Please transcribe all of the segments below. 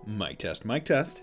Mic test, mic test.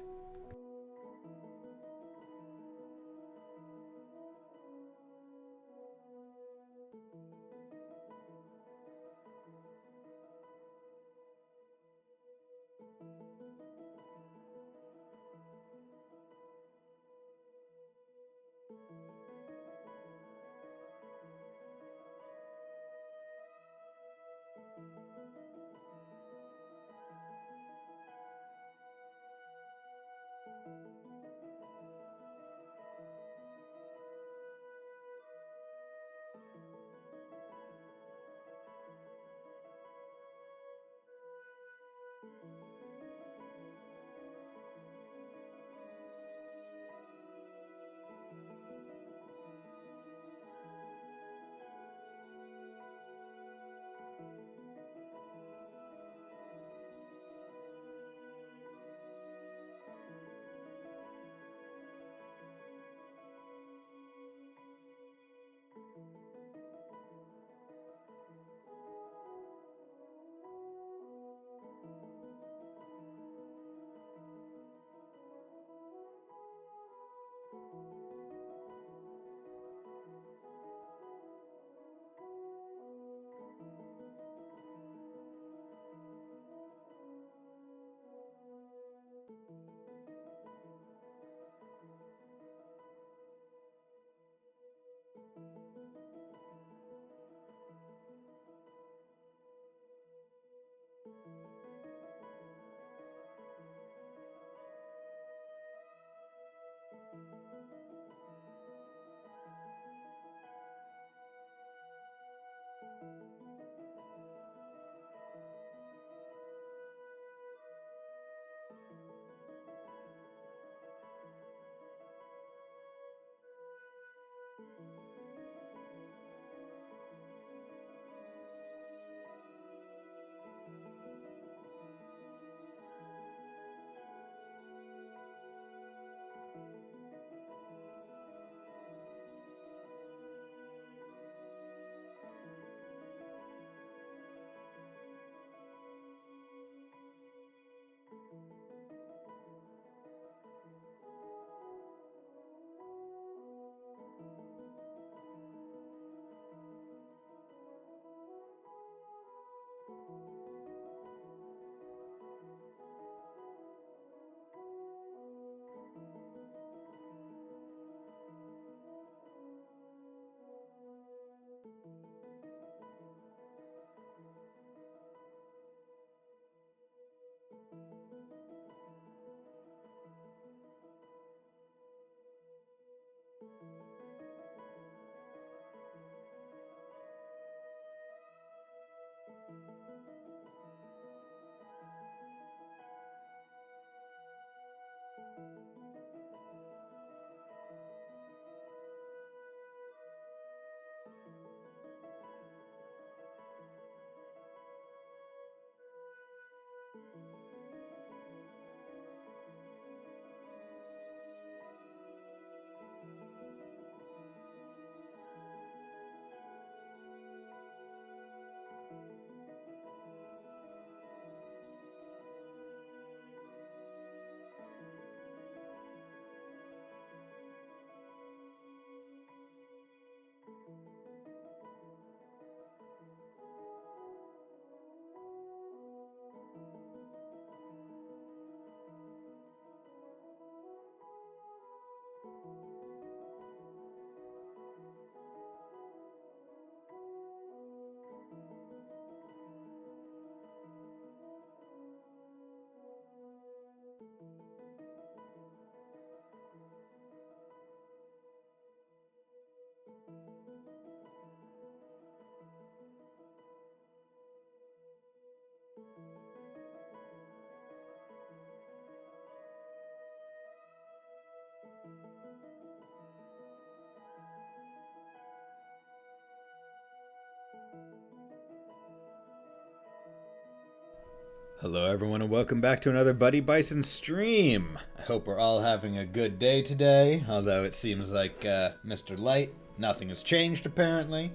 Hello everyone and welcome back to another Buddy Bison stream. I hope we're all having a good day today, although it seems like Mr. Light, nothing has changed apparently.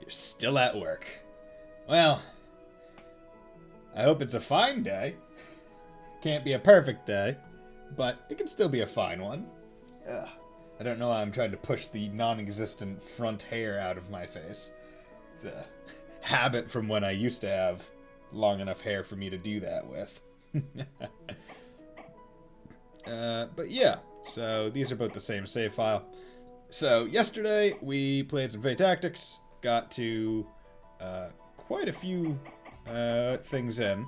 You're still at work. Well, I hope it's a fine day. Can't be a perfect day, but it can still be a fine one. Ugh. I don't know why I'm trying to push the non-existent front hair out of my face. It's a habit from when I used to have long enough hair for me to do that with. But yeah, so these are both the same save file. So yesterday we played some Fae Tactics, got to quite a few things in,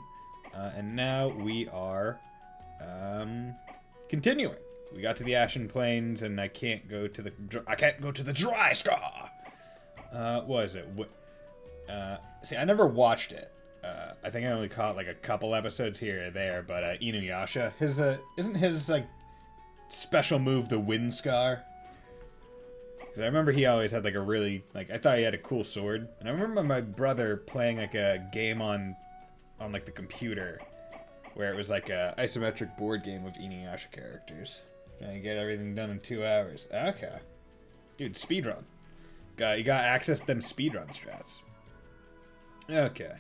and now we are continuing. We got to the Ashen Plains, and I can't go to the dry scar. What is it? See, I never watched it. I think I only caught like a couple episodes here or there, but Inuyasha, isn't his like special move the wind scar? Because I remember he always had like a really I thought he had a cool sword, and I remember my brother playing like a game on like the computer where it was like a isometric board game with Inuyasha characters. And you get everything done in 2 hours. Okay, dude, speedrun. You got access to them speedrun strats. Okay.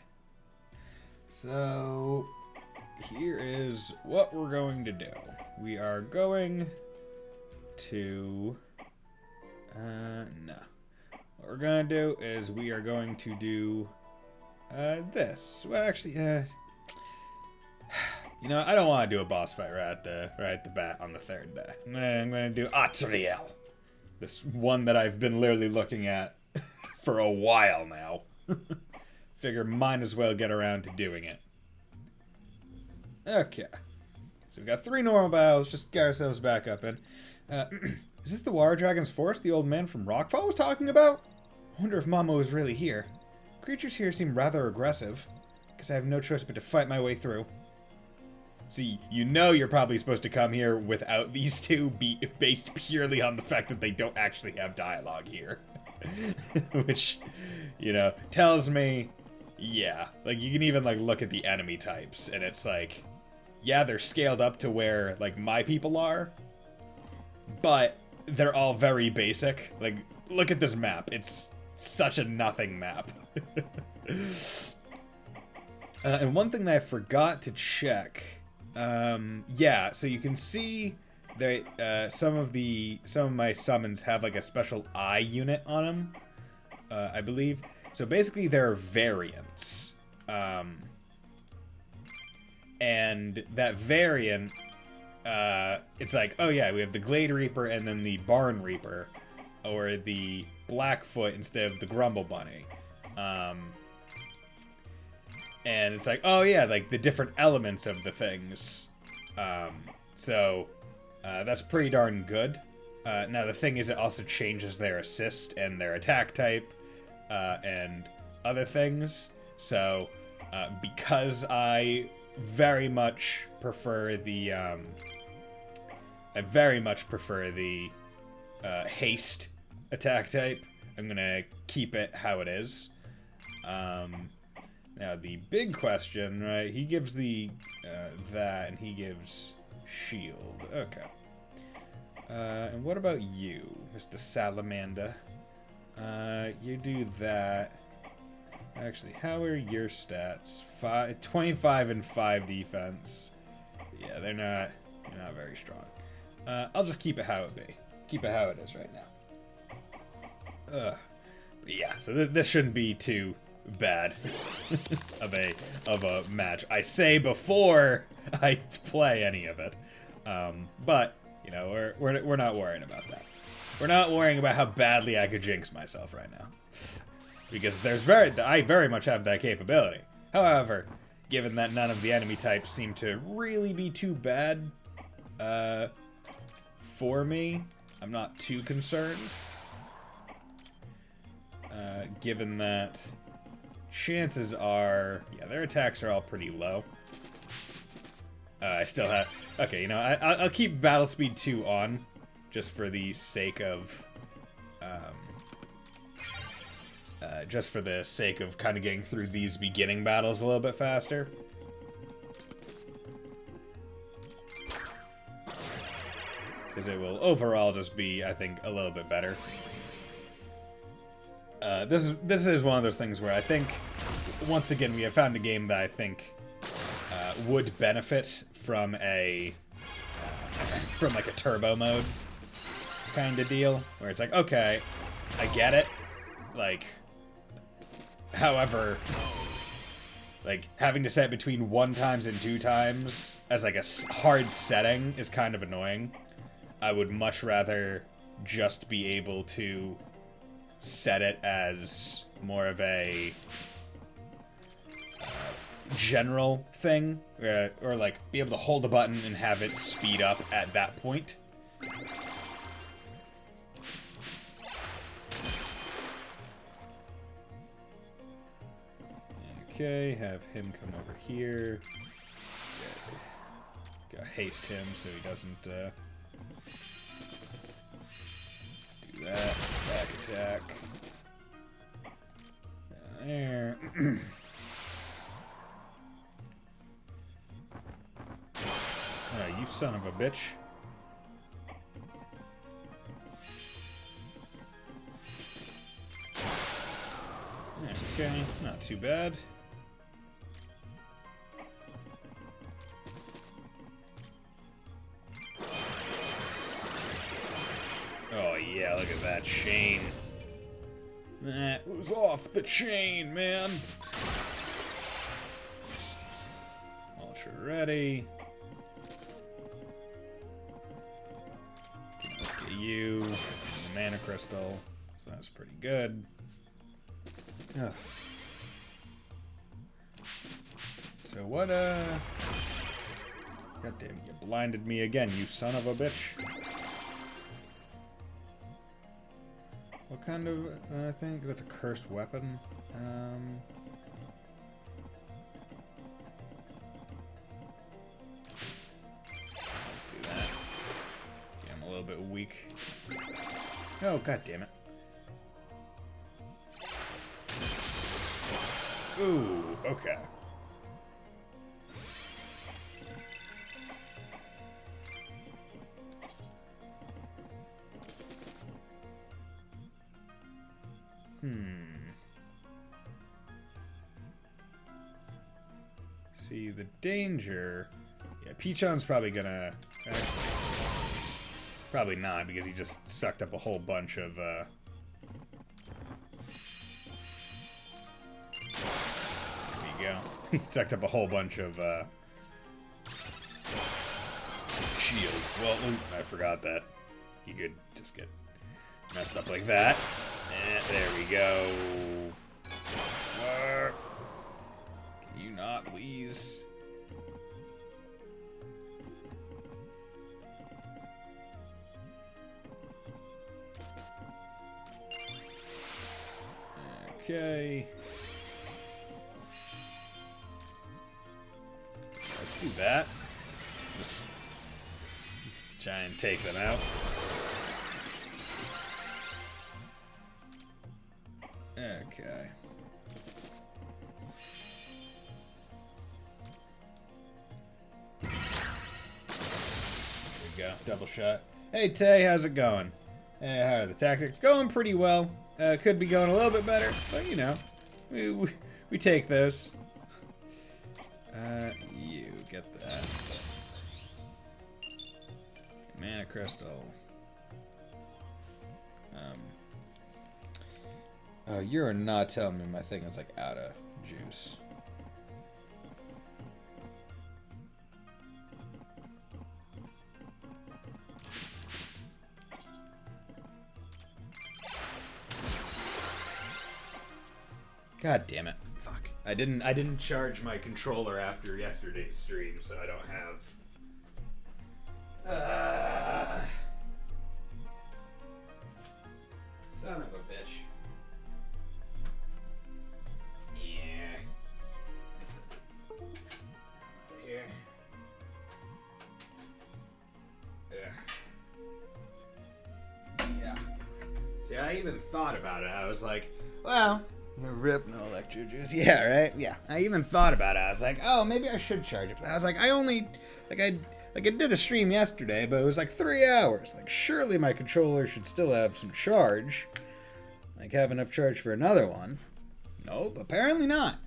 So, here is what we're going to do. We are going to... no. What we're going to do is we are going to do this. Well, actually, you know, I don't want to do a boss fight right at the bat on the third day. I'm going to do Atriel. This one that I've been literally looking at for a while now. Figure might as well get around to doing it. Okay. So we've got 3 normal battles, just get ourselves back up in. Is this the Water Dragon's forest the old man from Rockfall was talking about? I wonder if Mamo is really here. Creatures here seem rather aggressive. Guess I have no choice but to fight my way through. See, you know you're probably supposed to come here without these two, based purely on the fact that they don't actually have dialogue here. Which, you know, tells me... Yeah, like, you can even, like, look at the enemy types, and it's like, yeah, they're scaled up to where, like, my people are, but they're all very basic. Like, look at this map. It's such a nothing map. And one thing that I forgot to check, yeah, so you can see that some of my summons have, like, a special eye unit on them, I believe. So basically there are variants, and that variant, it's like, oh yeah, we have the Glade Reaper and then the Barn Reaper, or the Blackfoot instead of the Grumble Bunny, and it's like, oh yeah, like the different elements of the things, so that's pretty darn good. Now the thing is, it also changes their assist and their attack type, and other things. So, because I very much prefer the, haste attack type, I'm gonna keep it how it is. Now the big question, right, he gives the, that, and he gives shield. Okay. And what about you, Mr. Salamander? You do that. Actually, how are your stats? 25 and 5 defense. Yeah, they're not very strong. I'll just keep it how it be. Keep it how it is right now. But yeah, so this shouldn't be too bad of a match. I say before I play any of it. But you know, we're not worrying about that. We're not worrying about how badly I could jinx myself right now. Because I very much have that capability. However, given that none of the enemy types seem to really be too bad for me, I'm not too concerned. Given that chances are, yeah, their attacks are all pretty low. I still have... Okay, you know, I'll keep Battle Speed 2 on, just for the sake of... just for the sake of kind of getting through these beginning battles a little bit faster. because it will overall just be, I think, a little bit better. This is one of those things where I think, once again, we have found a game that I think would benefit from a like a turbo mode kind of deal, where it's like, okay, I get it, like, however, like, having to set between 1 times and 2 times as like a hard setting is kind of annoying. I would much rather just be able to set it as more of a general thing, or like be able to hold a button and have it speed up at that point. Okay, have him come over here. Gotta haste him so he doesn't do that. Back attack. There. You son of a bitch. Okay, not too bad. Oh yeah, look at that chain. That was off the chain, man. Ultra ready. Let's get you the mana crystal. So that's pretty good. Ugh. So what, God damn, you blinded me again, you son of a bitch. What kind of, I think that's a cursed weapon. Let's do that. Yeah, I'm a little bit weak. Oh, god damn it. Ooh, okay. See, the danger... Yeah, Pichon's probably gonna... Actually, probably not, because he just sucked up a whole bunch of, There you go. He sucked up a whole bunch of, shield. Well, I forgot that. He could just get messed up like that. There we go. Can you not, please? Okay. Let's do that. Just try and take them out. Okay. There we go. Double shot. Hey, Tay, how's it going? Hey, how are the tactics? Going pretty well. Could be going a little bit better, but you know, we take those. You get that. Mana crystal. You're not telling me my thing is like out of juice. God damn it. Fuck. I didn't charge my controller after yesterday's stream, so I don't have son of a bitch. Yeah. Here. Yeah. See, I even thought about it. I was like, well, rip no electro juice. Yeah, right? Yeah. I even thought about it. I was like, oh, maybe I should charge it. I was like, I Like, it did a stream yesterday, but it was like 3 hours. Like, surely my controller should still have some charge. Like, have enough charge for another one. Nope, apparently not.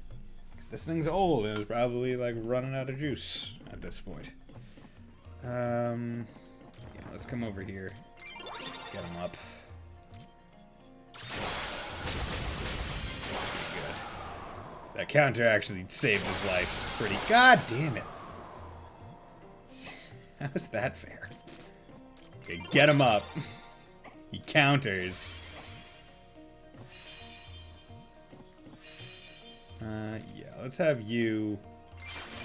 'Cause this thing's old and it's probably, like, running out of juice at this point. Yeah, let's come over here. Get him up. Good. That counter actually saved his life pretty... God damn it. How's that fair? Okay, get him up. He counters. Yeah, let's have you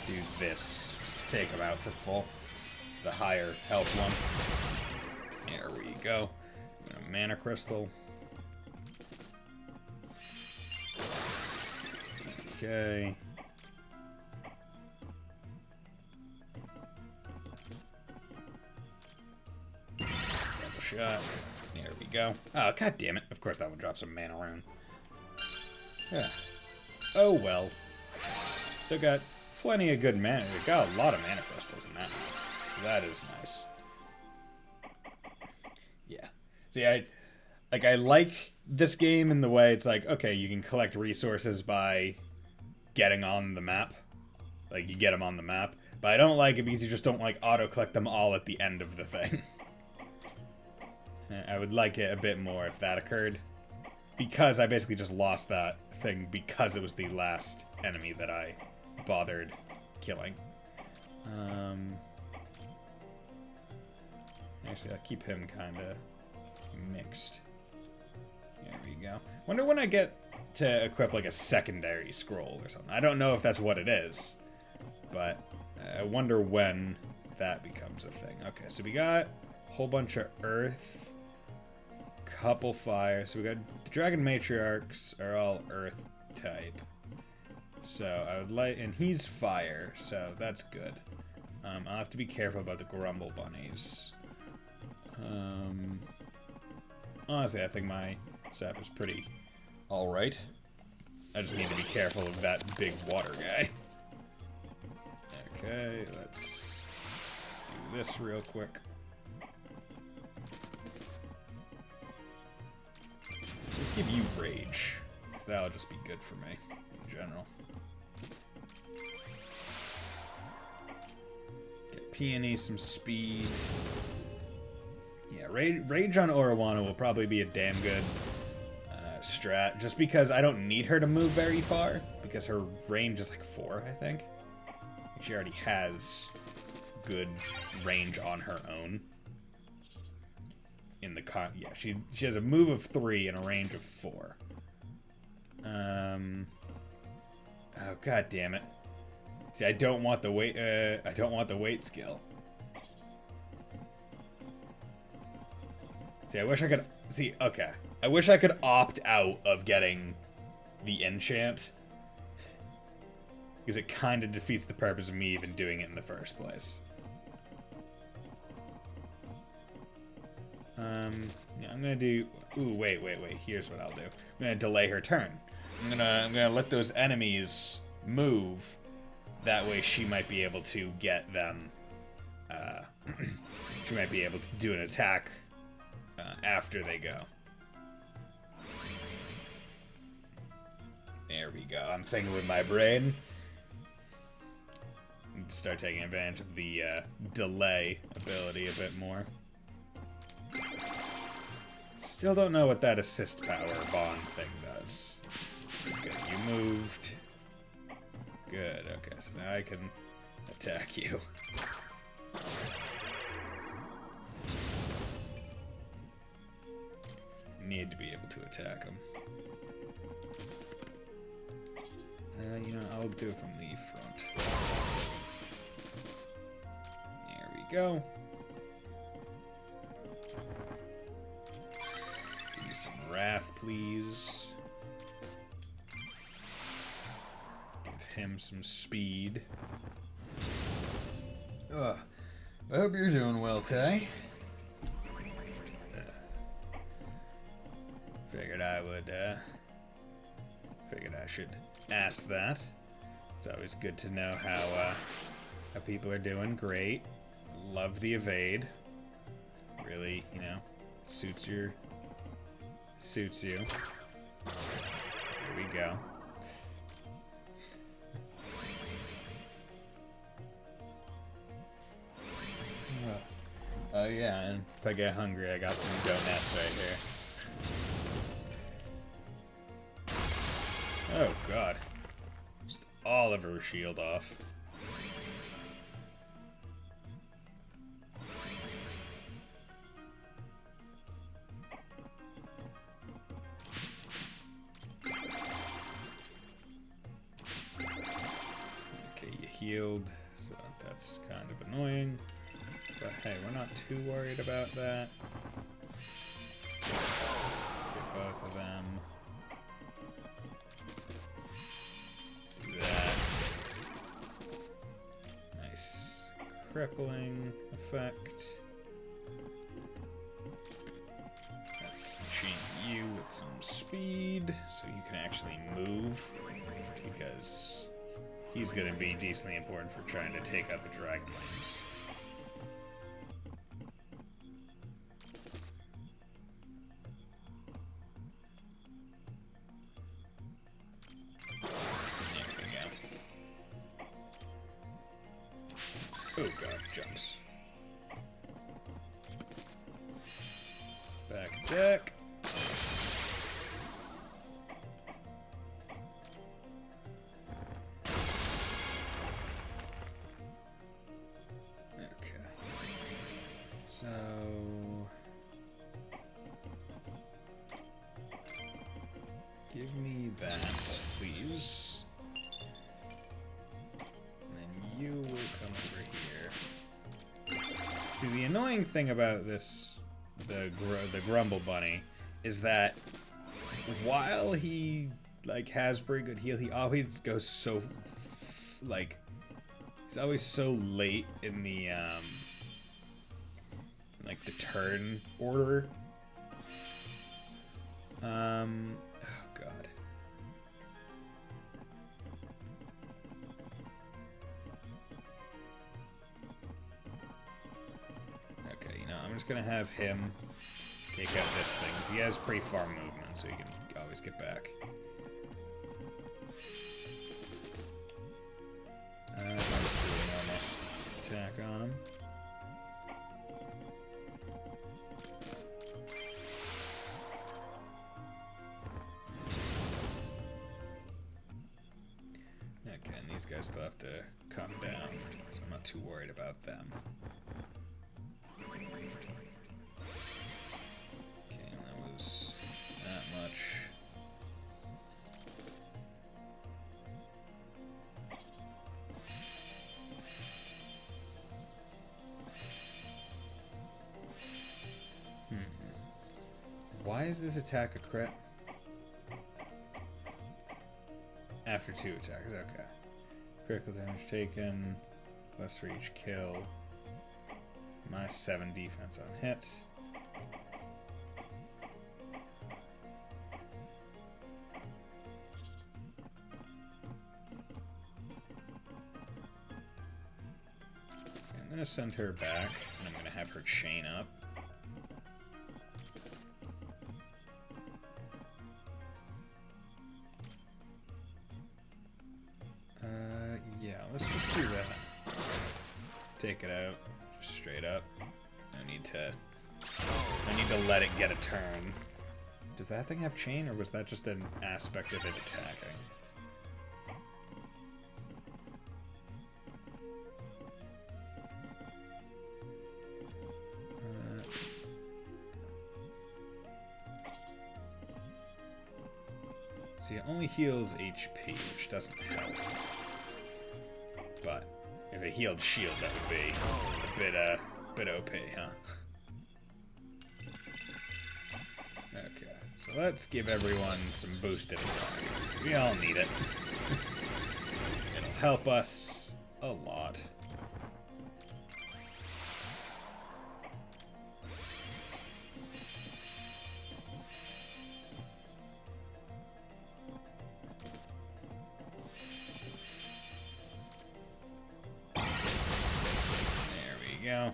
do this. Let's take him out for full. It's the higher health one. There we go. A mana crystal. Okay. Double shot. There we go. Oh, god damn it. Of course that one drops a mana rune. Yeah. Oh well. Still got plenty of good mana. We got a lot of mana crystals in that. That is nice. Yeah. See, I like this game in the way it's like, okay, you can collect resources by getting on the map. Like, you get them on the map. But I don't like it because you just don't, like, auto-collect them all at the end of the thing. I would like it a bit more if that occurred. Because I basically just lost that thing because it was the last enemy that I bothered killing. Actually, I'll keep him kind of mixed. There we go. Wonder when I get to equip like a secondary scroll or something. I don't know if that's what it is, but I wonder when that becomes a thing. Okay, so we got a whole bunch of earth, couple fire. So we got the dragon matriarchs are all earth type. So I would like, and he's fire, so that's good. I'll have to be careful about the grumble bunnies. Honestly, I think my sap is pretty alright. I just need to be careful of that big water guy. Okay, let's do this real quick. Let's give you rage, because that'll just be good for me in general. Get Peony some speed. Yeah, rage on Orowana will probably be a damn good strat, just because I don't need her to move very far, because her range is like 4, I think. She already has good range on her own. In the yeah, she has a move of 3 and a range of 4. Oh god damn it. See, I don't want the weight I don't want the weight skill. See, I wish I could see, okay. I wish I could opt out of getting the enchant. Because it kind of defeats the purpose of me even doing it in the first place. Yeah, I'm gonna do... Ooh, wait. Here's what I'll do. I'm gonna delay her turn. I'm gonna let those enemies move. That way she might be able to get them... she might be able to do an attack after they go. There we go. I'm thinking with my brain. Need to start taking advantage of the delay ability a bit more. Still don't know what that assist power bond thing does. Good, you moved. Good, okay, so now I can attack you. Need to be able to attack him. You know, I'll do it from the front. There we go. Give me some wrath, please. Give him some speed. Ugh. I hope you're doing well, Tay. Figured I would, figured I should ask that. It's always good to know how people are doing. Great. Love the evade. Really, you know, suits you. Here we go. Oh yeah, and if I get hungry, I got some donuts right here. Oh god. Just all of her shield off. Okay, you healed, so that's kind of annoying. But hey, we're not too worried about that. Get both of them. Do that. Nice crippling effect. Let's enchant you with some speed so you can actually move, because he's going to be decently important for trying to take out the dragonlings. Oh god, jumps. Back deck. Okay. So... give me that, please. You will come over here. See, the annoying thing about this, the Grumble Bunny, is that while he like has pretty good heal, he always goes so like he's always so late in the like the turn order. Oh god. I'm just gonna have him take out this thing, because he has pretty far movement, so he can always get back. I'll just do a normal attack on him. Okay, and these guys still have to come down, so I'm not too worried about them. Why is this attack a crit? After 2 attacks, okay. Critical damage taken, plus for each kill. -7 defense on hit. Okay, I'm gonna send her back, and I'm gonna have her chain up. Yeah, let's just do that. Take it out, just straight up. I need to let it get a turn. Does that thing have chain, or was that just an aspect of it attacking? See, it only heals HP, which doesn't help. But if it healed shield, that would be a bit OP, huh? Okay, so let's give everyone some boosted attack. We all need it. It'll help us a lot. Go.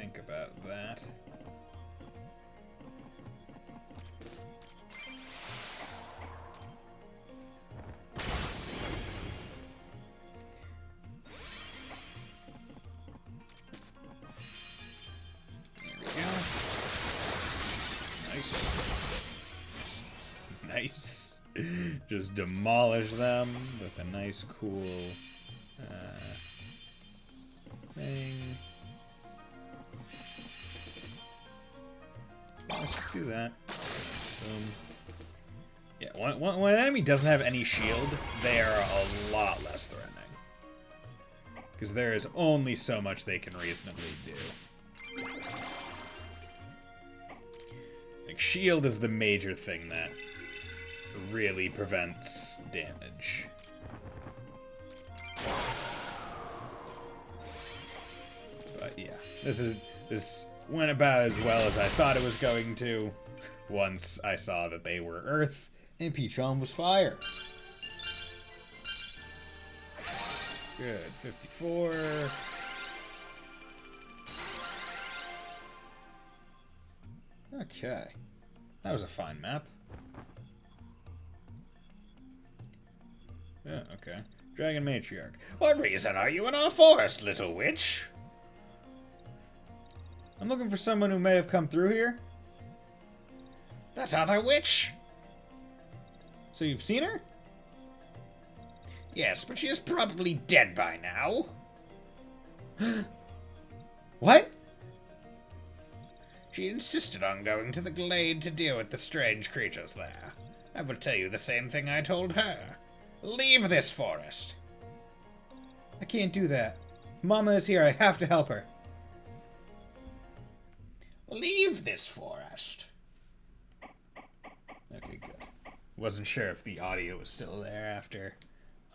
think about that. Nice. Just demolish them with a nice, cool thing. Let's just do that. Boom. Yeah, when an enemy doesn't have any shield, they are a lot less threatening. Because there is only so much they can reasonably do. Like, shield is the major thing that really prevents damage. But yeah, this went about as well as I thought it was going to once I saw that they were Earth and Peachon was Fire. Good, 54. Okay, that was a fine map. Yeah, okay. Dragon Matriarch. What reason are you in our forest, little witch? I'm looking for someone who may have come through here. That other witch? So you've seen her? Yes, but she is probably dead by now. What? She insisted on going to the glade to deal with the strange creatures there. I will tell you the same thing I told her. Leave this forest. I can't do that. If Mama is here, I have to help her. Leave this forest. Okay, good. Wasn't sure if the audio was still there after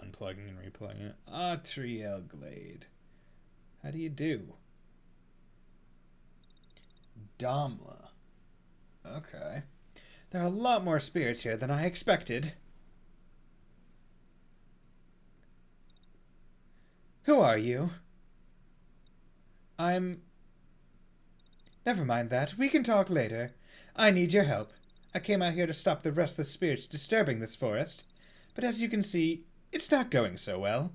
unplugging and replugging it. Atriel Glade. How do you do? Damla. Okay. There are a lot more spirits here than I expected. Who are you? Never mind that. We can talk later. I need your help. I came out here to stop the restless spirits disturbing this forest. But as you can see, it's not going so well.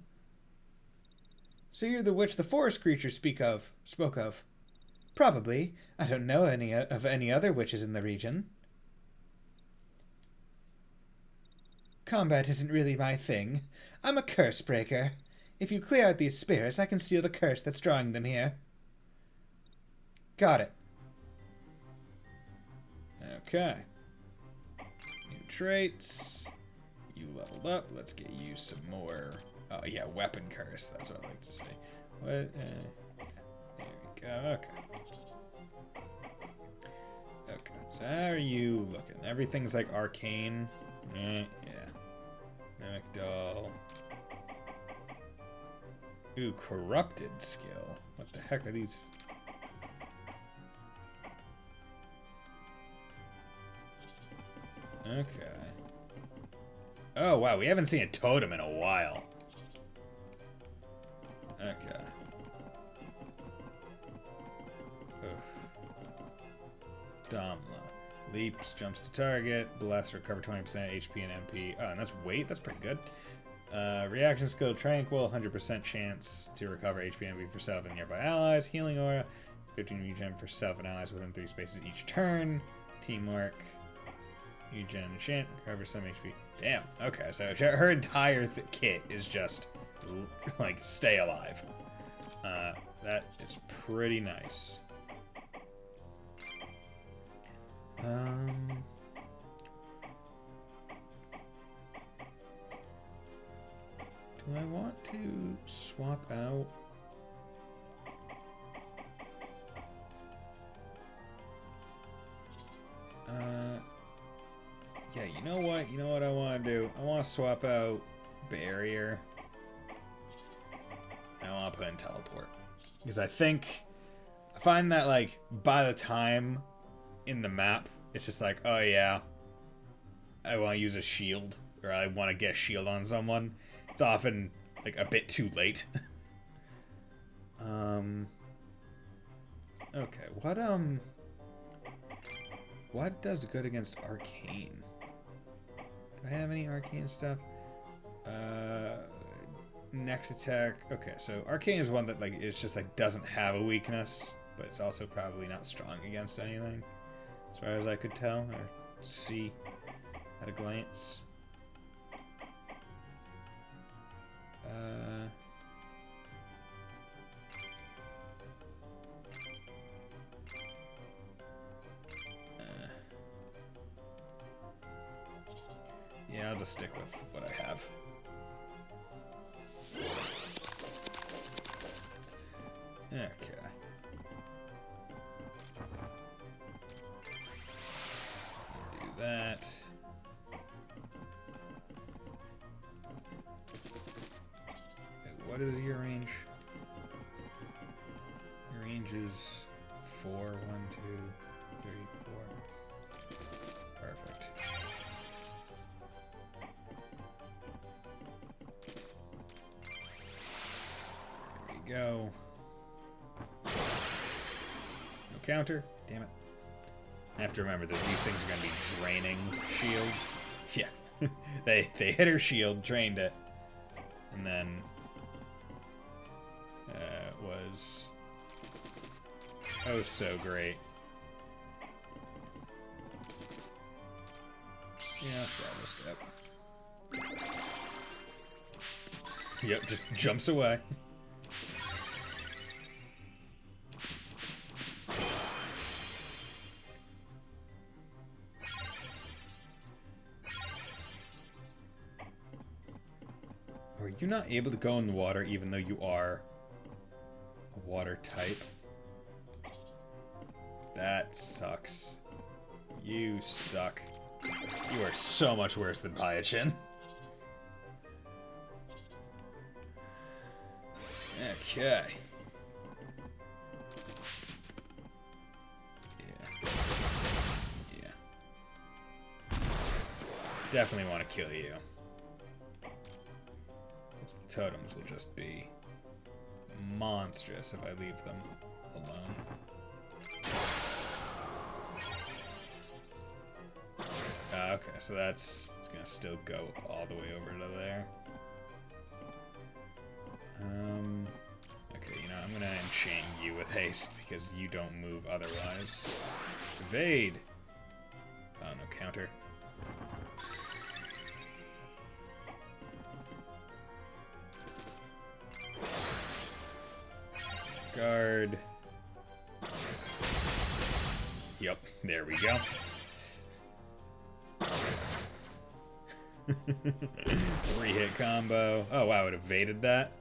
So you're the witch the forest creature spoke of. Probably. I don't know any other witches in the region. Combat isn't really my thing. I'm a curse breaker. If you clear out these spirits, I can seal the curse that's drawing them here. Got it. Okay. New traits. You leveled up. Let's get you some more. Oh, yeah, weapon curse. That's what I like to say. What? There we go. Okay. Okay. So how are you looking? Everything's like arcane. Yeah. Mimic doll. Ooh, corrupted skill. What the heck are these? Okay. Oh, wow. We haven't seen a totem in a while. Okay. Damla. Leaps, jumps to target. Bless, recover 20% HP and MP. Oh, and that's weight? That's pretty good. Reaction skill, Tranquil. 100% chance to recover HP and MP for self and nearby allies. Healing aura. 15 regen for self and allies within 3 spaces each turn. Teamwork. Regen enchant. Recover some HP. Damn. Okay, so her entire kit is just, like, stay alive. That is pretty nice. Do I want to swap out? Yeah, you know what? You know what I want to do? I want to swap out Barrier. I want to put in Teleport. Because I find that, like, by the time in the map, it's just like, oh yeah, I want to use a shield, or I want to get a shield on someone. It's often, like, a bit too late. Okay, what does good against arcane? Do I have any arcane stuff? Next attack. Okay, so arcane is one that like is just like doesn't have a weakness, but it's also probably not strong against anything, as far as I could tell or see at a glance. Yeah, I'll just stick with what I have. Okay. Do that. Okay, what is your range? Your range is 4, 1, 2, 3, 4. Perfect. Go. No counter. Damn it. I have to remember that these things are going to be draining shields. Yeah. they hit her shield, drained it, and then was oh so great. Yeah, shadow step. Yep, just jumps away. Are you not able to go in the water even though you are a water type? That sucks. You suck. You are so much worse than Pyachin. Okay. Yeah. Yeah. Definitely want to kill you. Because the totems will just be monstrous if I leave them alone. Okay, so it's gonna still go all the way over to there. Okay, you know, I'm gonna enchain you with haste because you don't move otherwise. Evade! Oh, no counter. Guard. Yep, there we go. 3-hit combo. Oh wow, it evaded that.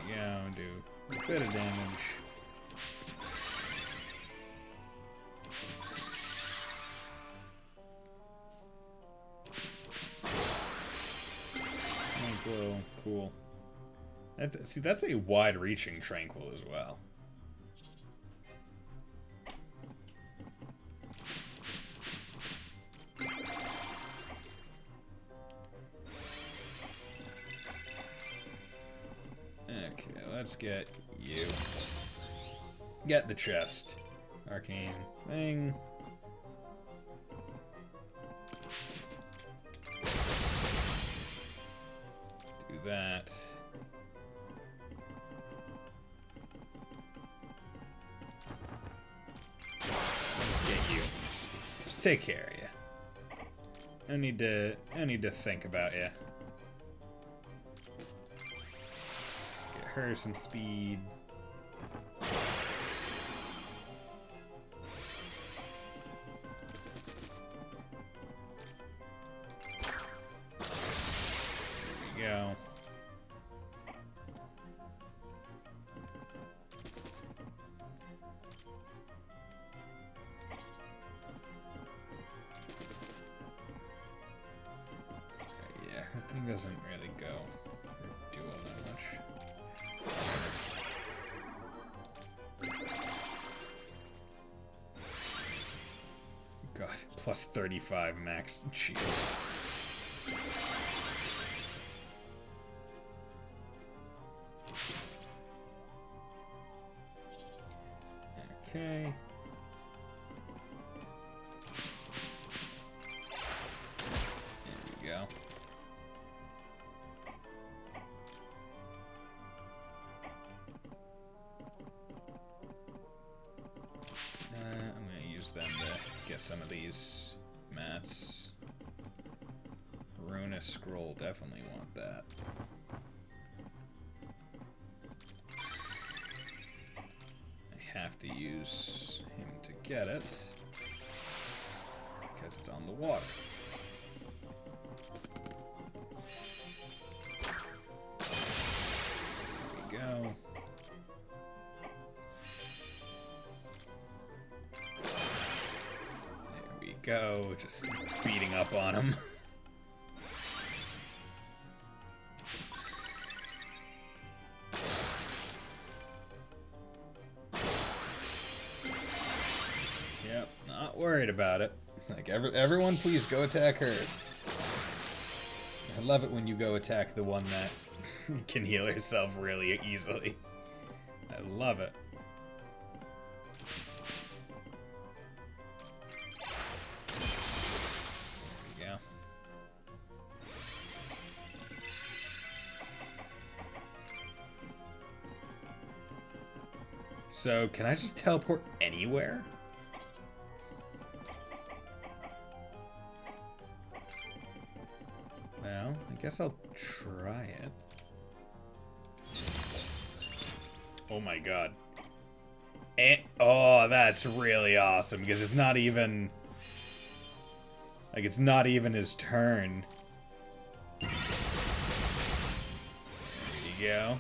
There you go, do a bit of damage. Tranquil, cool. That's a wide-reaching Tranquil as well. Okay, let's get you. Get the chest. Arcane thing. Do that. Take care of you. I need to think about you. Get her some speed. There you go. Thing doesn't really go or do all that much. God, plus 35 max shield. Okay. There we go. I'm going to use them to get some of these mats. Runa scroll, definitely want that. I have to use him to get it because it's on the water. There we go. There we go, just beating up on him. Yep, not worried about it. Like, everyone please go attack her. I love it when you go attack the one that can heal herself really easily. I love it. There we go. So, can I just teleport anywhere? Well, I guess I'll try it. Oh my god. And, oh, that's really awesome, because it's not even... Like, it's not even his turn. There you go.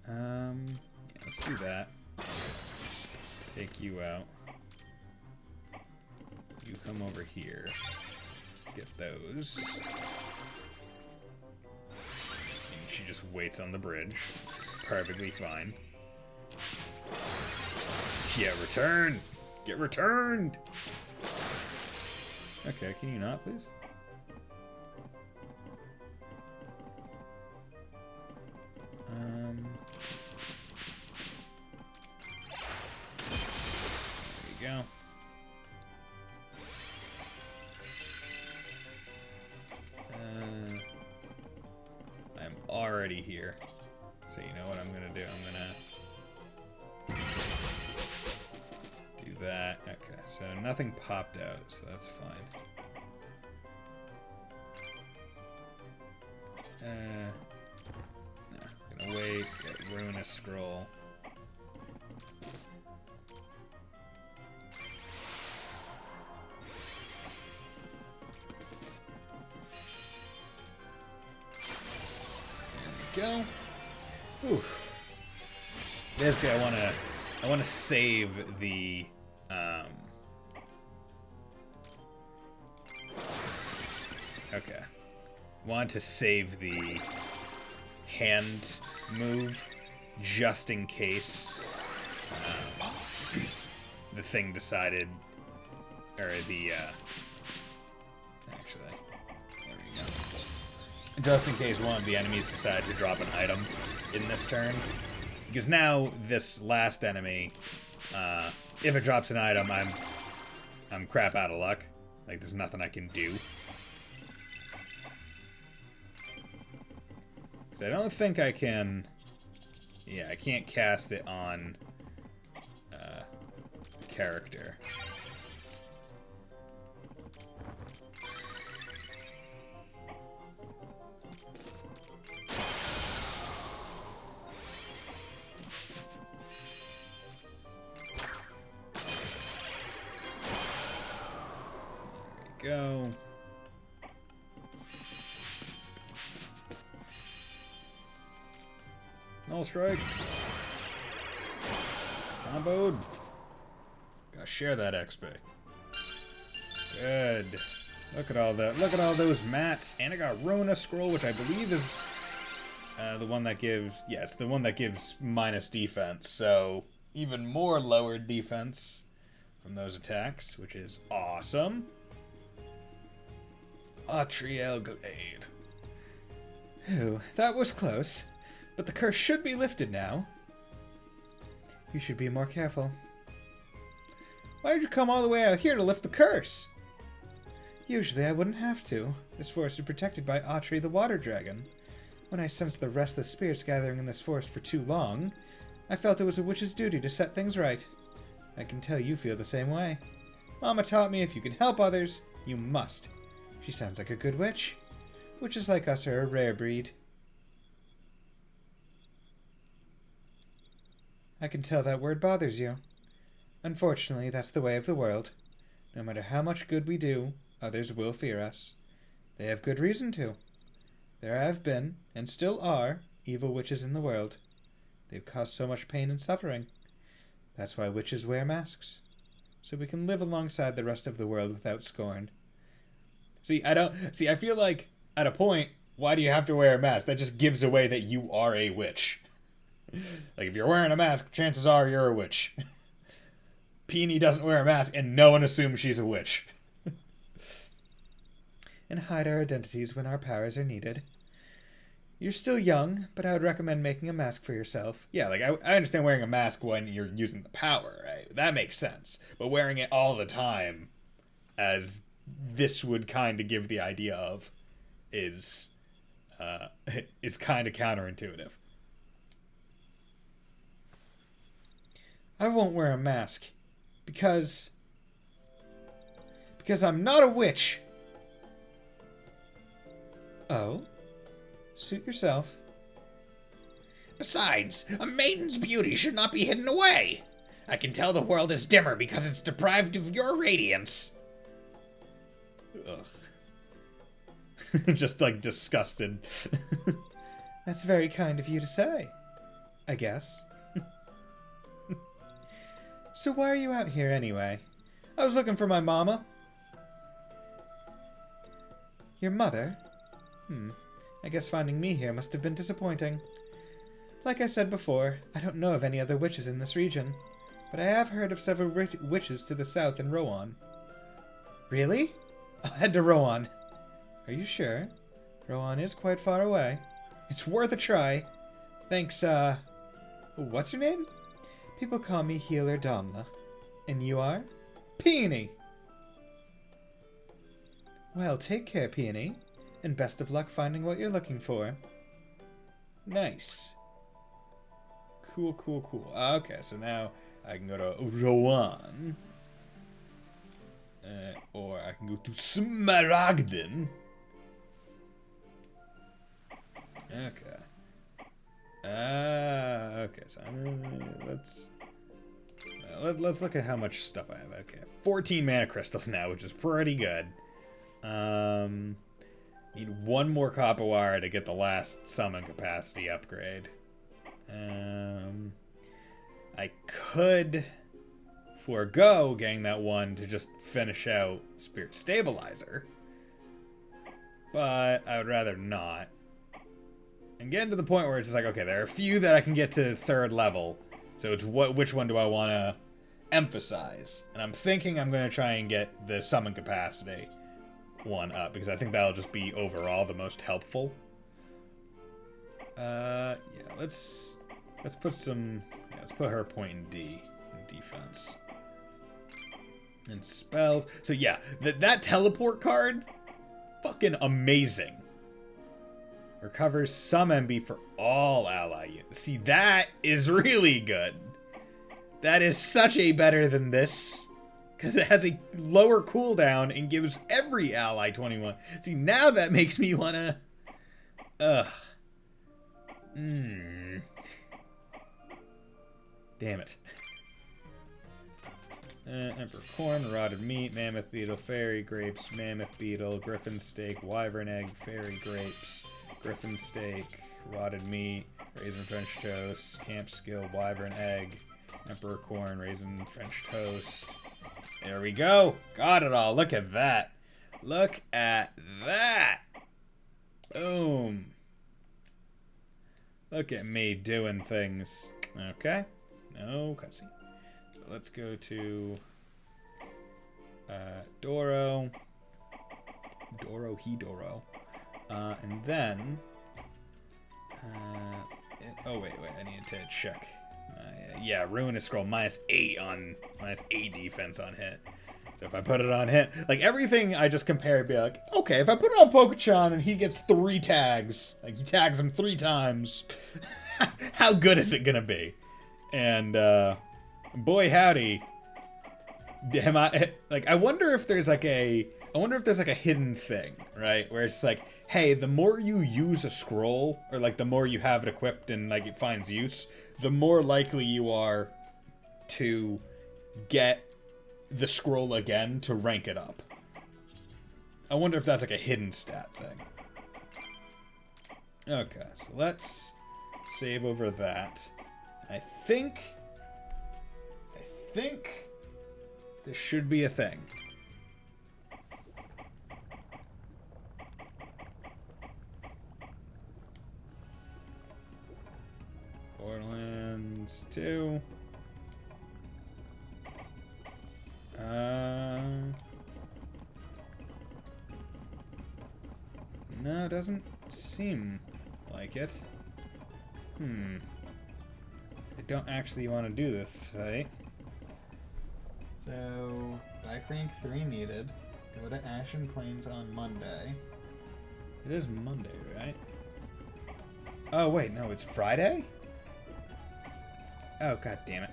Yeah, let's do that. Take you out. You come over here. Get those. And she just waits on the bridge. Perfectly fine. Yeah, return! Get returned! Okay, can you not, please? There you go. I'm already here. So you know what I'm gonna do? I'm gonna do that. Okay, so nothing popped out, so that's fine. No, I'm gonna wait, get Runa scroll. Go. Whew. Basically, I wanna save the okay. Want to save the hand move just in case the thing decided, or the actually. Just in case one of the enemies decide to drop an item in this turn. Because now, this last enemy, if it drops an item, I'm crap out of luck. Like, there's nothing I can do. Because I don't think I can... Yeah, I can't cast it on character. Go. Null strike. Comboed. Gotta share that XP. Good. Look at all that. Look at all those mats. And I got Rona Scroll, which I believe is the one that gives... Yeah, it's the one that gives minus defense. So, even more lowered defense from those attacks, which is awesome. Atriel Glade. Ooh, that was close. But the curse should be lifted now. You should be more careful. Why did you come all the way out here to lift the curse? Usually I wouldn't have to. This forest is protected by Autry the Water Dragon. When I sensed the restless spirits gathering in this forest for too long, I felt it was a witch's duty to set things right. I can tell you feel the same way. Mama taught me if you can help others, you must. She sounds like a good witch. Witches like us are a rare breed. I can tell that word bothers you. Unfortunately, that's the way of the world. No matter how much good we do, others will fear us. They have good reason to. There have been, and still are, evil witches in the world. They've caused so much pain and suffering. That's why witches wear masks. So we can live alongside the rest of the world without scorn. I feel like, at a point, why do you have to wear a mask? That just gives away that you are a witch. Like, if you're wearing a mask, chances are you're a witch. Peony doesn't wear a mask, and no one assumes she's a witch. And hide our identities when our powers are needed. You're still young, but I would recommend making a mask for yourself. Yeah, like, I understand wearing a mask when you're using the power, right? That makes sense. But wearing it all the time, as this would kind of give the idea of, is kind of counterintuitive. I won't wear a mask. Because I'm not a witch. Oh? Suit yourself. Besides, a maiden's beauty should not be hidden away. I can tell the world is dimmer because it's deprived of your radiance. Ugh. Just, like, disgusted. That's very kind of you to say, I guess. So why are you out here anyway? I was looking for my mama. Your mother? I guess finding me here must have been disappointing. Like I said before, I don't know of any other witches in this region, but I have heard of several witches to the south in Rowan. Really? I'll head to Rowan. Are you sure? Rowan is quite far away. It's worth a try. Thanks, what's your name? People call me Healer Domla. And you are? Peony! Well, take care, Peony. And best of luck finding what you're looking for. Nice. Cool, cool, cool. Okay, so now I can go to Rowan. Or I can go to Smaragden. Okay. Okay, so let's look at how much stuff I have. Okay, 14 mana crystals now, which is pretty good. Need one more copper wire to get the last summon capacity upgrade. I could forego getting that one to just finish out Spirit Stabilizer, but I would rather not. And getting to the point where it's just like, okay, there are a few that I can get to 3rd level, so it's which one do I want to emphasize? And I'm thinking I'm going to try and get the summon capacity one up, because I think that'll just be overall the most helpful. Yeah, let's put some, yeah, let's put her point in D, in defense. And spells. So yeah, that teleport card, fucking amazing. Recovers some MB for all ally units. See, that is really good. That is such a better than this. Because it has a lower cooldown and gives every ally 21. See, now that makes me want to... Damn it. Emperor Corn, Rotted Meat, Mammoth Beetle, Fairy Grapes, Mammoth Beetle, Griffin Steak, Wyvern Egg, Fairy Grapes, Griffin Steak, Rotted Meat, Raisin French Toast, Camp Skill, Wyvern Egg, Emperor Corn, Raisin French Toast, There we go. Got it all. Look at that. Look at that. Boom. Look at me doing things. Okay. No cussing. So let's go to Doro. Doro. And then... oh, wait. I need to check. Yeah, Ruinous Scroll, -8 on... -8 defense on hit. So if I put it on hit... Like, everything I just compare would be like, okay, if I put it on Pokechan and he gets 3 tags, like, he tags him 3 times, how good is it gonna be? And, boy howdy, am I... Like, I wonder if there's, like, a... I wonder if there's, like, a hidden thing, right? Where it's like, hey, the more you use a scroll, or, like, the more you have it equipped and, like, it finds use, the more likely you are to get the scroll again to rank it up. I wonder if that's, like, a hidden stat thing. Okay, so let's save over that. I think this should be a thing. Borderlands 2. No, it doesn't seem like it. I don't actually want to do this, right? So, bike rank 3 needed. Go to Ashen Plains on Monday. It is Monday, right? Oh, wait, no, it's Friday? Oh, god damn it.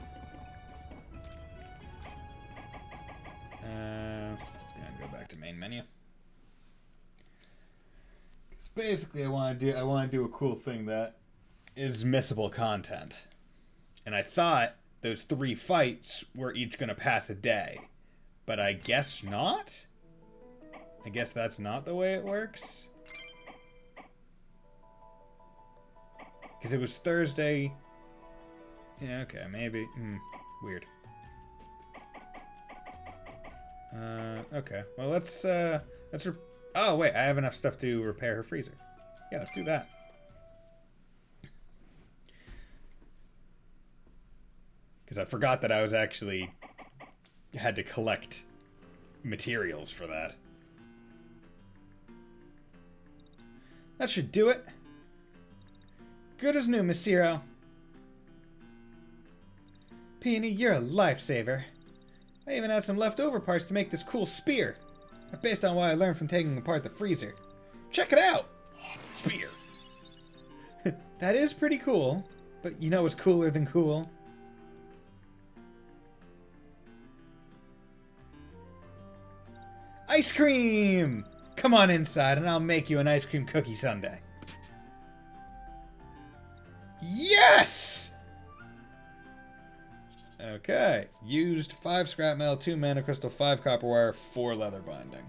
Go back to main menu. Because basically I want to do a cool thing that is missable content. And I thought those 3 fights were each going to pass a day. But I guess not? I guess that's not the way it works? Because it was Thursday. Yeah, okay, maybe. Weird. Okay. Well, let's oh, wait, I have enough stuff to repair her freezer. Yeah, let's do that. Because I forgot that I was actually had to collect materials for that. That should do it. Good as new, Miss Zero. Peony, you're a lifesaver. I even had some leftover parts to make this cool spear. Based on what I learned from taking apart the freezer. Check it out! Spear. That is pretty cool. But you know what's cooler than cool? Ice cream! Come on inside and I'll make you an ice cream cookie sundae. Yes! Okay. Used 5 scrap metal, 2 mana crystal, 5 copper wire, 4 leather binding.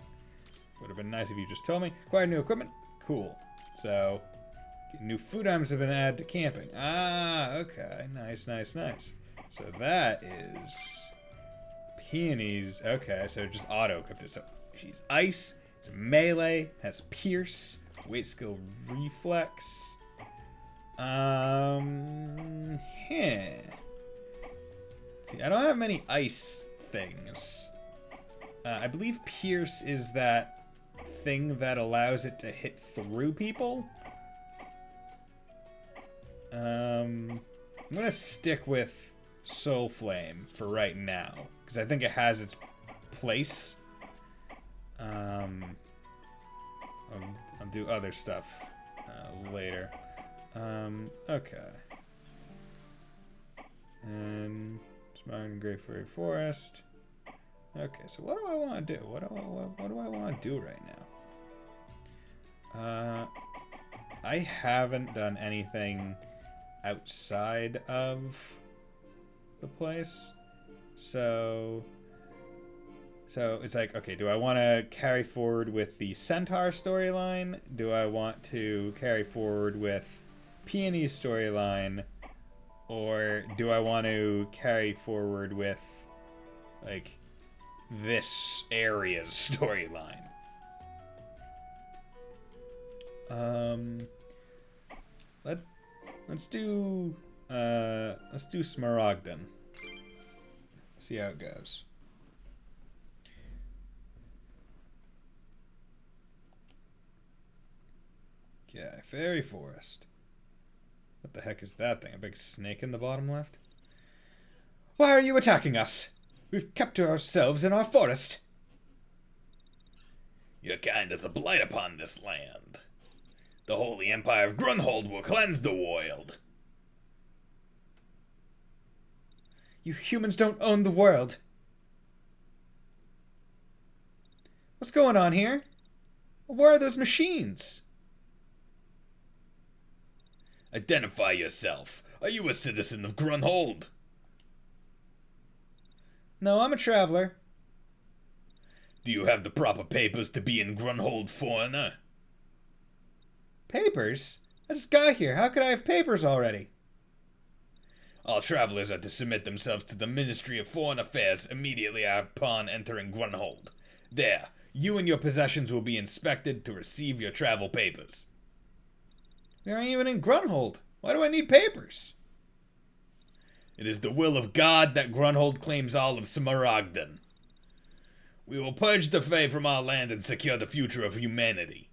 Would have been nice if you just told me. Acquired new equipment. Cool. So, new food items have been added to camping. Ah, okay. Nice. So that is Peony's. Okay, so just auto-equipped it. So she's ice, it's melee, has pierce, weight skill reflex. See, I don't have many ice things. I believe pierce is that thing that allows it to hit through people. I'm gonna stick with Soul Flame for right now, because I think it has its place. I'll do other stuff later. Okay. And Smart and Great Fairy Forest. Okay, so what do I want to do? What do I want to do right now? I haven't done anything outside of the place. So it's like, okay, do I want to carry forward with the Centaur storyline? Do I want to carry forward with Peony's storyline? Or do I want to carry forward with, like, this area's storyline. Let's do Smaragden. See how it goes. Okay, Fairy Forest. What the heck is that thing? A big snake in the bottom left? Why are you attacking us? We've kept to ourselves in our forest. Your kind is a blight upon this land. The Holy Empire of Grunhold will cleanse the world. You humans don't own the world. What's going on here? Where are those machines? Identify yourself. Are you a citizen of Grunhold? No, I'm a traveler. Do you have the proper papers to be in Grunhold, foreigner? Papers? I just got here. How could I have papers already? All travelers are to submit themselves to the Ministry of Foreign Affairs immediately upon entering Grunhold. There, you and your possessions will be inspected to receive your travel papers. We aren't even in Grunhold. Why do I need papers? It is the will of God that Grunhold claims all of Smaragden. We will purge the Fae from our land and secure the future of humanity.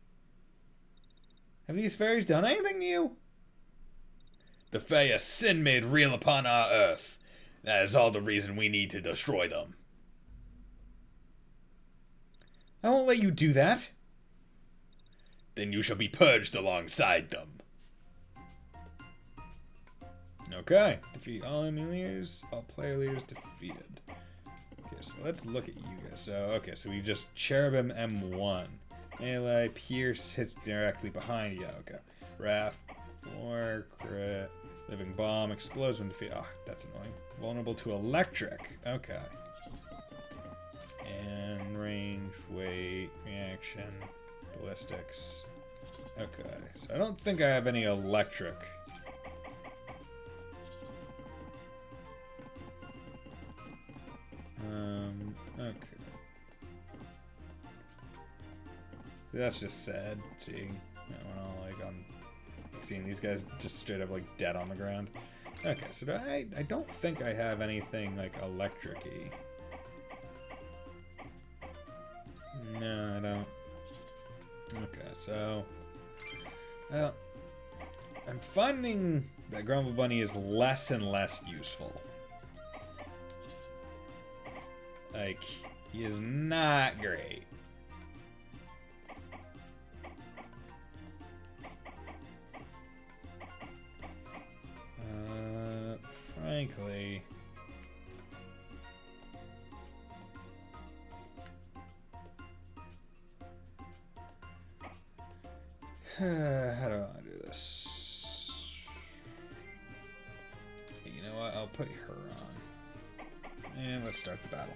Have these fairies done anything to you? The Fae are sin made real upon our earth. That is all the reason we need to destroy them. I won't let you do that. Then you shall be purged alongside them. Okay. Defeat all enemy leaders. All player leaders defeated. Okay, so let's look at you guys. So, okay, so we just Cherubim M1. Melee, Pierce hits directly behind you. Okay. Wrath, 4, crit, Living Bomb, explodes when defeated. Ah, that's annoying. Vulnerable to electric. Okay. And range, weight, reaction, ballistics. Okay, so I don't think I have any electric. Okay. That's just sad, seeing that one all, like, seeing these guys just straight up, like, dead on the ground. Okay, so I don't think I have anything, like, electric-y. No, I don't. Okay, so... Well, I'm finding that Grumble Bunny is less and less useful. Like, he is not great. Frankly... How do I want to do this? You know what? I'll put her on. And let's start the battle.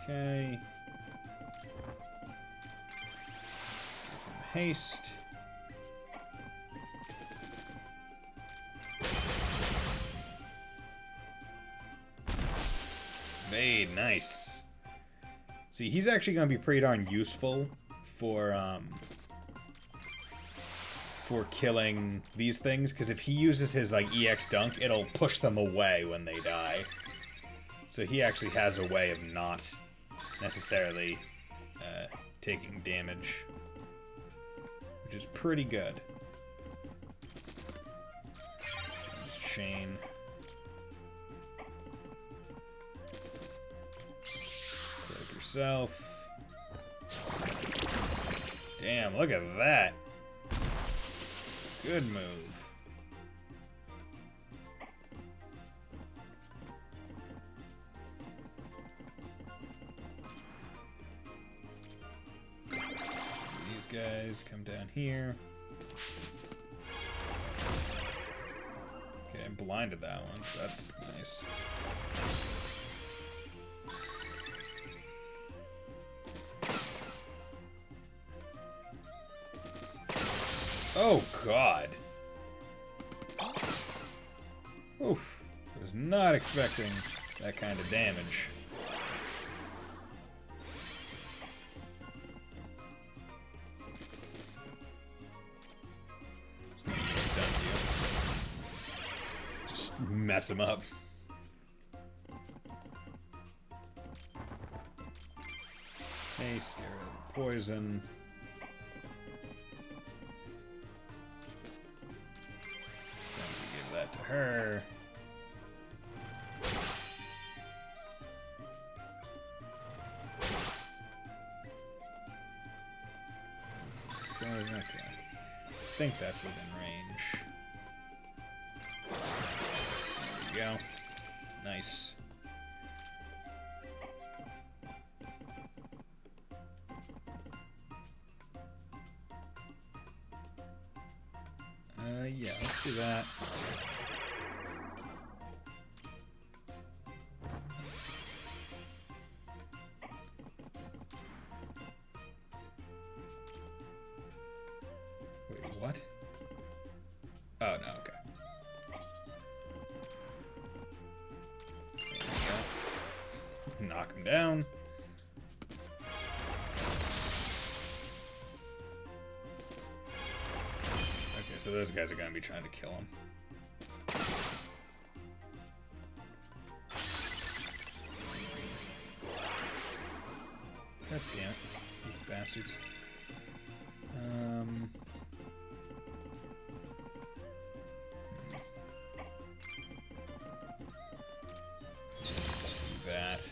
Okay. Haste. Hey, nice. See, he's actually going to be pretty darn useful for killing these things, because if he uses his, like, EX dunk, it'll push them away when they die. So he actually has a way of not necessarily taking damage, which is pretty good. Let's chain. Click yourself. Damn, look at that. Good move. These guys come down here. Okay, I blinded that one, so that's nice. Oh, God. Oof. I was not expecting that kind of damage. Just mess him up. Hey, scare the poison. Give that to her. Okay. I think that's within range. There we go. Nice. Yeah, let's do that. Wait, what? Oh, no, okay. There we go. Knock him down. So those guys are going to be trying to kill him. God damn it, you bastards. That.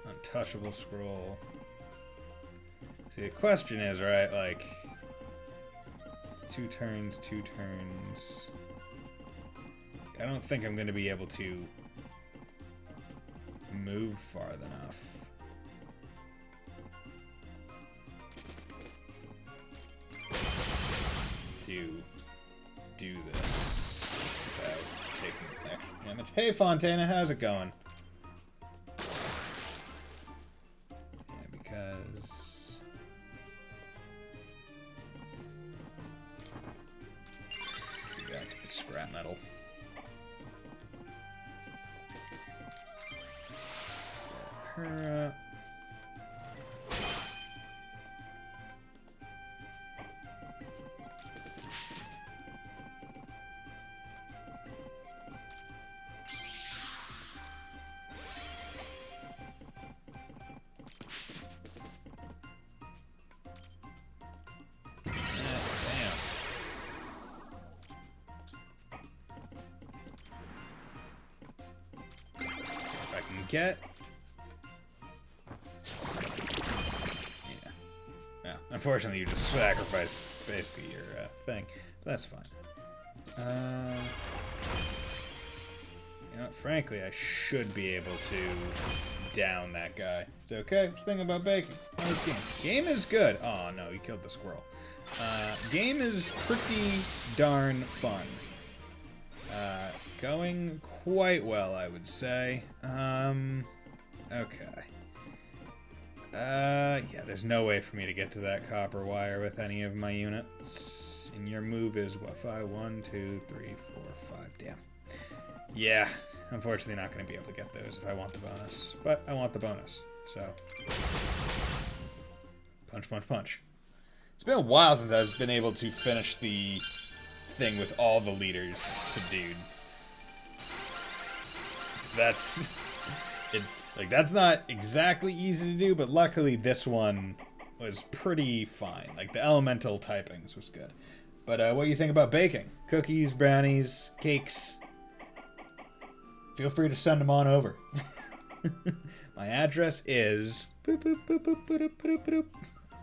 Untouchable scroll. See, the question is, right, like... 2 turns, 2 turns. I don't think I'm going to be able to move far enough. To do this without taking extra damage. Hey Fontana, how's it going? Yeah, because... back to the scrap metal. Her up. Get. Yeah. Unfortunately, you just sacrificed basically your thing. But that's fine. You know what? Frankly, I should be able to down that guy. It's okay. Just thinking about bacon. How's this game? Game is good. Oh no, you killed the squirrel. Game is pretty darn fun. Going quite well, I would say. Okay. Yeah, there's no way for me to get to that copper wire with any of my units. And your move is what? 5, 1, 2, 3, 4, 5. Damn. Yeah, unfortunately not going to be able to get those if I want the bonus. But I want the bonus, so. Punch, punch, punch. It's been a while since I've been able to finish the thing with all the leaders subdued. So that's it. Like, that's not exactly easy to do, but luckily this one was pretty fine. Like, the elemental typings was good. But what do you think about baking? Cookies, brownies, cakes? Feel free to send them on over. My address is... boop, boop, boop, boop, boop, boop,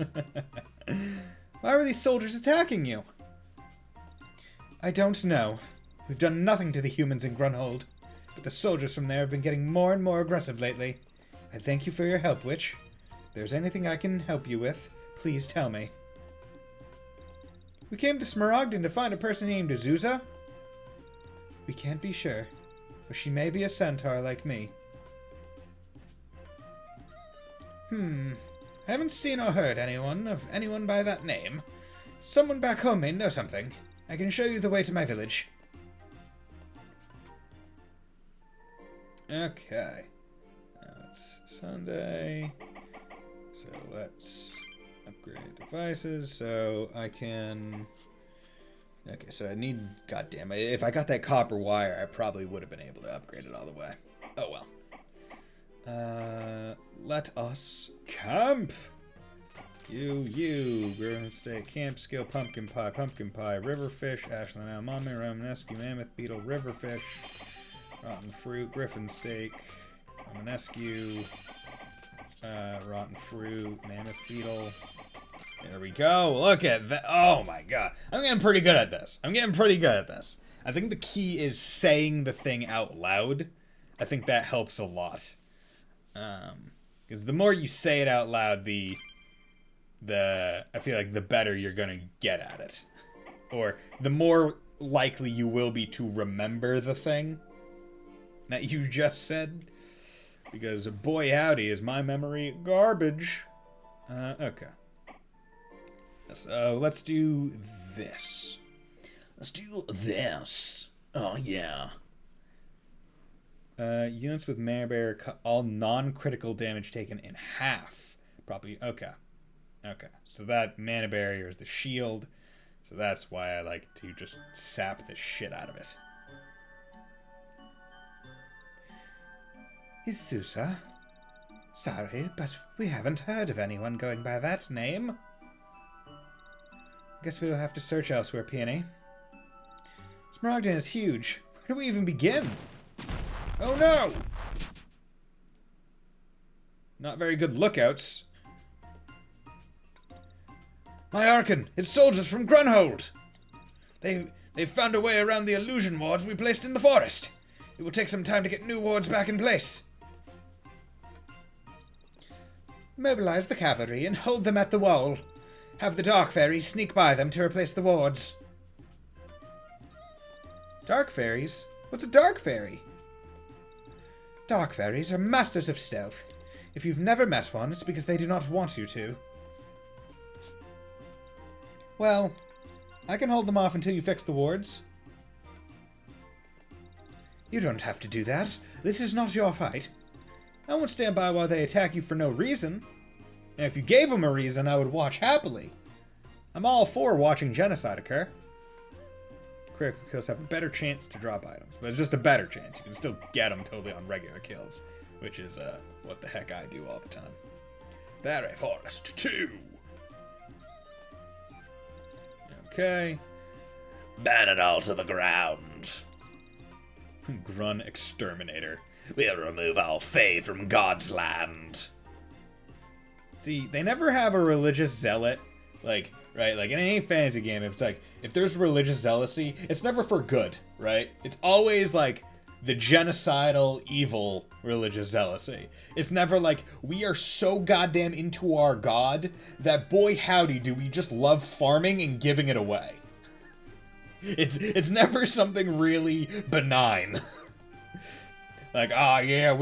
boop. Why were these soldiers attacking you? I don't know. We've done nothing to the humans in Grunhold, but the soldiers from there have been getting more and more aggressive lately. I thank you for your help, Witch. If there's anything I can help you with, please tell me. We came to Smaragdin to find a person named Azusa. We can't be sure, but she may be a centaur like me. I haven't seen or heard of anyone by that name. Someone back home may know something. I can show you the way to my village. Okay. It's Sunday. So let's upgrade devices so I can... Okay, so I need... Goddamn, if I got that copper wire, I probably would have been able to upgrade it all the way. Oh well. Let us camp! Grown steak, camp skill, pumpkin pie, riverfish, ashland owl, mommy, Romanesque, mammoth beetle, riverfish, rotten fruit, griffin steak, Romanesque, rotten fruit, mammoth beetle. There we go. Look at that. Oh my god. I'm getting pretty good at this. I think the key is saying the thing out loud. I think that helps a lot. Because the more you say it out loud, I feel like the better you're gonna get at it. Or the more likely you will be to remember the thing that you just said. Because boy howdy is my memory garbage. Okay. So let's do this. Oh yeah. Units with Mana Barrier cut all non-critical damage taken in half. Probably, okay. Okay, so that Mana Barrier is the shield. So that's why I like to just sap the shit out of it. Isusa? Sorry, but we haven't heard of anyone going by that name. Guess we'll have to search elsewhere, Peony. Smaragdin is huge. Where do we even begin? Oh no! Not very good lookouts. My Archon! It's soldiers from Grunhold! They've found a way around the illusion wards we placed in the forest. It will take some time to get new wards back in place. Mobilize the cavalry and hold them at the wall. Have the Dark Fairies sneak by them to replace the wards. Dark Fairies? What's a Dark Fairy? Dark Fairies are masters of stealth. If you've never met one, it's because they do not want you to. Well, I can hold them off until you fix the wards. You don't have to do that. This is not your fight. I won't stand by while they attack you for no reason. And if you gave them a reason, I would watch happily. I'm all for watching genocide occur. Critical kills have a better chance to drop items, but it's just a better chance. You can still get them totally on regular kills, which is what the heck I do all the time. Very Forest 2. Okay. Ban it all to the ground. Grun Exterminator. We'll remove all Fae from God's land. See, they never have a religious zealot. Like, right? Like, in any fantasy game, if it's like, if there's religious zealousy, it's never for good, right? It's always like the genocidal, evil religious zealousy. It's never like, we are so goddamn into our god that boy howdy do we just love farming and giving it away. It's never something really benign. Like, oh yeah,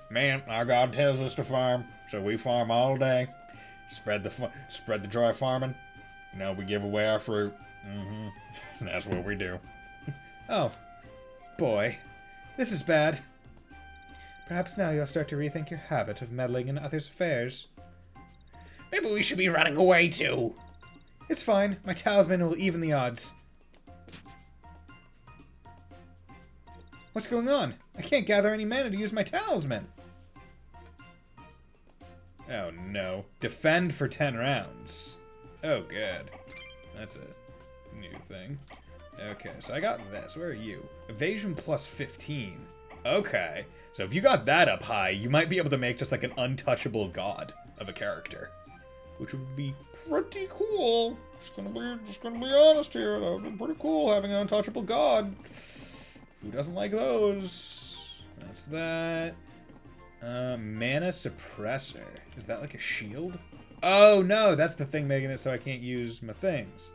man, our god tells us to farm, so we farm all day. Spread the joy of farming. You know, we give away our fruit. That's what we do. Oh, boy. This is bad. Perhaps now you'll start to rethink your habit of meddling in others' affairs. Maybe we should be running away too. It's fine. My talisman will even the odds. What's going on? I can't gather any mana to use my talisman. Oh no. Defend for 10 rounds. Oh good. That's a new thing. Okay, so I got this. Where are you? Evasion plus 15. Okay. So if you got that up high, you might be able to make just like an untouchable god of a character. Which would be pretty cool. Just gonna be honest here. That would be pretty cool having an untouchable god. Who doesn't like those? That's that. Mana Suppressor. Is that like a shield? Oh no, that's the thing making it so I can't use my things.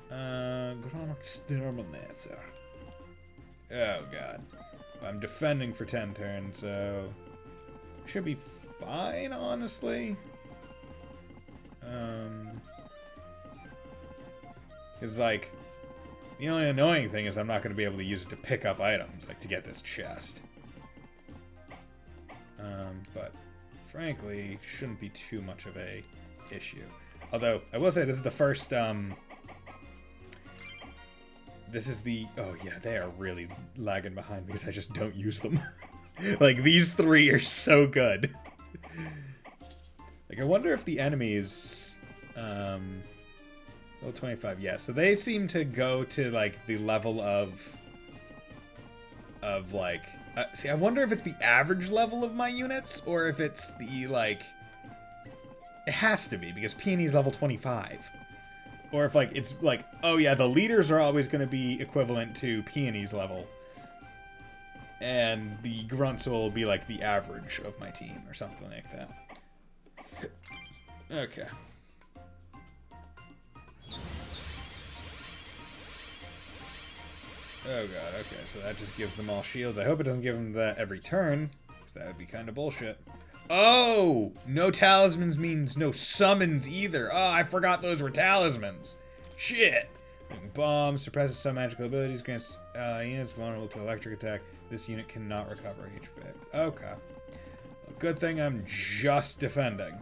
Ground Exterminator. Oh god. I'm defending for 10 turns, so should be fine, honestly. Because, like, the only annoying thing is I'm not going to be able to use it to pick up items, like to get this chest. but frankly, shouldn't be too much of a issue. Although, I will say this is the first, this is the... Oh, yeah, they are really lagging behind because I just don't use them. Like, these three are so good. Like, I wonder if the enemies... Level 25, yeah. So they seem to go to, like, the level of like... see, I wonder if it's the average level of my units, or if it's the, like... It has to be, because Peony's level 25. Or if, like, it's like, oh yeah, the leaders are always going to be equivalent to Peony's level. And the grunts will be, like, the average of my team, or something like that. Okay. Oh god, okay, so that just gives them all shields. I hope it doesn't give them that every turn, because that would be kind of bullshit. Oh! No talismans means no summons either. Oh, I forgot those were talismans. Shit! Bomb suppresses some magical abilities, grants units vulnerable to electric attack. This unit cannot recover HP. Okay. Well, good thing I'm just defending.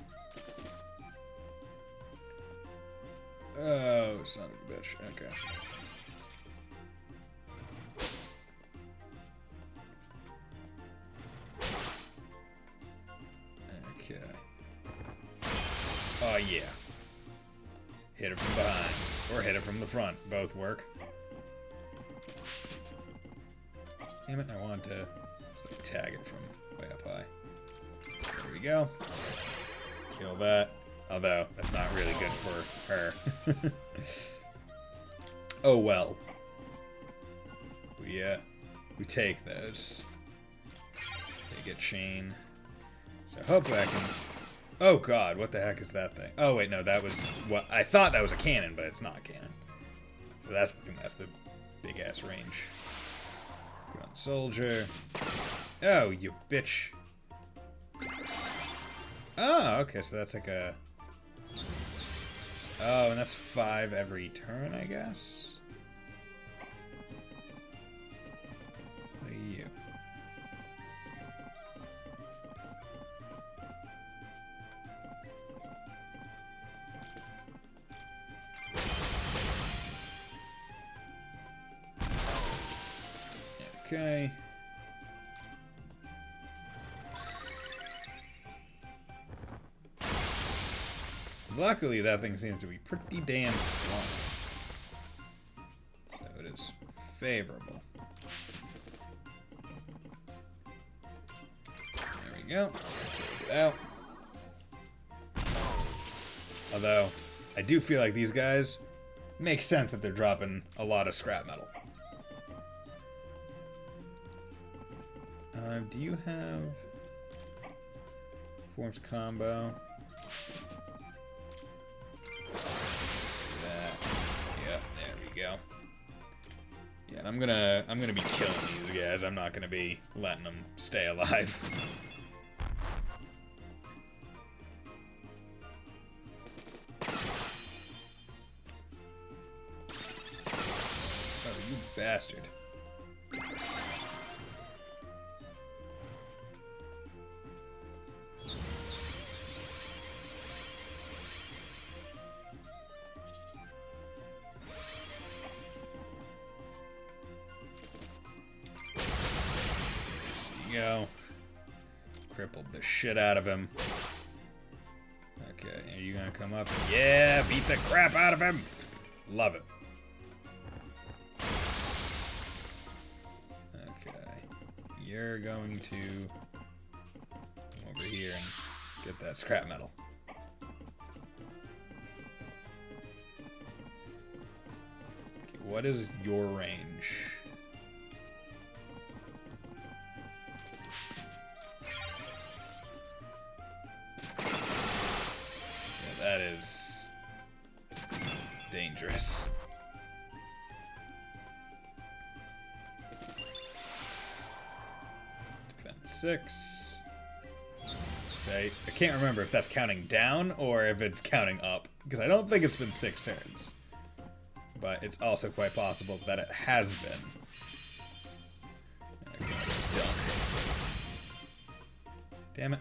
Oh, son of a bitch. Okay. Okay. Oh, yeah. Hit it from behind. Or hit it from the front. Both work. Damn it, I wanted to just, like, tag it from way up high. There we go. Kill that. Although, that's not really good for her. Oh well. We take those. They get chain. So hopefully I can... Oh god, what the heck is that thing? Oh wait, no, that was... What I thought that was a cannon, but it's not a cannon. So that's the big ass range. Gun soldier. Oh, you bitch. Oh, okay, so that's like a... Oh, and that's 5 every turn, I guess? What are you? Okay. Luckily, that thing seems to be pretty damn strong. So it is favorable. There we go. Take it out. Although, I do feel like these guys makes sense that they're dropping a lot of scrap metal. Do you have forms combo? That. Yep, there we go. Yeah, and I'm gonna be killing these guys. I'm not gonna be letting them stay alive. Oh, you bastard. Go. Crippled the shit out of him. Okay, are you gonna come up? Yeah, beat the crap out of him. Love it. Okay, you're going to come over here and get that scrap metal. Okay, what is your range? That is dangerous. Defense 6. Okay, I can't remember if that's counting down or if it's counting up, because I don't think it's been 6 turns. But it's also quite possible that it has been. Okay, Damn it.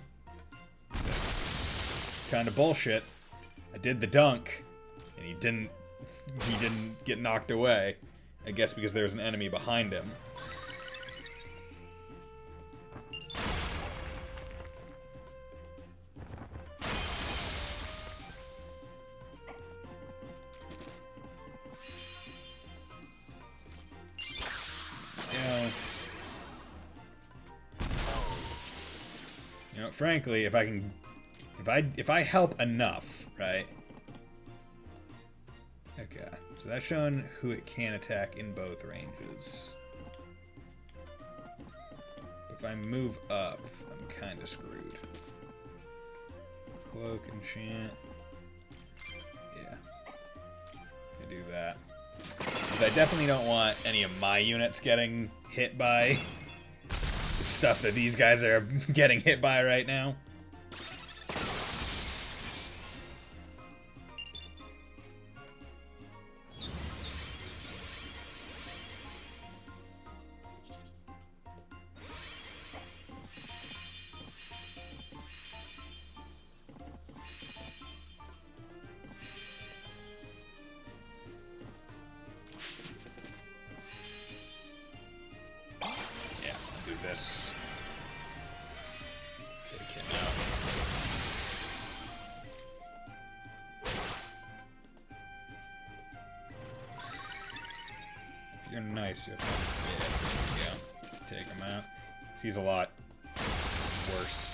It's kind of bullshit. I did the dunk, and he didn't get knocked away. I guess because there was an enemy behind him. You know, frankly, if I help enough, right? Okay, so that's showing who it can attack in both ranges. If I move up, I'm kind of screwed. Cloak, enchant. Yeah, I do that. Because I definitely don't want any of my units getting hit by stuff that these guys are getting hit by right now. This. Take him out. If you're nice, you'll yeah, there you go. Take him out. He's a lot worse.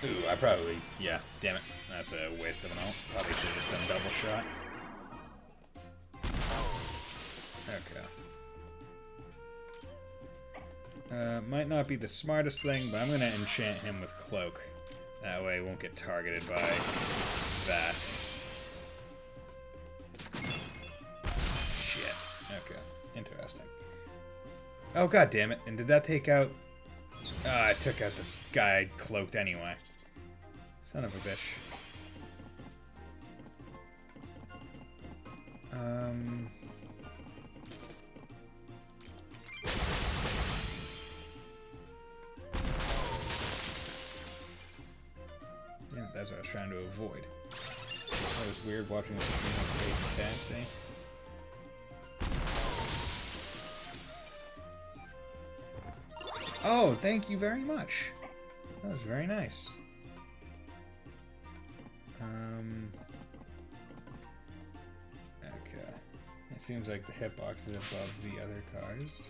Ooh, I probably... Yeah, damn it. That's a waste of an ult. Probably should have just done double shot. Okay. Might not be the smartest thing, but I'm going to enchant him with Cloak. That way he won't get targeted by that. Shit. Okay. Interesting. Oh, god damn it. And did that take out... I took out the guy cloaked anyway. Son of a bitch. Yeah, that's what I was trying to avoid. That was weird watching the stream of Fae Tactics, eh? Oh, thank you very much. That was very nice. Okay. It seems like the hitbox is above the other cars.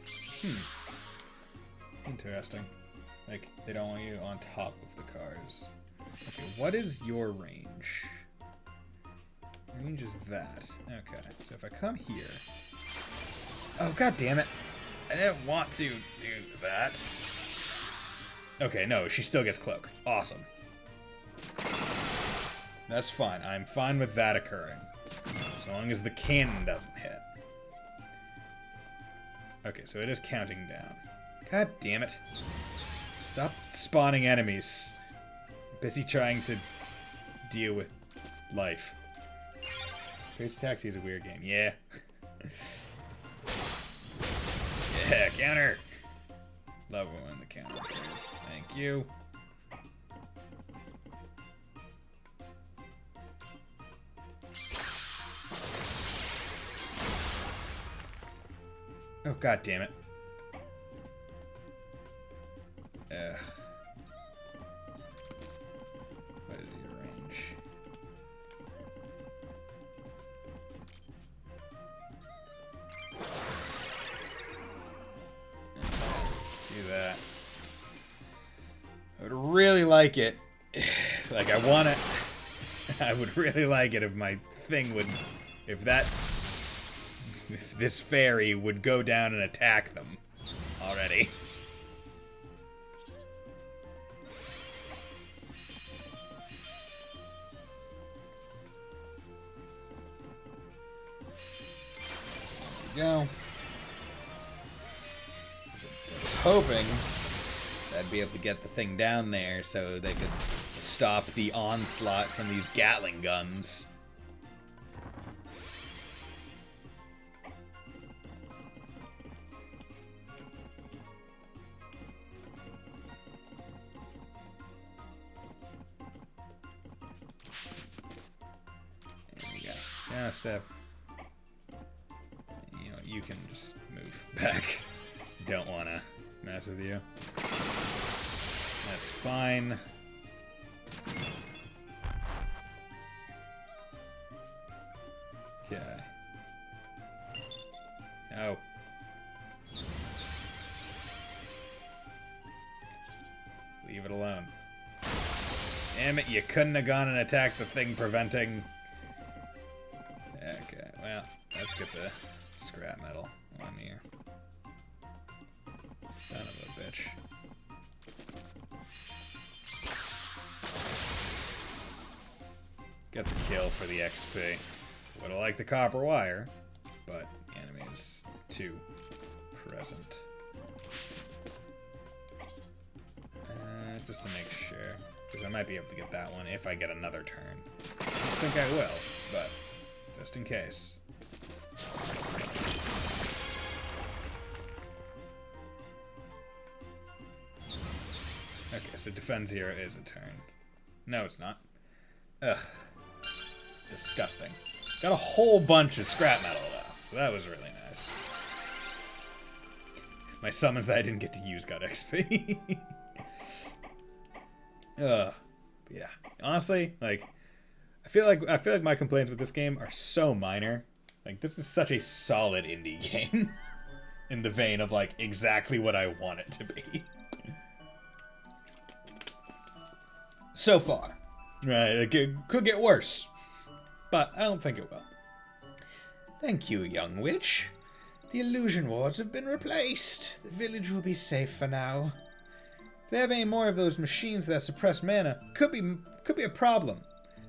Interesting. Like, they don't want you on top of the cars. Okay, what is your range? Range is that. Okay, so if I come here... Oh, god damn it. I didn't want to do that. Okay, no, she still gets Cloak. Awesome. That's fine. I'm fine with that occurring. So long as the cannon doesn't hit. Okay, so it is counting down. God damn it. Stop spawning enemies. I'm busy trying to deal with life. Fae Tactics is a weird game. Yeah. Yeah, counter! Love it when the counter occurs. Thank you. Oh, god damn it. What is your range? Do that. I would really like it. Like, I want it. I would really like it if my thing would... If this fairy would go down and attack them already. There we go. I was hoping that I'd be able to get the thing down there so they could stop the onslaught from these Gatling guns. Yeah, step. You know, you can just move back. Don't want to mess with you. That's fine. Okay. No. Leave it alone. Damn it, you couldn't have gone and attacked the thing preventing... Okay, well, let's get the scrap metal on here. Son of a bitch. Get the kill for the XP. Would've liked the copper wire, but the enemy is too present. Just to make sure, because I might be able to get that one if I get another turn. I don't think I will, but just in case. Okay, so defend 0 is a turn. No, it's not. Ugh. Disgusting. Got a whole bunch of scrap metal, though, so that was really nice. My summons that I didn't get to use got XP. Yeah. Honestly, like, I feel like my complaints with this game are so minor. Like, this is such a solid indie game. In the vein of, like, exactly what I want it to be. So far. Right, like, it could get worse. But I don't think it will. Thank you, young witch. The illusion wards have been replaced. The village will be safe for now. If they have any more of those machines that suppress mana, could be a problem.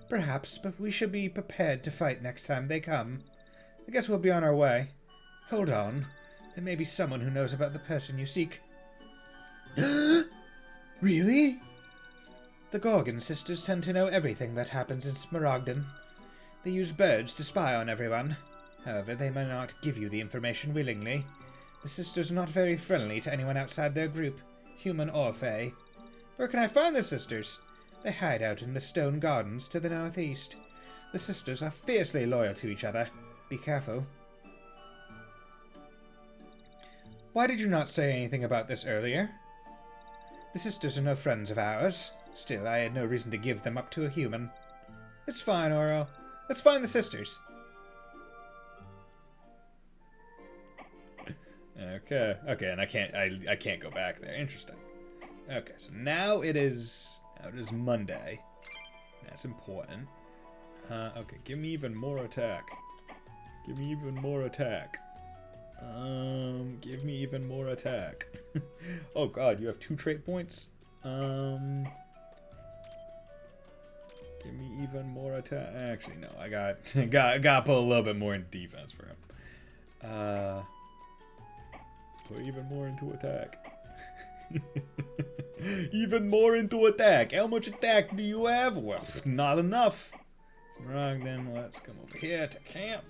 Perhaps, but we should be prepared to fight next time they come. I guess we'll be on our way. Hold on. There may be someone who knows about the person you seek. Really? The Gorgon sisters tend to know everything that happens in Smaragden. They use birds to spy on everyone. However, they may not give you the information willingly. The sisters are not very friendly to anyone outside their group, human or Fae. Where can I find the sisters? They hide out in the stone gardens to the northeast. The sisters are fiercely loyal to each other. Be careful. Why did you not say anything about this earlier? The sisters are no friends of ours. Still, I had no reason to give them up to a human. It's fine, Oro. Let's find the sisters. Okay, and I can't go back there. Interesting. Okay, so now it is Monday. That's important. Okay, give me even more attack. Give me even more attack. Give me even more attack. Oh god, you have 2 trait points? Give me even more attack. Actually, no, I got put a little bit more in defense for him. Put even more into attack. Even more into attack. How much attack do you have? Well, not enough. Then let's come over here to camp.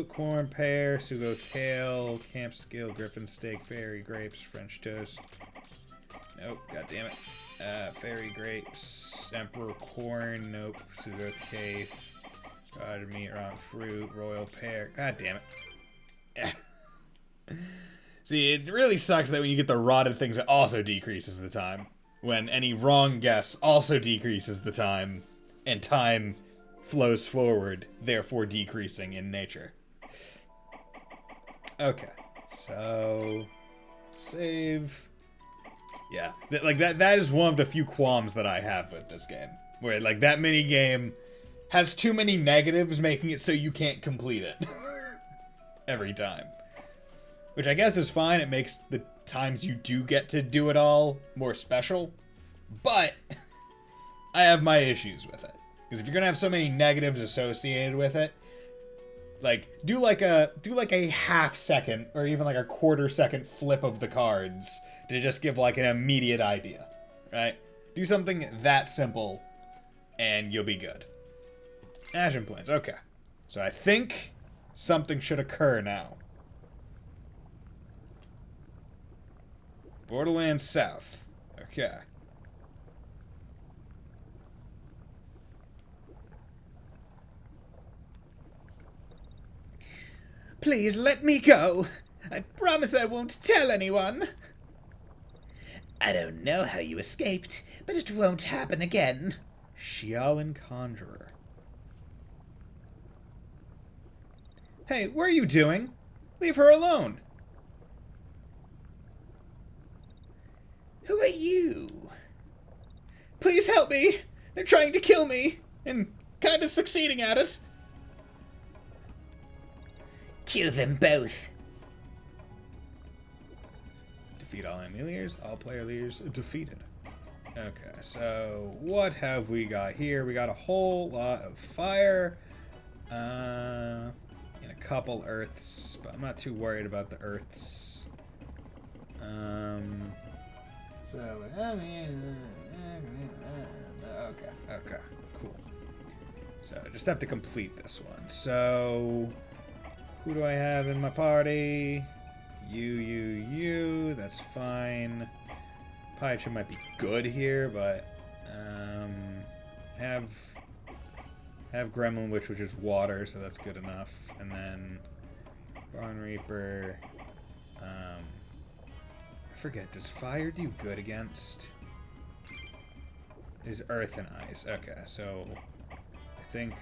Corn, pear, sugo kale, camp skill, griffin steak, fairy grapes, French toast. Nope, god damn it. Fairy grapes, emperor corn, nope, sugo cake, rotted meat, rotten fruit, royal pear. God damn it. See, it really sucks that when you get the rotted things, it also decreases the time. When any wrong guess also decreases the time, and time flows forward, therefore decreasing in nature. Okay, so save. Yeah, like that is one of the few qualms that I have with this game, where like that mini game has too many negatives, making it so you can't complete it every time. Which I guess is fine. It makes the times you do get to do it all more special. But I have my issues with it. Because if you're gonna have so many negatives associated with it, like do like a half second or even like a quarter second flip of the cards to just give like an immediate idea, right? Do something that simple, and you'll be good. Ashen Plains. Okay, so I think something should occur now. Borderlands South. Okay. Please let me go. I promise I won't tell anyone. I don't know how you escaped, but it won't happen again. Xiaolin Conjurer. Hey, what are you doing? Leave her alone. Who are you? Please help me. They're trying to kill me, and kind of succeeding at it. Kill them both. Defeat all enemy leaders. All player leaders defeated. Okay, so what have we got here? We got a whole lot of fire. And a couple earths, but I'm not too worried about the earths. Okay, cool. So I just have to complete this one. So who do I have in my party? You. That's fine. Paichu might be good here, but have Gremlin Witch, which is water, so that's good enough. And then Barn Reaper. I forget, does fire do good against? Is earth and ice. Okay, so I think,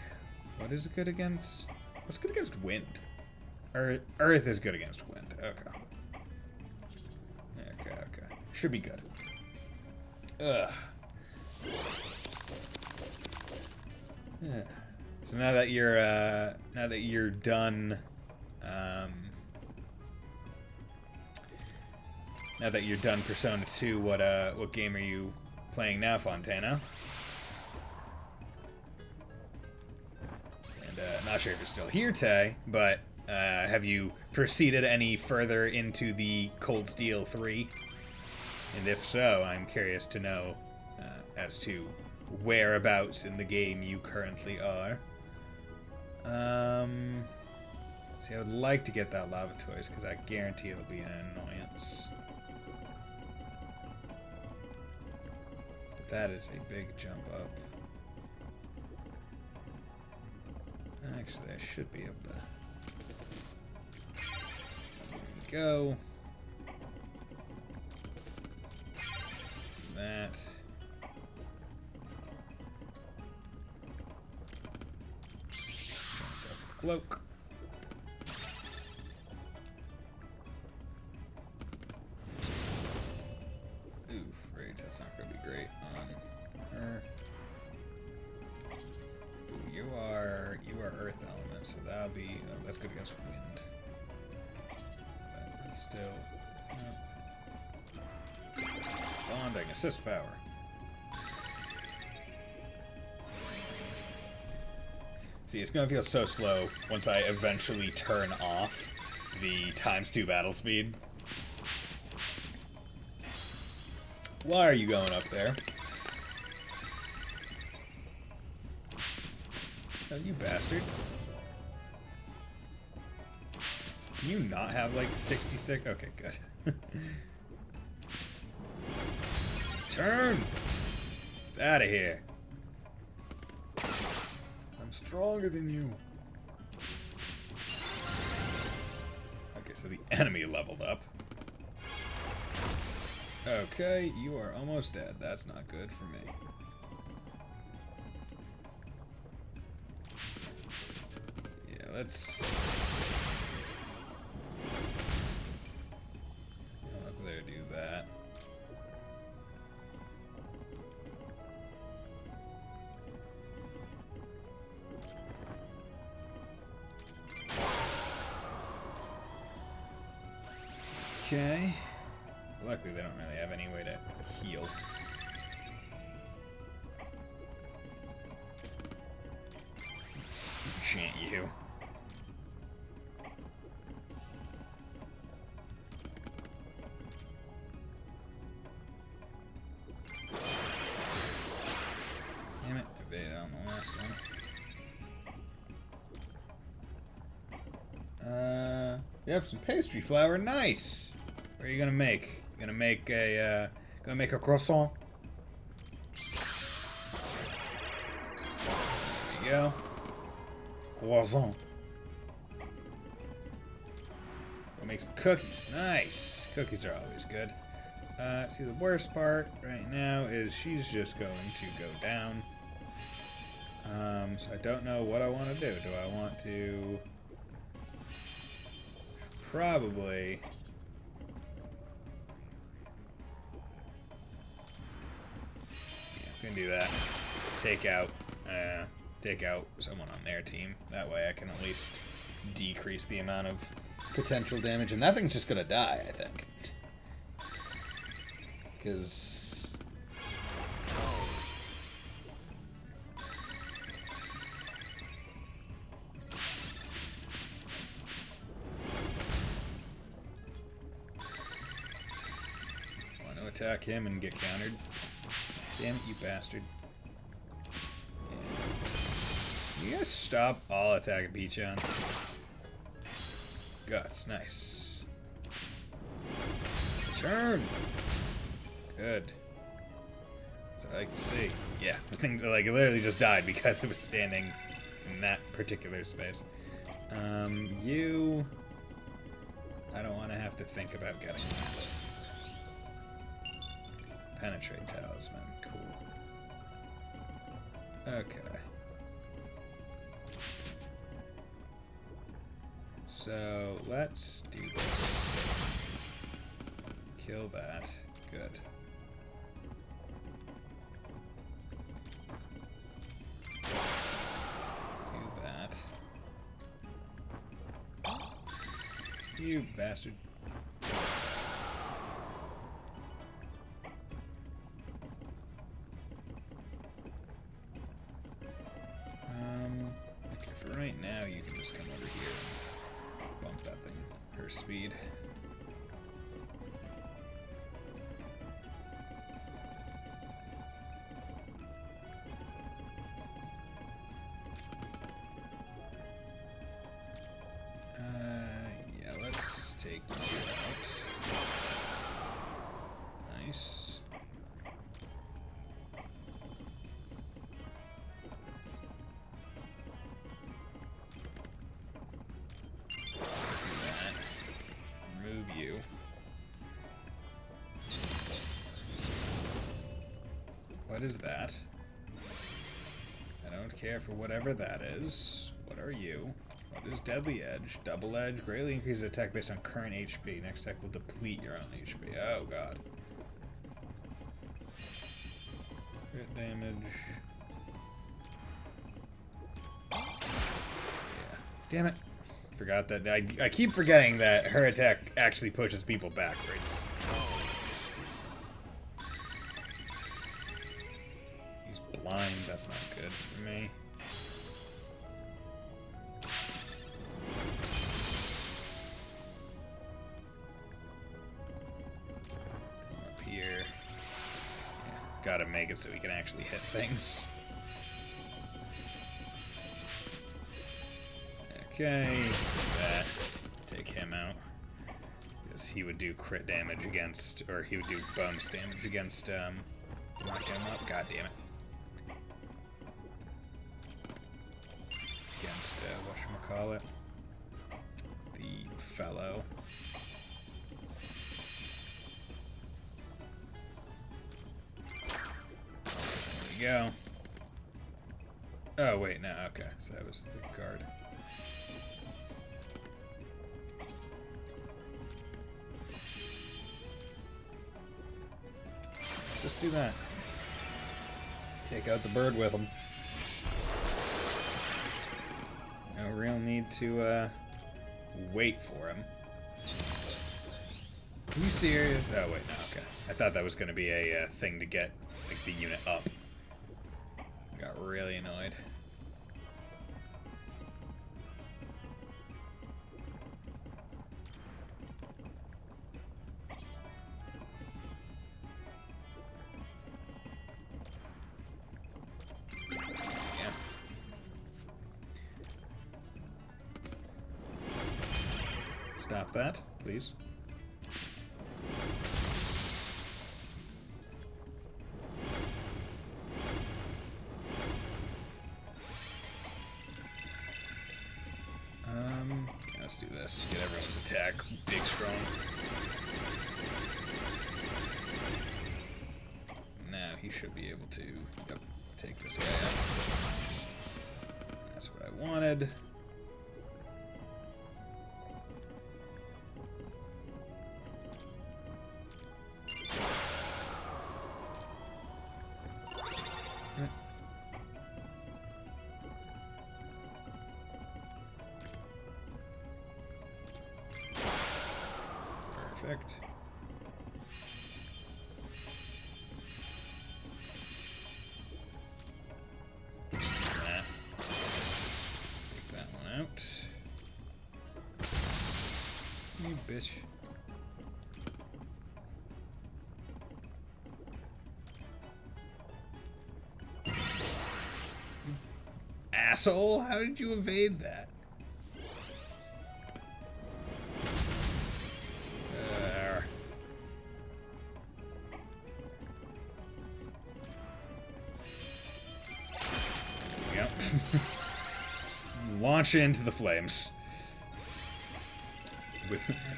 what is it good against? What's good against wind? Earth is good against wind. Okay. Should be good. Ugh. Yeah. So now that you're done, now that you're done Persona 2, what game are you playing now, Fontana? And not sure if you're still here, Tay, but have you proceeded any further into the Cold Steel 3? And if so, I'm curious to know as to whereabouts in the game you currently are. See, I would like to get that Lava Toys, because I guarantee it'll be an annoyance. But that is a big jump up. Actually, I should be able to... There we go. That. Myself a cloak. Oof, rage, that's not gonna be great on her. Ooh, you are earth element, so that'll be that's good against wind. But still. Bonding, assist power. See, it's gonna feel so slow once I eventually turn off the ×2 battle speed. Why are you going up there? Oh, you bastard. Can you not have like 66? Okay, good. Turn! Out of here. I'm stronger than you. Okay, so the enemy leveled up. Okay, you are almost dead. That's not good for me. Yeah, let's... Go up there, do that. Okay. Luckily, they don't really have any way to heal. Let's enchant you. Damn it, I evaded on the last one. Yep, some pastry flour, nice! What are you gonna make? You gonna make a croissant? There you go. Croissant. Go make some cookies. Nice. Cookies are always good. See, the worst part right now is she's just going to go down. So I don't know what I want to do. Do I want to... Probably... Yeah, I'm gonna do that. Take out someone on their team. That way I can at least decrease the amount of potential damage. And that thing's just gonna die, I think. Because... I want to attack him and get countered. Damn it, you bastard. You guys stop all attacking Peachon. Guts, nice. Turn! Good. That's what I like to see. Yeah, the thing like it literally just died because it was standing in that particular space. You... I don't want to have to think about getting that. Penetrate Talisman, cool. Okay. So, let's do this. Kill that. Good. Do that. You bastard. Okay, for right now, you can just come over here and bump that thing, her speed. Yeah, let's take you out. Nice. You. What is that? I don't care for whatever that is. What are you? What is Deadly Edge? Double Edge. Greatly increases attack based on current HP. Next attack will deplete your own HP. Oh god. Crit damage. Yeah. Damn it. Forgot that. I keep forgetting that her attack actually pushes people backwards. He's blind. That's not good for me. Come up here. Yeah, gotta make it so he can actually hit things. Okay, that. Take him out. Because he would do crit damage against, or he would do bonus damage against, knock him up. God damn it. Against, whatchamacallit? The fellow. There we go. Oh, wait, no, okay. So that was the guard. Just do that. Take out the bird with him. No real need to wait for him. Are you serious? Oh wait, no, okay. I thought that was going to be a thing to get like the unit up. I got really annoyed. Stop that, please. let's do this. Get everyone's attack big strong. Now he should be able to take this guy out. That's what I wanted. Perfect. Just do that. Take that one out. You bitch. Asshole, how did you evade that? Yep. Launch into the flames.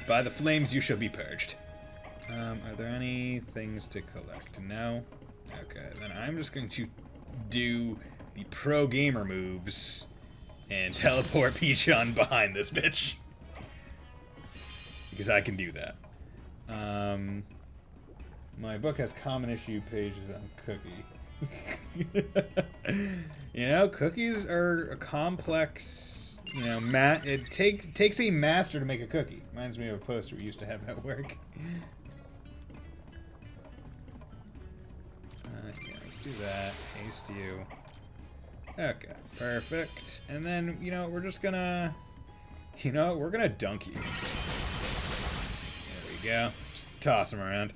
By the flames you shall be purged. Are there any things to collect? No? Okay, then I'm just going to do the pro gamer moves and teleport Pichon behind this bitch. Because I can do that. My book has common issue pages on Cookie. You know, cookies are a complex, you know, it takes a master to make a cookie. Reminds me of a poster we used to have at work. Yeah, let's do that. Haste you. Okay, perfect. And then, you know, we're just gonna, you know, we're gonna dunk you. There we go. Just toss him around.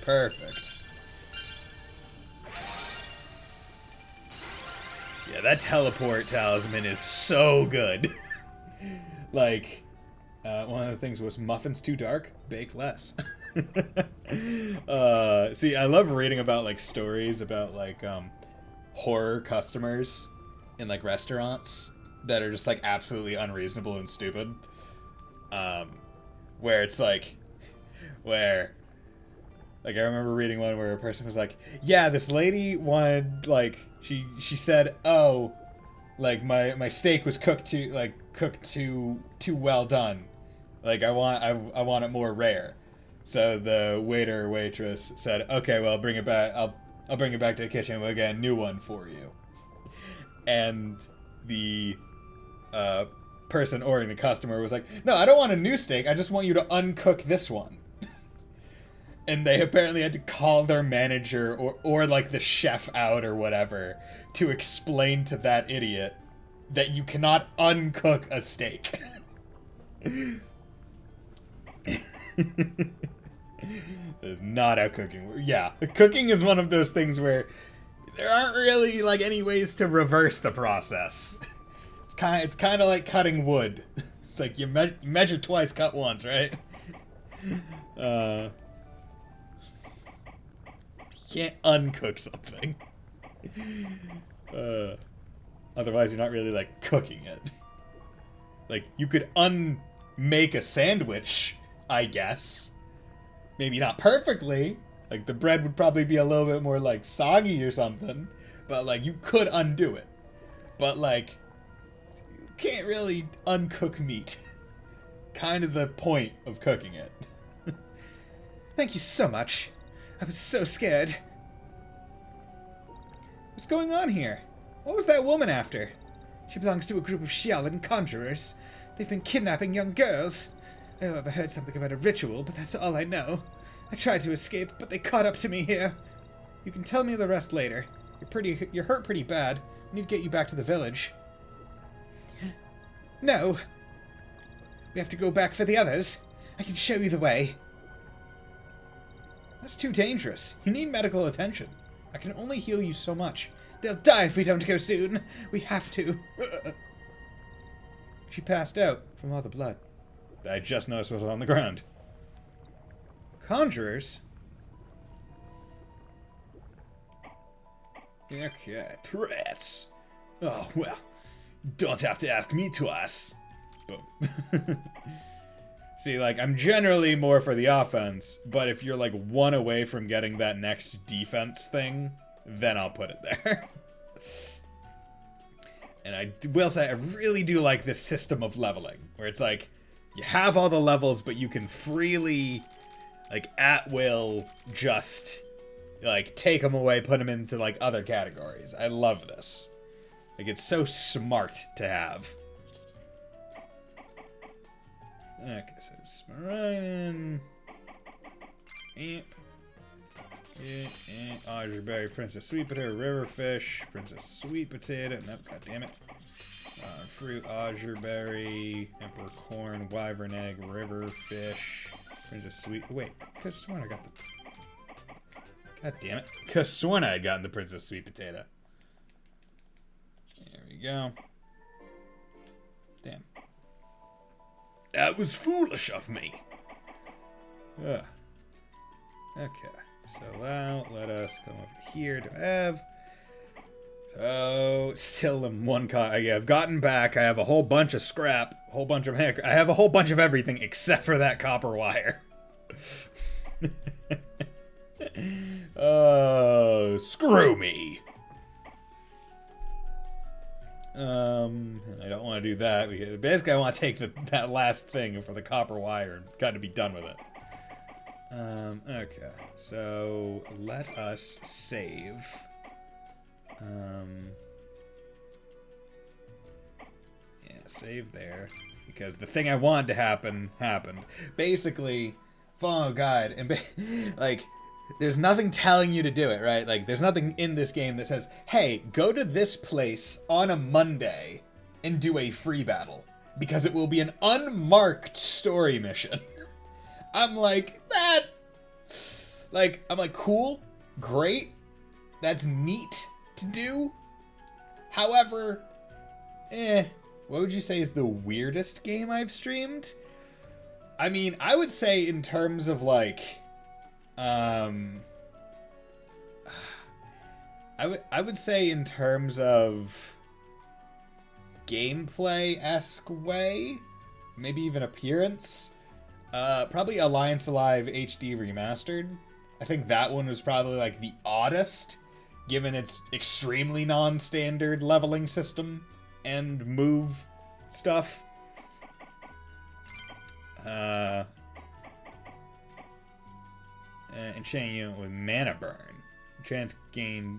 Perfect. Yeah, that teleport talisman is so good. Like, one of the things was muffins too dark, bake less. See, I love reading about like stories about like horror customers in like restaurants that are just like absolutely unreasonable and stupid. Where it's like, I remember reading one where a person was like, yeah, this lady wanted, like, she said, oh, like, my steak was cooked too well done. Like, I want it more rare. So the waiter or waitress said, okay, well, I'll bring it back. I'll bring it back to the kitchen. We'll get a new one for you. And the person ordering, the customer, was like, no, I don't want a new steak. I just want you to uncook this one. And they apparently had to call their manager or like the chef out or whatever to explain to that idiot that you cannot uncook a steak. That is not how cooking works. Yeah, cooking is one of those things where there aren't really like any ways to reverse the process. It's kind of like cutting wood. It's like you measure twice, cut once, right? Can't uncook something. Otherwise, you're not really, like, cooking it. Like, you could unmake a sandwich, I guess. Maybe not perfectly. Like, the bread would probably be a little bit more, like, soggy or something. But, like, you could undo it. But, like, you can't really uncook meat. Kind of the point of cooking it. Thank you so much. I was so scared. What's going on here? What was that woman after? She belongs to a group of Xiaolan conjurers. They've been kidnapping young girls. I overheard something about a ritual, but that's all I know. I tried to escape, but they caught up to me here. You can tell me the rest later. You're hurt pretty bad. I need to get you back to the village. No. We have to go back for the others. I can show you the way. That's too dangerous. You need medical attention. I can only heal you so much. They'll die if we don't go soon. We have to. She passed out from all the blood. I just noticed was on the ground. Conjurers? Okay, threats. Oh, well. Don't have to ask me twice. Boom. See, like, I'm generally more for the offense, but if you're, like, one away from getting that next defense thing, then I'll put it there. And I will say, I really do like this system of leveling, where it's like, you have all the levels, but you can freely, like, at will, just, like, take them away, put them into, like, other categories. I love this. Like, it's so smart to have. Okay, so Smaragdin, Amp, Azure Berry, Princess Sweet Potato, Riverfish, Princess Sweet Potato, nope, god damn it. Fruit, Azure Berry, Emperor Corn, Wyvern Egg, Riverfish, Princess Sweet. Wait, could've sworn I got the. God damn it. Could've sworn I had gotten the Princess Sweet Potato. There we go. Damn. That was foolish of me. Ugh. Okay, so now let us come over here to have. So still in one I've gotten back. I have a whole bunch of scrap, a whole bunch of I have a whole bunch of everything except for that copper wire. Oh, screw me. And I don't want to do that because basically I want to take that last thing for the copper wire and kind of be done with it. Okay, so let us save. Yeah, save there because the thing I wanted to happen happened. Basically, follow a guide and like. There's nothing telling you to do it, right? Like, there's nothing in this game that says, hey, go to this place on a Monday and do a free battle. Because it will be an unmarked story mission. I'm like, that... Like, I'm like, cool, great, that's neat to do. However, what would you say is the weirdest game I've streamed? I mean, I would say in terms of, like... I would say in terms of gameplay-esque way, maybe even appearance, probably Alliance Alive HD Remastered. I think that one was probably like the oddest, given its extremely non-standard leveling system and move stuff. Enchanting unit with Mana Burn.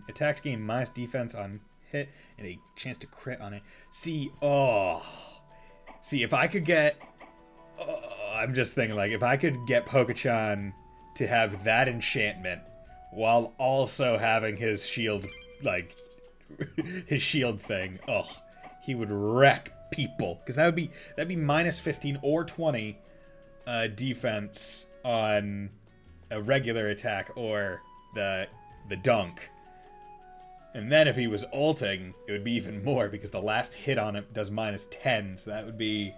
Attacks gain minus defense on hit and a chance to crit on it. See, if I could get... I'm just thinking, like, if I could get Pokechan to have that enchantment while also having his shield, like, his shield thing, he would wreck people. Because that'd be minus 15 or 20 defense on a regular attack or the dunk. And then if he was ulting, it would be even more because the last hit on it does minus 10. So that would be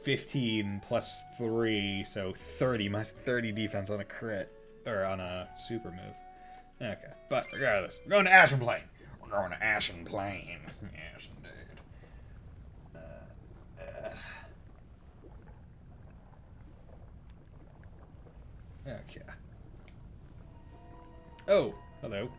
15 plus 3, so 30, minus 30 defense on a crit, or on a super move. Okay, but regardless, we're going to Ashen Plain. We're going to Ashen Plain. Yes, indeed. Okay. Oh, hello.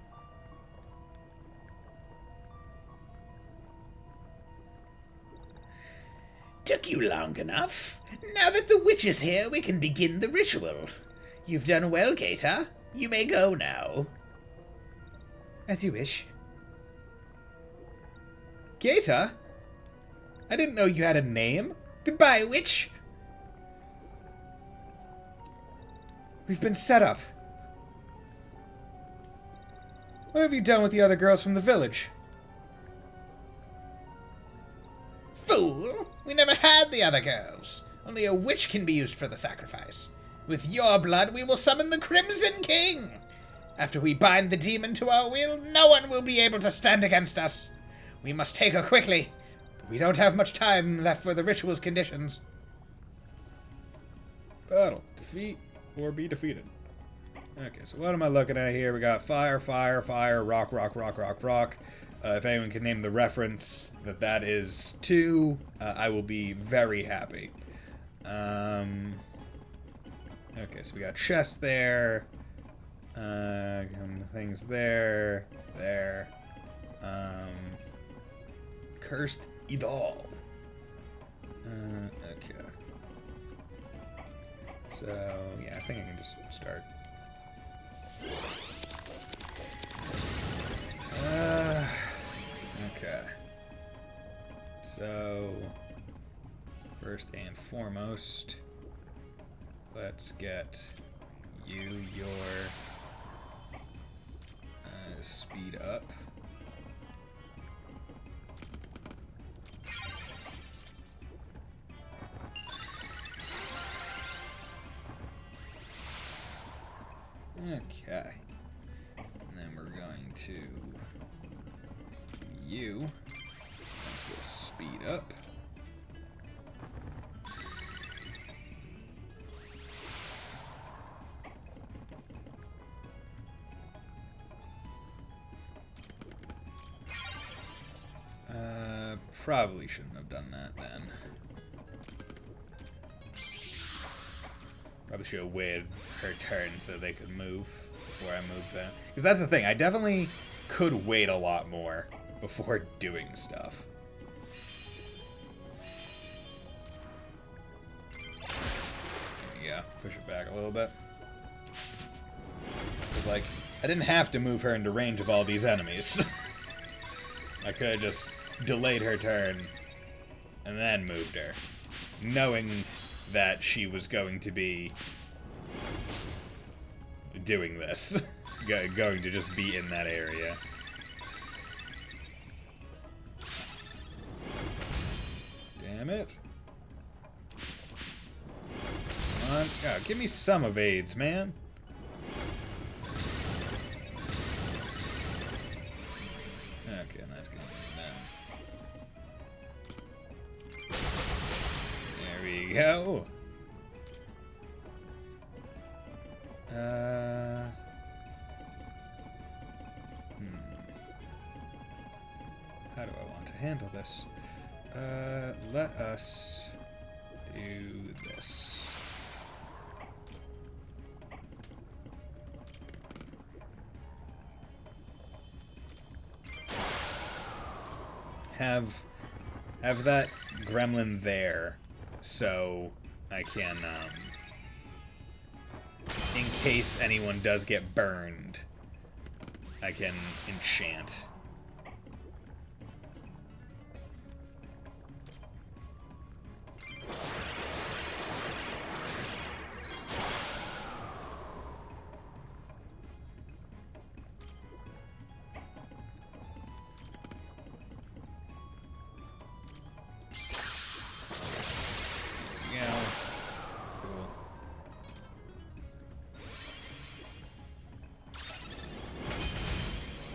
Took you long enough. Now that the witch is here, we can begin the ritual. You've done well, Gator. You may go now. As you wish. Gator? I didn't know you had a name. Goodbye, witch. We've been set up. What have you done with the other girls from the village? Fool! We never had the other girls. Only a witch can be used for the sacrifice. With your blood, we will summon the Crimson King. After we bind the demon to our will, no one will be able to stand against us. We must take her quickly, but we don't have much time left for the ritual's conditions. Battle. Defeat or be defeated. Okay, so what am I looking at here? We got fire, fire, fire, rock, rock, rock, rock, rock. If anyone can name the reference that is to, I will be very happy. Okay, so we got chest there. Things there. There. Cursed Idol. Okay. So, yeah, I think I can just start. Okay. So, first and foremost, let's get you your speed up. Okay. And then we're going to you. Let's this speed up. Probably shouldn't have done that then. Probably should have waited her turn so they could move before I moved them. Because that's the thing, I definitely could wait a lot more before doing stuff. There we go. Push it back a little bit. Because, like, I didn't have to move her into range of all these enemies. I could have just delayed her turn and then moved her, knowing that she was going to be doing this. Going to just be in that area. Damn it. Come on. Oh, give me some evades, man. Okay, that's gonna be that. There we go. How do I want to handle this? Let us do this. Have that gremlin there, so I can, in case anyone does get burned, I can enchant.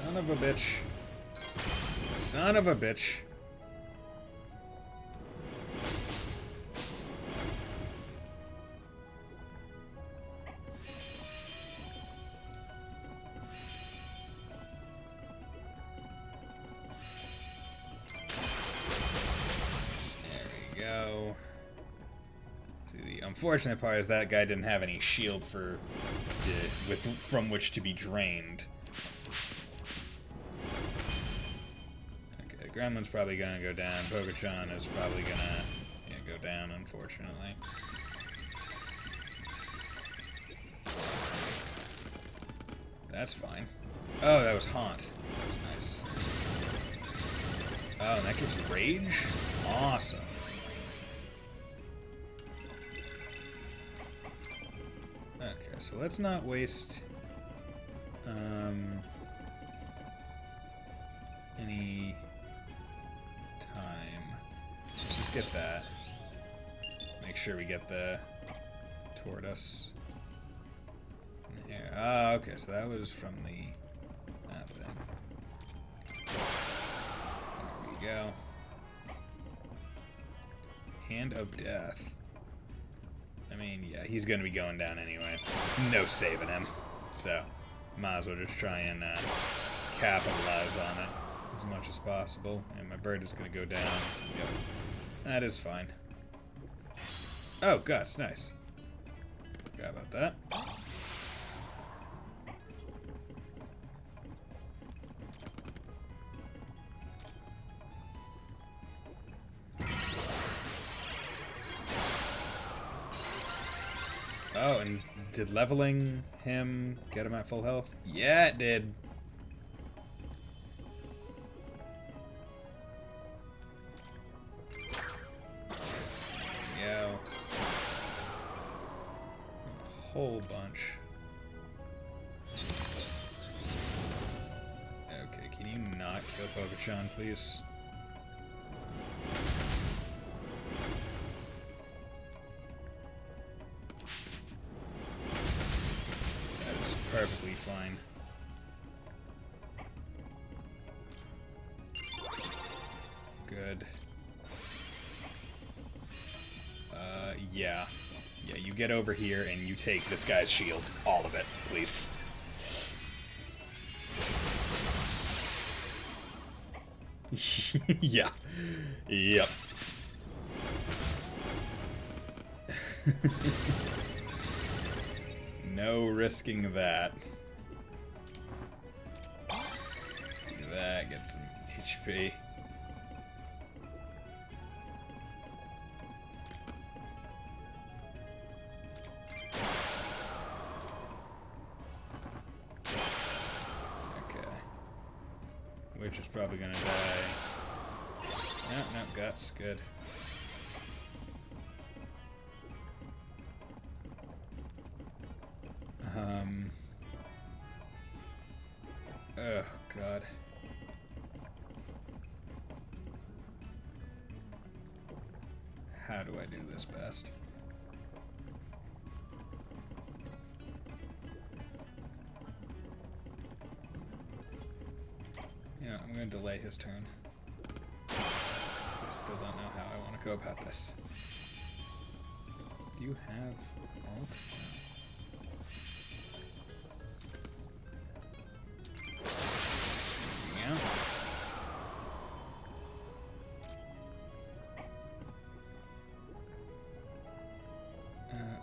Son of a bitch. Son of a bitch. There we go. See, the unfortunate part is that guy didn't have any shield from which to be drained. Gremlin's probably gonna go down. Pokechan is probably gonna go down, unfortunately. That's fine. Oh, that was Haunt. That was nice. Oh, and that gives Rage? Awesome. Okay, so let's not waste any time. Let's just get that. Make sure we get the tortoise in here. Ah, okay, so that was from that thing. There we go. Hand of Death. I mean, yeah, he's gonna be going down anyway. No saving him. So, might as well just try and capitalize on it. as much as possible. And my bird is going to go down. Yep. That is fine. Oh, Gus, nice. Forgot about that. Oh, and did leveling him get him at full health? Yeah, it did. There we go. A whole bunch. Okay, can you not kill Pokemon, please? Perfectly fine. Good. Yeah. Yeah, you get over here and you take this guy's shield. All of it, please. Yeah. Yep. No risking that. Do that, get some HP. Okay. Which is probably gonna die. No, guts, good. Oh, God. How do I do this best? Yeah, I'm going to delay his turn. I still don't know how I want to go about this. Do you have ult?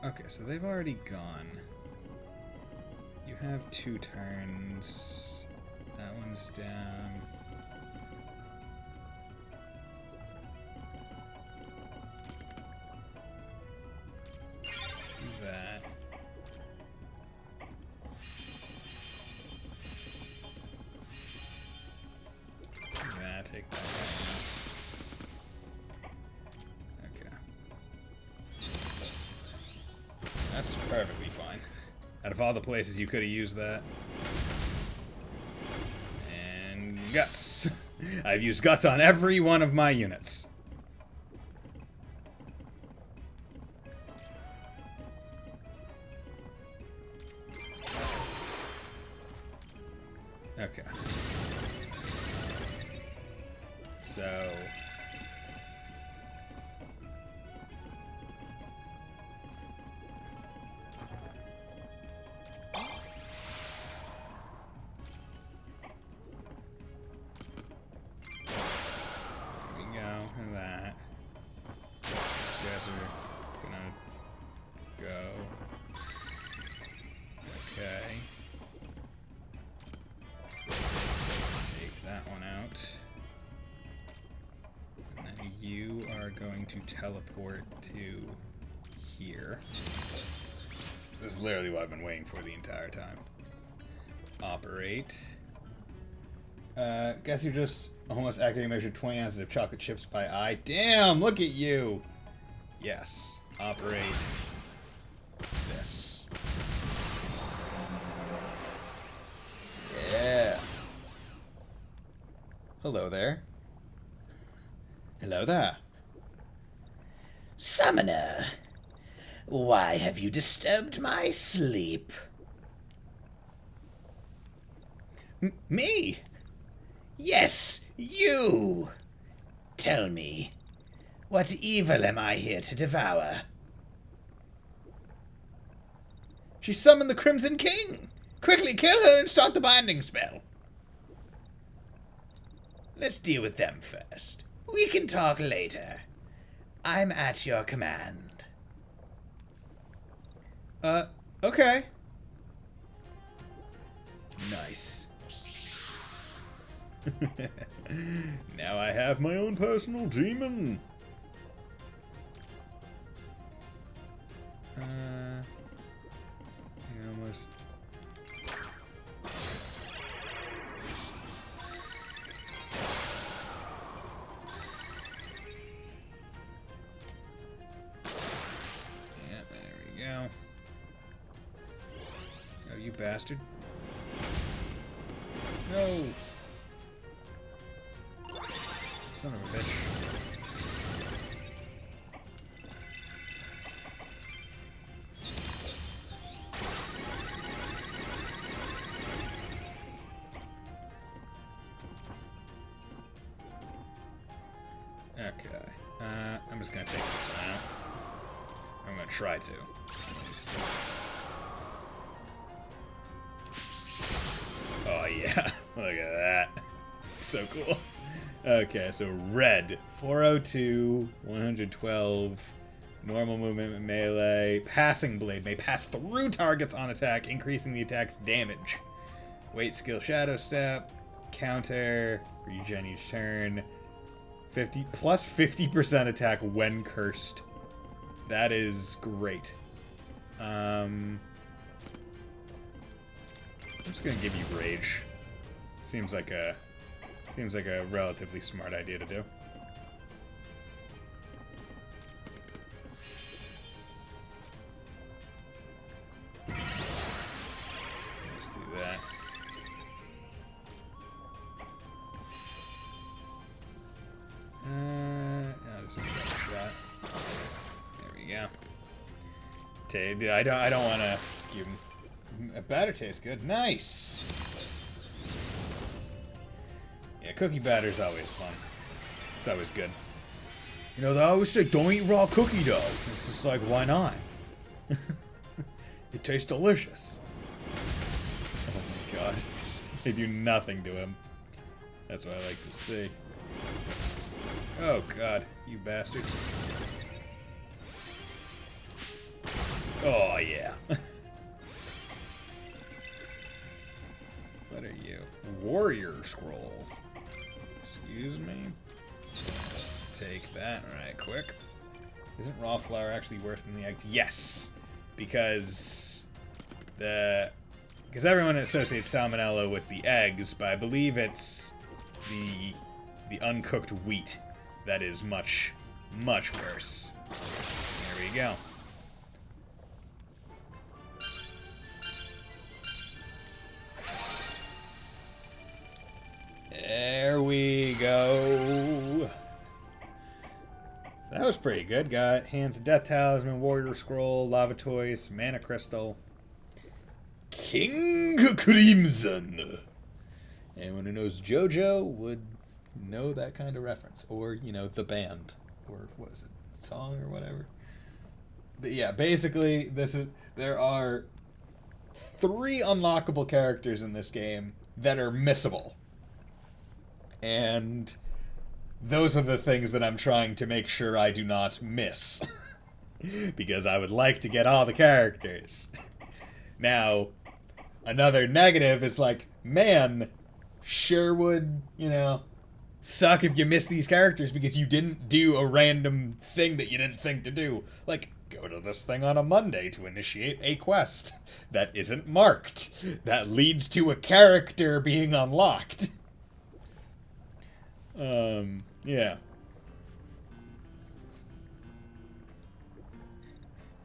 Okay, so they've already gone. You have 2 turns. That one's down. Do that. Do that, take that out. That's perfectly fine. Out of all the places you could have used that. And guts. I've used guts on every one of my units. Okay. So... that. You guys are gonna go. Okay. Take that one out. And then you are going to teleport to here. This is literally what I've been waiting for the entire time. Operate. Guess you just almost accurately measured 20 ounces of chocolate chips by eye. Damn, look at you! Yes. Operate this. Yeah. Hello there. Hello there. Summoner, why have you disturbed my sleep? Me? Yes, you! Tell me, what evil am I here to devour? She summoned the Crimson King! Quickly kill her and start the binding spell! Let's deal with them first. We can talk later. I'm at your command. Okay. Nice. Now I have my own personal demon. Almost. Yeah, there we go. Oh, you bastard. No! Son of a bitch. Okay. I'm just gonna take this one out. I'm gonna try to. Oh yeah, look at that. So cool. Okay, so red, 402, 112, normal movement, melee, passing blade may pass through targets on attack, increasing the attack's damage. Weight skill, shadow step, counter, regen each turn, 50 plus 50% attack when cursed. That is great. I'm just gonna give you rage. Seems like a relatively smart idea to do. Let's do that. I'll just give that a shot. There we go. I don't want to give him a batter. Tastes good. Nice. Yeah, cookie batter's always fun. It's always good. You know, they always say, don't eat raw cookie dough. It's just like, why not? It tastes delicious. Oh my god. They do nothing to him. That's what I like to see. Oh god, you bastard. Oh yeah. What are you? Warrior scroll. Excuse me. Take that right quick. Isn't raw flour actually worse than the eggs? Yes, because everyone associates salmonella with the eggs, but I believe it's the uncooked wheat that is much worse. There we go. There we go. So that was pretty good. Got Hands of Death Talisman, Warrior Scroll, Lava Toys, Mana Crystal, King Crimson. Anyone who knows JoJo would know that kind of reference. Or, you know, the band. Or, what is it? Song or whatever. But yeah, basically, there are 3 unlockable characters in this game that are missable. And those are the things that I'm trying to make sure I do not miss. Because I would like to get all the characters. Now, another negative is like, man, sure would, you know, suck if you miss these characters because you didn't do a random thing that you didn't think to do. Like, go to this thing on a Monday to initiate a quest that isn't marked, that leads to a character being unlocked. Yeah.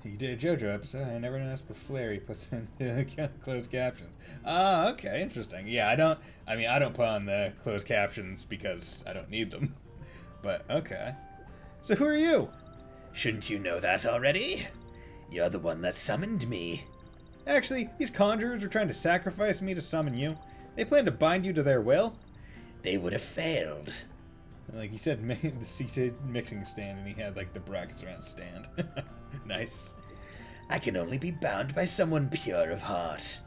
He did a JoJo episode. I never noticed the flare he puts in the closed captions. Ah, okay, interesting. Yeah, I don't put on the closed captions because I don't need them. But, okay. So who are you? Shouldn't you know that already? You're the one that summoned me. Actually, these conjurers were trying to sacrifice me to summon you. They plan to bind you to their will? They would have failed. Like he said, he said mixing stand, and he had like the brackets around stand. Nice. I can only be bound by someone pure of heart.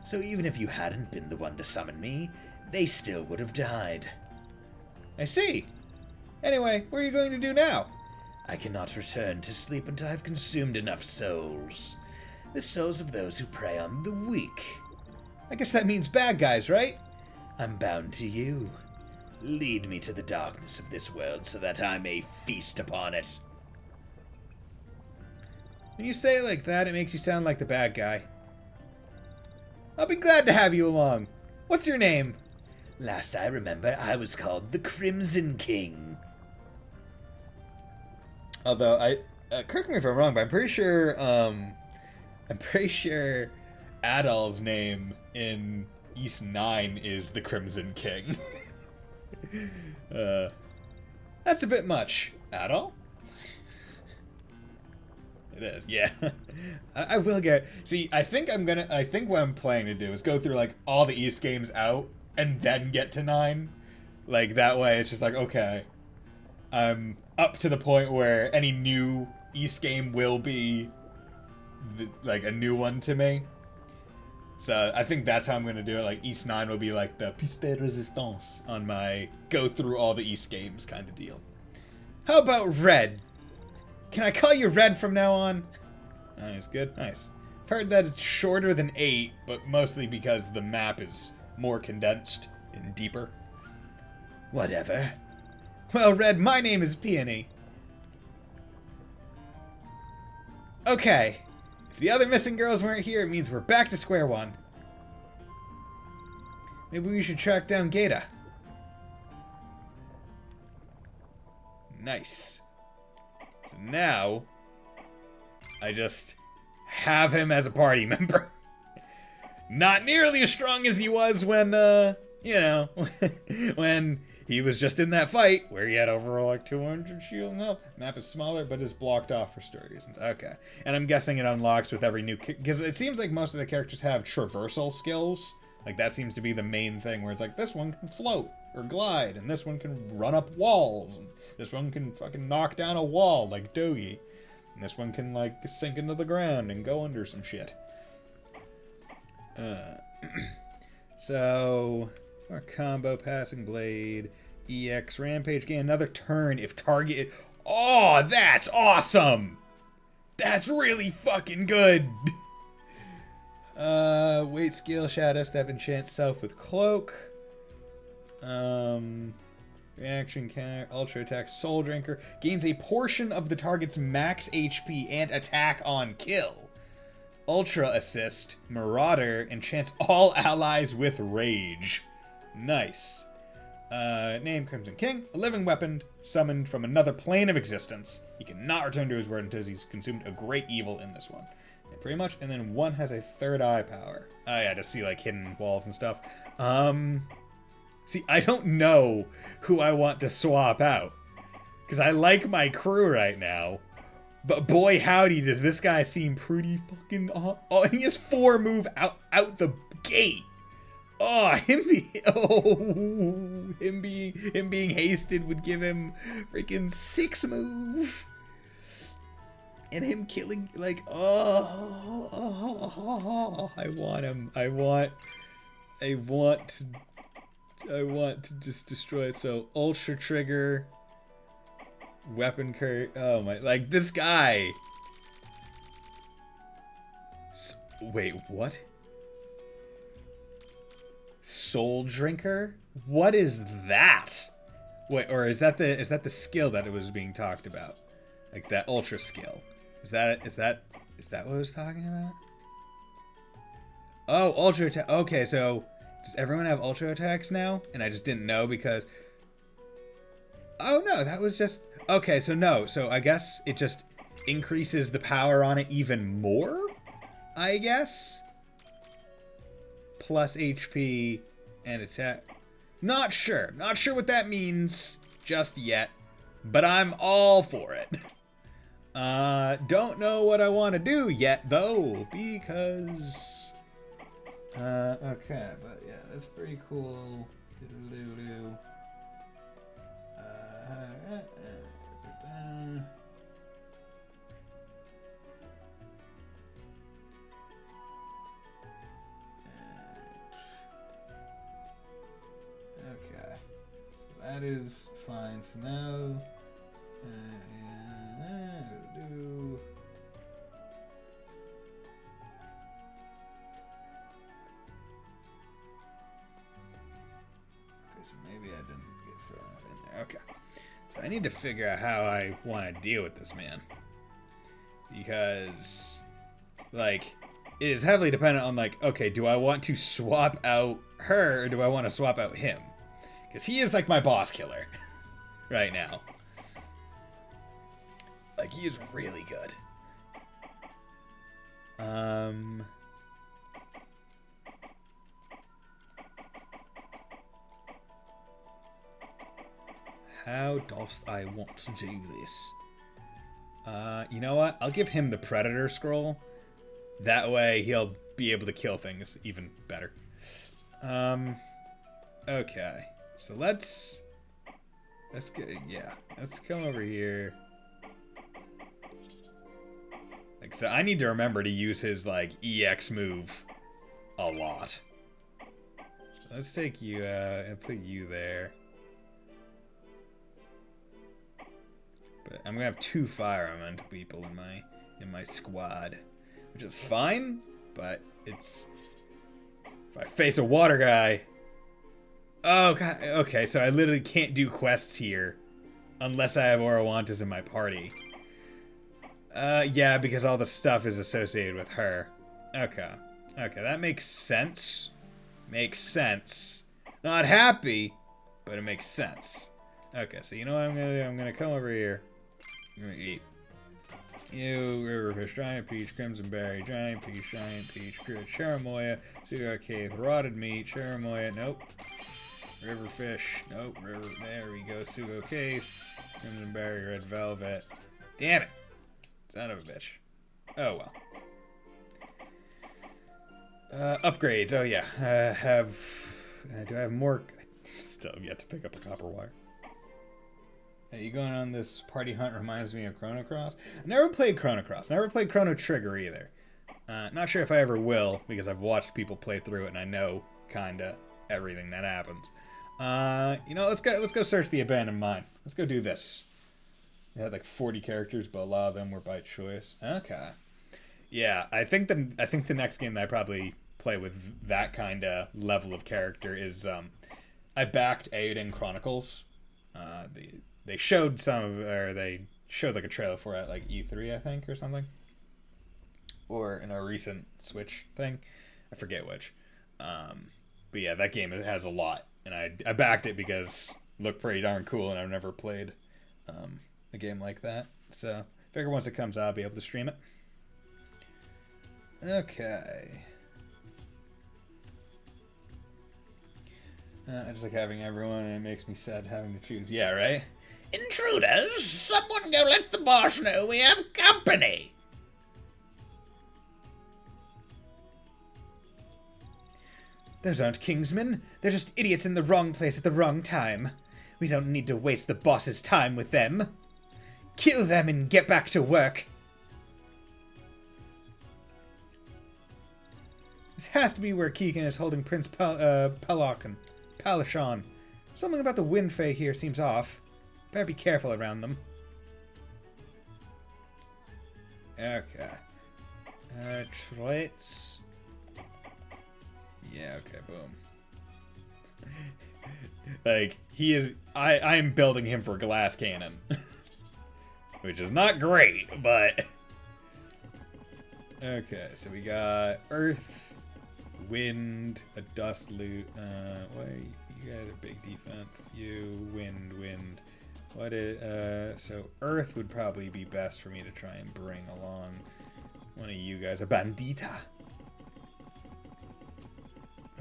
So even if you hadn't been the one to summon me, they still would have died. I see. Anyway, what are you going to do now? I cannot return to sleep until I've consumed enough souls. The souls of those who prey on the weak. I guess that means bad guys, right? I'm bound to you. Lead me to the darkness of this world so that I may feast upon it. When you say it like that, it makes you sound like the bad guy. I'll be glad to have you along. What's your name? Last I remember, I was called the Crimson King. Although correct me if I'm wrong, but I'm pretty sure Adol's name in East 9 is the Crimson King. That's a bit much. Adol? It is, yeah. I will get... See, I think what I'm planning to do is go through, like, all the East games out, and then get to 9. Like, that way it's just like, okay, I'm up to the point where any new East game will be, like, a new one to me. So, I think that's how I'm going to do it. Like, East 9 will be, like, the piece de resistance on my go through all the East games kind of deal. How about Red? Can I call you Red from now on? Nice, good, nice. I've heard that it's shorter than 8, but mostly because the map is more condensed and deeper. Whatever. Well, Red, my name is Peony. Okay. If the other missing girls weren't here, it means we're back to square one. Maybe we should track down Gata. Nice. So now, I just have him as a party member. Not nearly as strong as he was when, you know, when he was just in that fight where he had over like 200 shield and health. Map is smaller, but is blocked off for story reasons. Okay. And I'm guessing it unlocks with every new... Because it seems like most of the characters have traversal skills. Like, that seems to be the main thing, where it's like, this one can float or glide, and this one can run up walls, and this one can fucking knock down a wall like Dogi, and this one can, like, sink into the ground and go under some shit. So, our combo, passing blade, EX, rampage, gain another turn if target... Oh, that's awesome! That's really fucking good! Weight, skill, shadow step, enchant self with cloak. Reaction counter, ultra attack, soul drinker. Gains a portion of the target's max HP and attack on kill. Ultra assist, marauder, enchants all allies with rage. Nice. Name Crimson King, a living weapon summoned from another plane of existence. He cannot return to his world until he's consumed a great evil in this one. Pretty much, and then one has a third eye power. Oh yeah, to see like hidden walls and stuff. See, I don't know who I want to swap out, because I like my crew right now, but boy howdy does this guy seem pretty fucking... Oh, and he has 4 move out the gate. Oh, him being hasted would give him freaking 6 move. And him killing, like, I want him. I want to just destroy. So, ultra trigger, weapon curve. Oh my, like, this guy. Wait, what? Soul drinker? What is that? Wait, or is that the skill that it was being talked about? Like that ultra skill? Is that what I was talking about? Oh, ultra attack. Okay, so does everyone have ultra attacks now? And I just didn't know because... Oh no, that was just... Okay, so no. So I guess it just increases the power on it even more? I guess? Plus HP and attack. Not sure. Not sure what that means just yet. But I'm all for it. Don't know what I want to do yet, though, because... okay, but yeah, that's pretty cool. Diddle-doo-doo. Okay, so that that is fine. So now, do. Okay, so maybe I didn't get far enough in there. Okay, so I need to figure out how I want to deal with this man, because, like, it is heavily dependent on, like, okay, do I want to swap out her or do I want to swap out him? Because he is like my boss killer right now. Like, he is really good. How dost I want to do this? You know what? I'll give him the Predator scroll. That way he'll be able to kill things even better. Okay. So let's go, yeah. Let's come over here. Like, so I need to remember to use his, like, EX move a lot. So let's take you and put you there. But I'm gonna have 2 fire elemental people in my squad, which is fine, but it's, if I face a water guy. Oh god, okay, so I literally can't do quests here unless I have Orowantis in my party. Yeah, because all the stuff is associated with her. Okay. Okay, that makes sense. Makes sense. Not happy, but it makes sense. Okay, so you know what I'm gonna do? I'm gonna come over here. I'm gonna eat. You, Riverfish, Giant Peach, Crimson Berry, Giant Peach, Cherimoya, Sugarcane, Rotted Meat, Cherimoya, nope. Riverfish, nope, there we go, Sugo Cave, Crimson Berry, Red Velvet. Damn it! Son of a bitch. Oh well. Upgrades, oh yeah. Do I have more? I still have yet to pick up a copper wire. Hey, you going on this party hunt reminds me of Chrono Cross. I never played Chrono Cross, never played Chrono Trigger either. Not sure if I ever will, because I've watched people play through it and I know kinda everything that happens. You know, let's go search the abandoned mine. Let's go do this. It had like 40 characters, but a lot of them were by choice. Okay. Yeah, I think the next game that I probably play with that kind of level of character is I backed Aiden Chronicles. They showed they showed like a trailer for it at like E3, I think, or something. Or in a recent Switch thing. I forget which. But yeah, that game has a lot. And I backed it because it looked pretty darn cool, and I've never played a game like that. So I figure once it comes out, I'll be able to stream it. Okay. I just like having everyone, and it makes me sad having to choose. Yeah, right? Intruders! Someone go let the boss know we have company! Those aren't Kingsmen. They're just idiots in the wrong place at the wrong time. We don't need to waste the boss's time with them. Kill them and get back to work. This has to be where Keegan is holding Prince Palashon. Something about the wind fae here seems off. Better be careful around them. Okay. Traits. Yeah, okay, boom. Like, he is... I am building him for glass cannon. Which is not great, but... Okay, so we got earth, wind, a dust loot. Wait, you got a big defense. You, wind. What is... so earth would probably be best for me to try and bring along one of you guys. A bandita.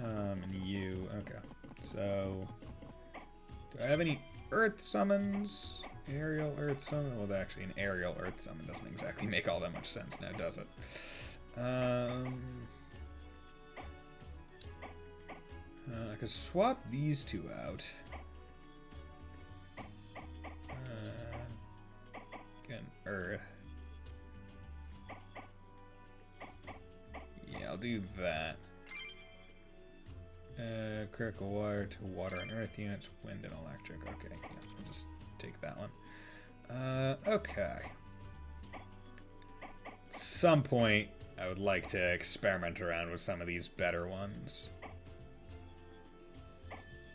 And you, okay. So, do I have any earth summons? Aerial earth summon? Well, actually, an aerial earth summon doesn't exactly make all that much sense now, does it? I could swap these two out. Again, earth. Yeah, I'll do that. critical water to water and earth units, wind and electric. Okay, yeah, I'll just take that one. Okay. At some point, I would like to experiment around with some of these better ones.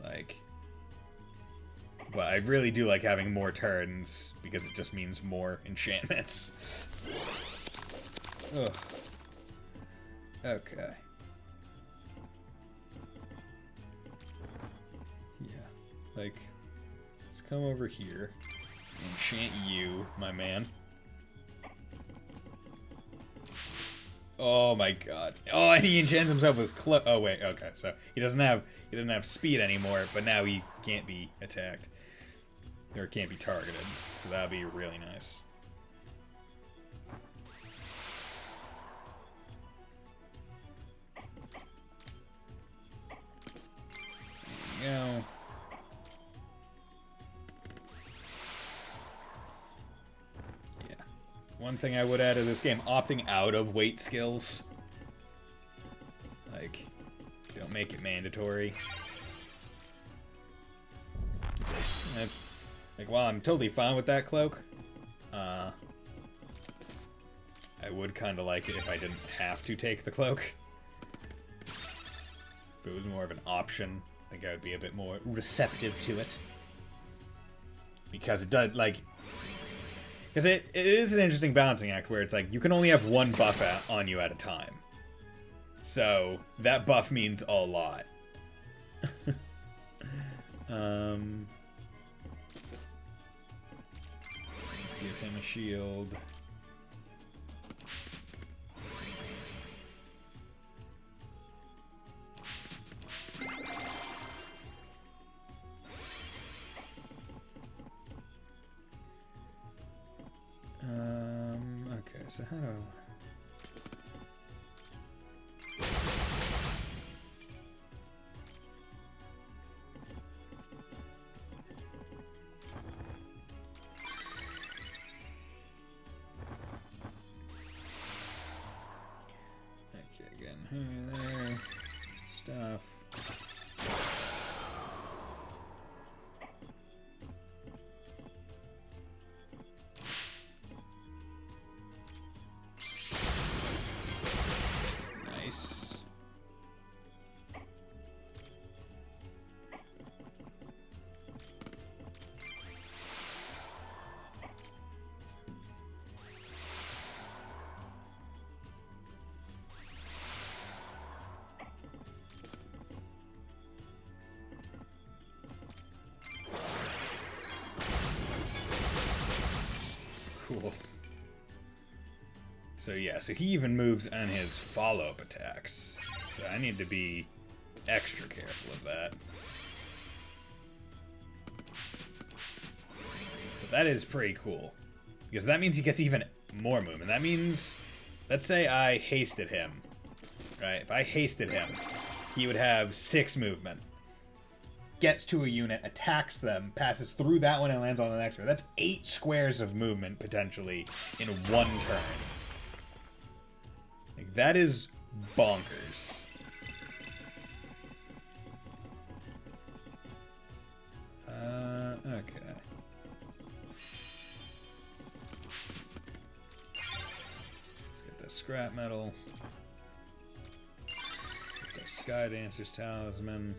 Like... But I really do like having more turns, because it just means more enchantments. Ugh. Okay. Yeah. Like, let's come over here. Enchant you, my man. Oh my god. Oh, and he enchants himself with oh wait, okay, so he doesn't have speed anymore, but now he can't be attacked. Or can't be targeted. So that'd be really nice. There you go. Yeah. One thing I would add to this game, opting out of weight skills. Like, don't make it mandatory. Like, while I'm totally fine with that cloak, I would kind of like it if I didn't have to take the cloak. If it was more of an option, I think I would be a bit more receptive to it. Because it does, like... Because it is an interesting balancing act where it's like, you can only have one buff on you at a time. So, that buff means a lot. Let's give him a shield. Okay, so how do... Okay, again, here, there, stuff. Nice. Cool. So yeah, so he even moves on his follow-up attacks. So I need to be extra careful of that. But that is pretty cool. Because that means he gets even more movement. That means, let's say I hasted him. Right? If I hasted him, he would have 6 movement. Gets to a unit, attacks them, passes through that one and lands on the next one. That's 8 squares of movement, potentially, in one turn. Like, that is bonkers. Okay. Let's get the scrap metal. Get the Sky Dancer's Talisman.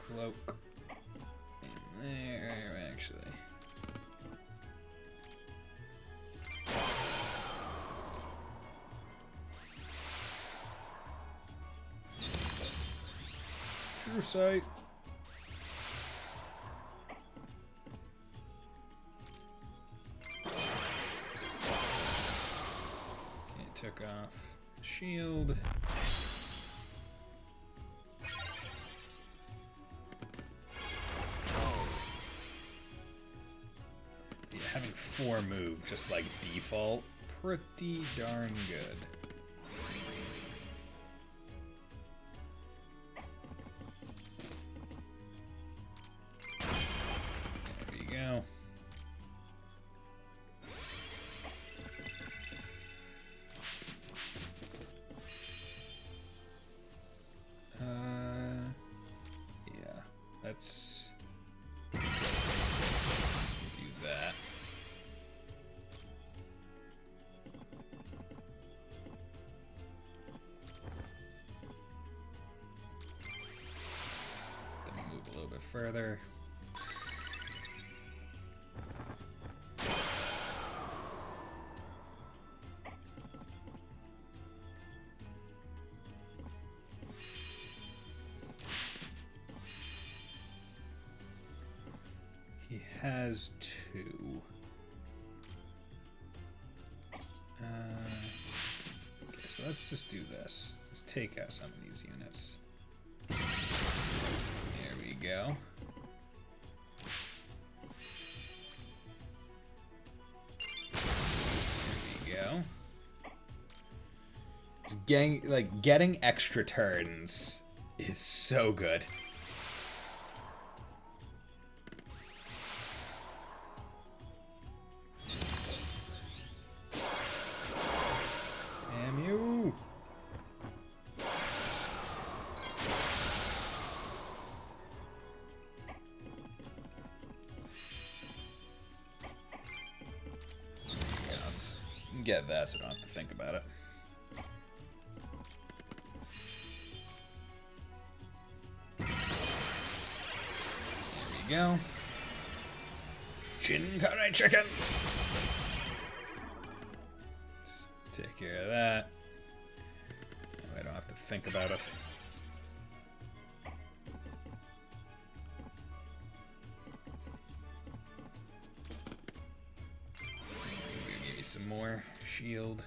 Cloak. In there, actually. True sight. Okay, took off shield. Having 4 move, just like default, pretty darn good. further. He has 2. Okay, so let's just do this. Let's take out some of these units. There we go. There we go. Just getting extra turns is so good. Damn you! Get that so I don't have to think about it. There we go. Chin curry chicken! Just take care of that. I don't have to think about it. Give me some more shield.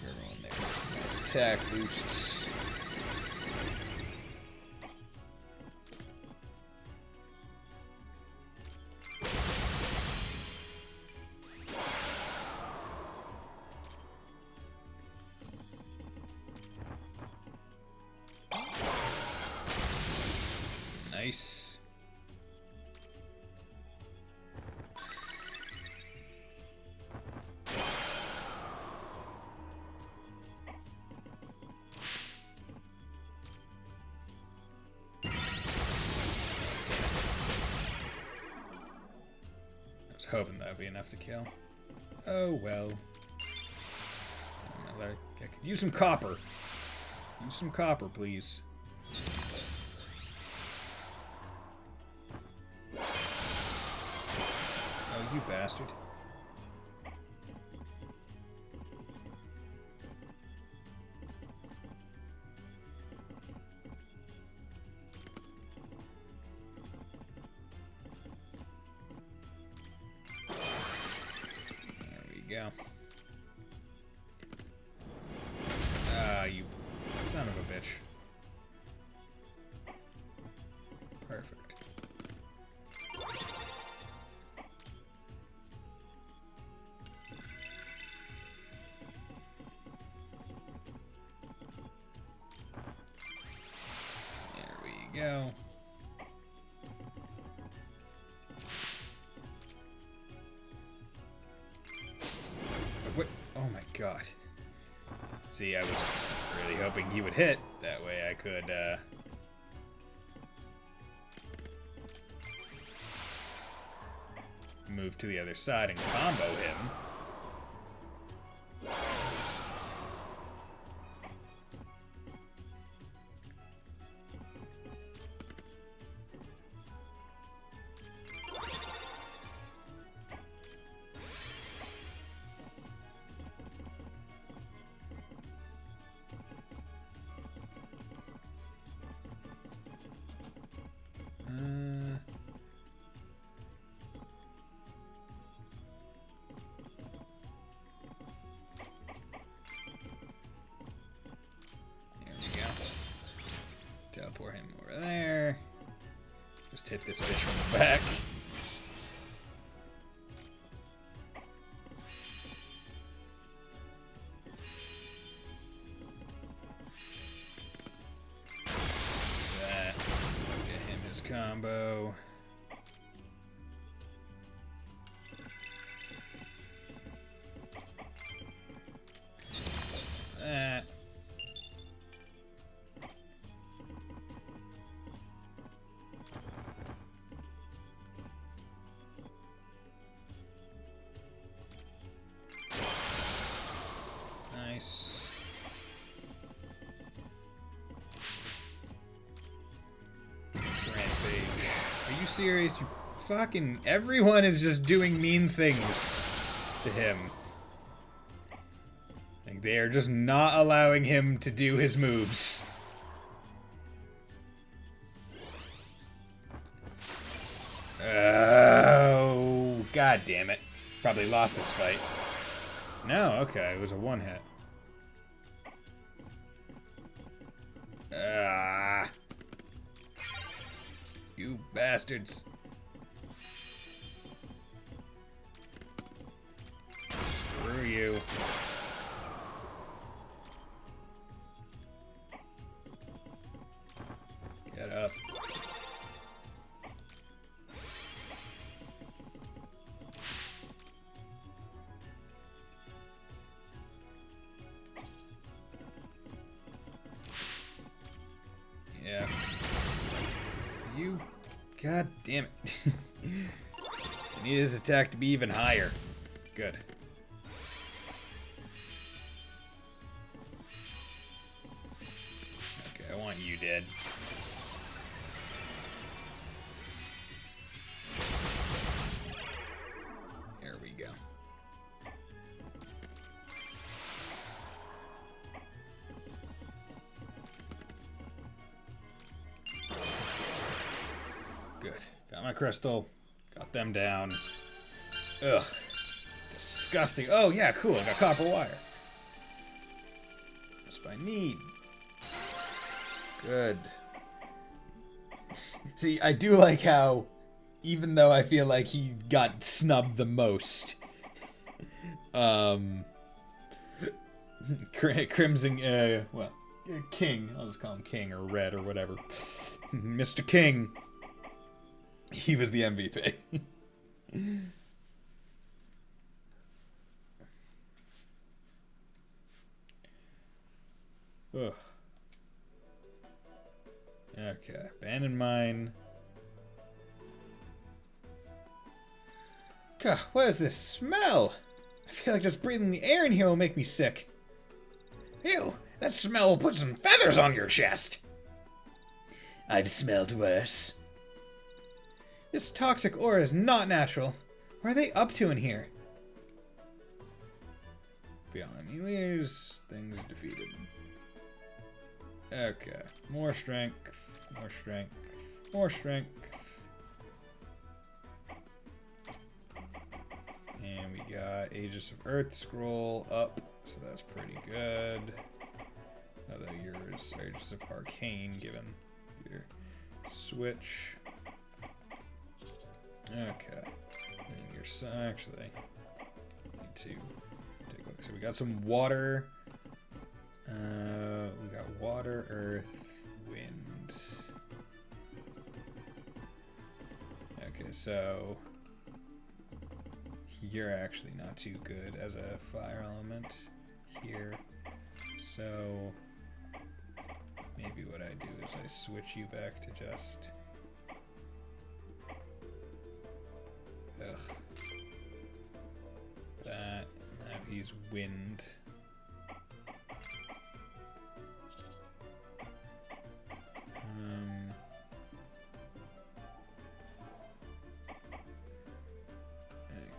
Everyone there. Nice attack boosts. Nice. I was hoping that would be enough to kill. Oh well. I could use some copper. Use some copper, please. Oh, you bastard. There we go. Ah, you son of a bitch. Perfect. There we go. What? Oh my god. See, I was really hoping he would hit. That way I could, move to the other side and combo him. Teleport him over there. Just hit this bitch from the back. That. Get him his combo. That. serious? You fucking... Everyone is just doing mean things to him. Like, they are just not allowing him to do his moves. Oh, god damn it. Probably lost this fight. No, okay, it was a one hit. Ah. You bastards. Screw you. Get up. Yeah. You... God damn it. I need his attack to be even higher. Good. Okay, I want you dead. There we go. Good. Got my crystal. Got them down. Ugh. Disgusting. Oh, yeah, cool. I got copper wire. That's what I need. Good. See, I do like how, even though I feel like he got snubbed the most, Crimson, well, King, I'll just call him King or Red or whatever. Mr. King, he was the MVP. Ugh. Okay, abandoned mine. God, what is this smell? I feel like just breathing the air in here will make me sick. Ew, that smell will put some feathers on your chest. I've smelled worse. This toxic aura is not natural. What are they up to in here? Beyond enemy leaders, things defeated. Okay, more strength, more strength, more strength. And we got Aegis of Earth scroll up, so that's pretty good. Although yours Aegis of Arcane, given your switch. Okay, and your son, actually, need to take a look. So we got some water. We got water, earth, wind. Okay, so you're actually not too good as a fire element here. So maybe what I do is I switch you back to just... Ugh. That. Now he's wind.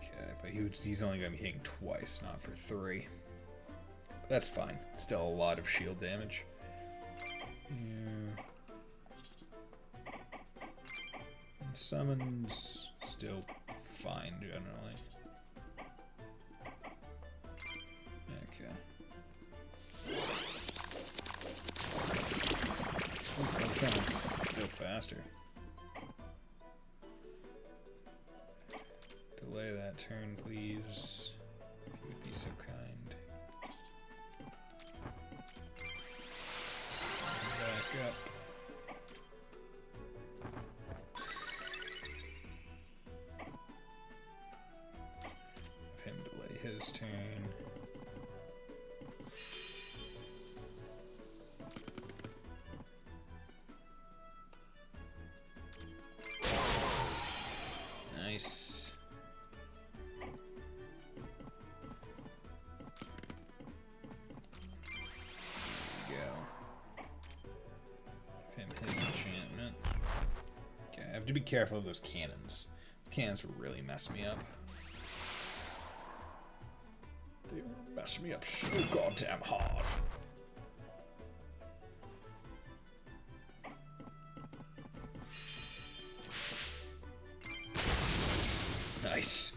Okay, but he's only going to be hitting twice, not for 3. But that's fine. Still a lot of shield damage. Yeah. And summons still fine generally. Okay. Ooh, kind of still faster. Delay that turn, please. If you would be so kind. Back up. Have him delay his turn. do be careful of those cannons. The cannons will really mess me up. They will mess me up so goddamn hard. Nice.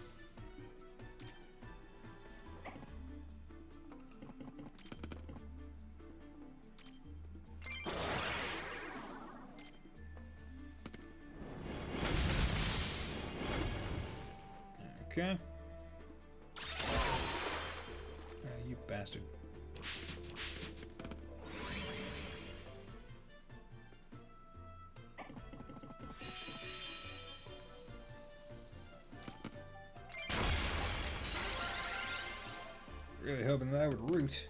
Okay. You bastard. Really hoping that I would root.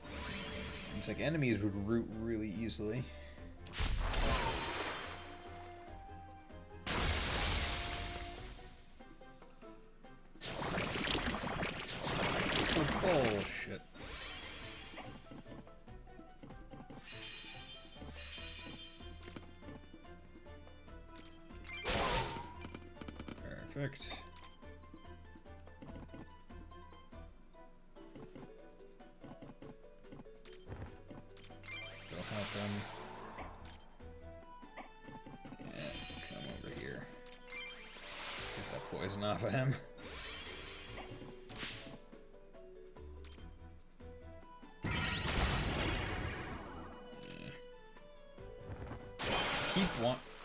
Seems like enemies would root really easily. Bullshit. Perfect. Go help him. Yeah, come over here. Get that poison off of him.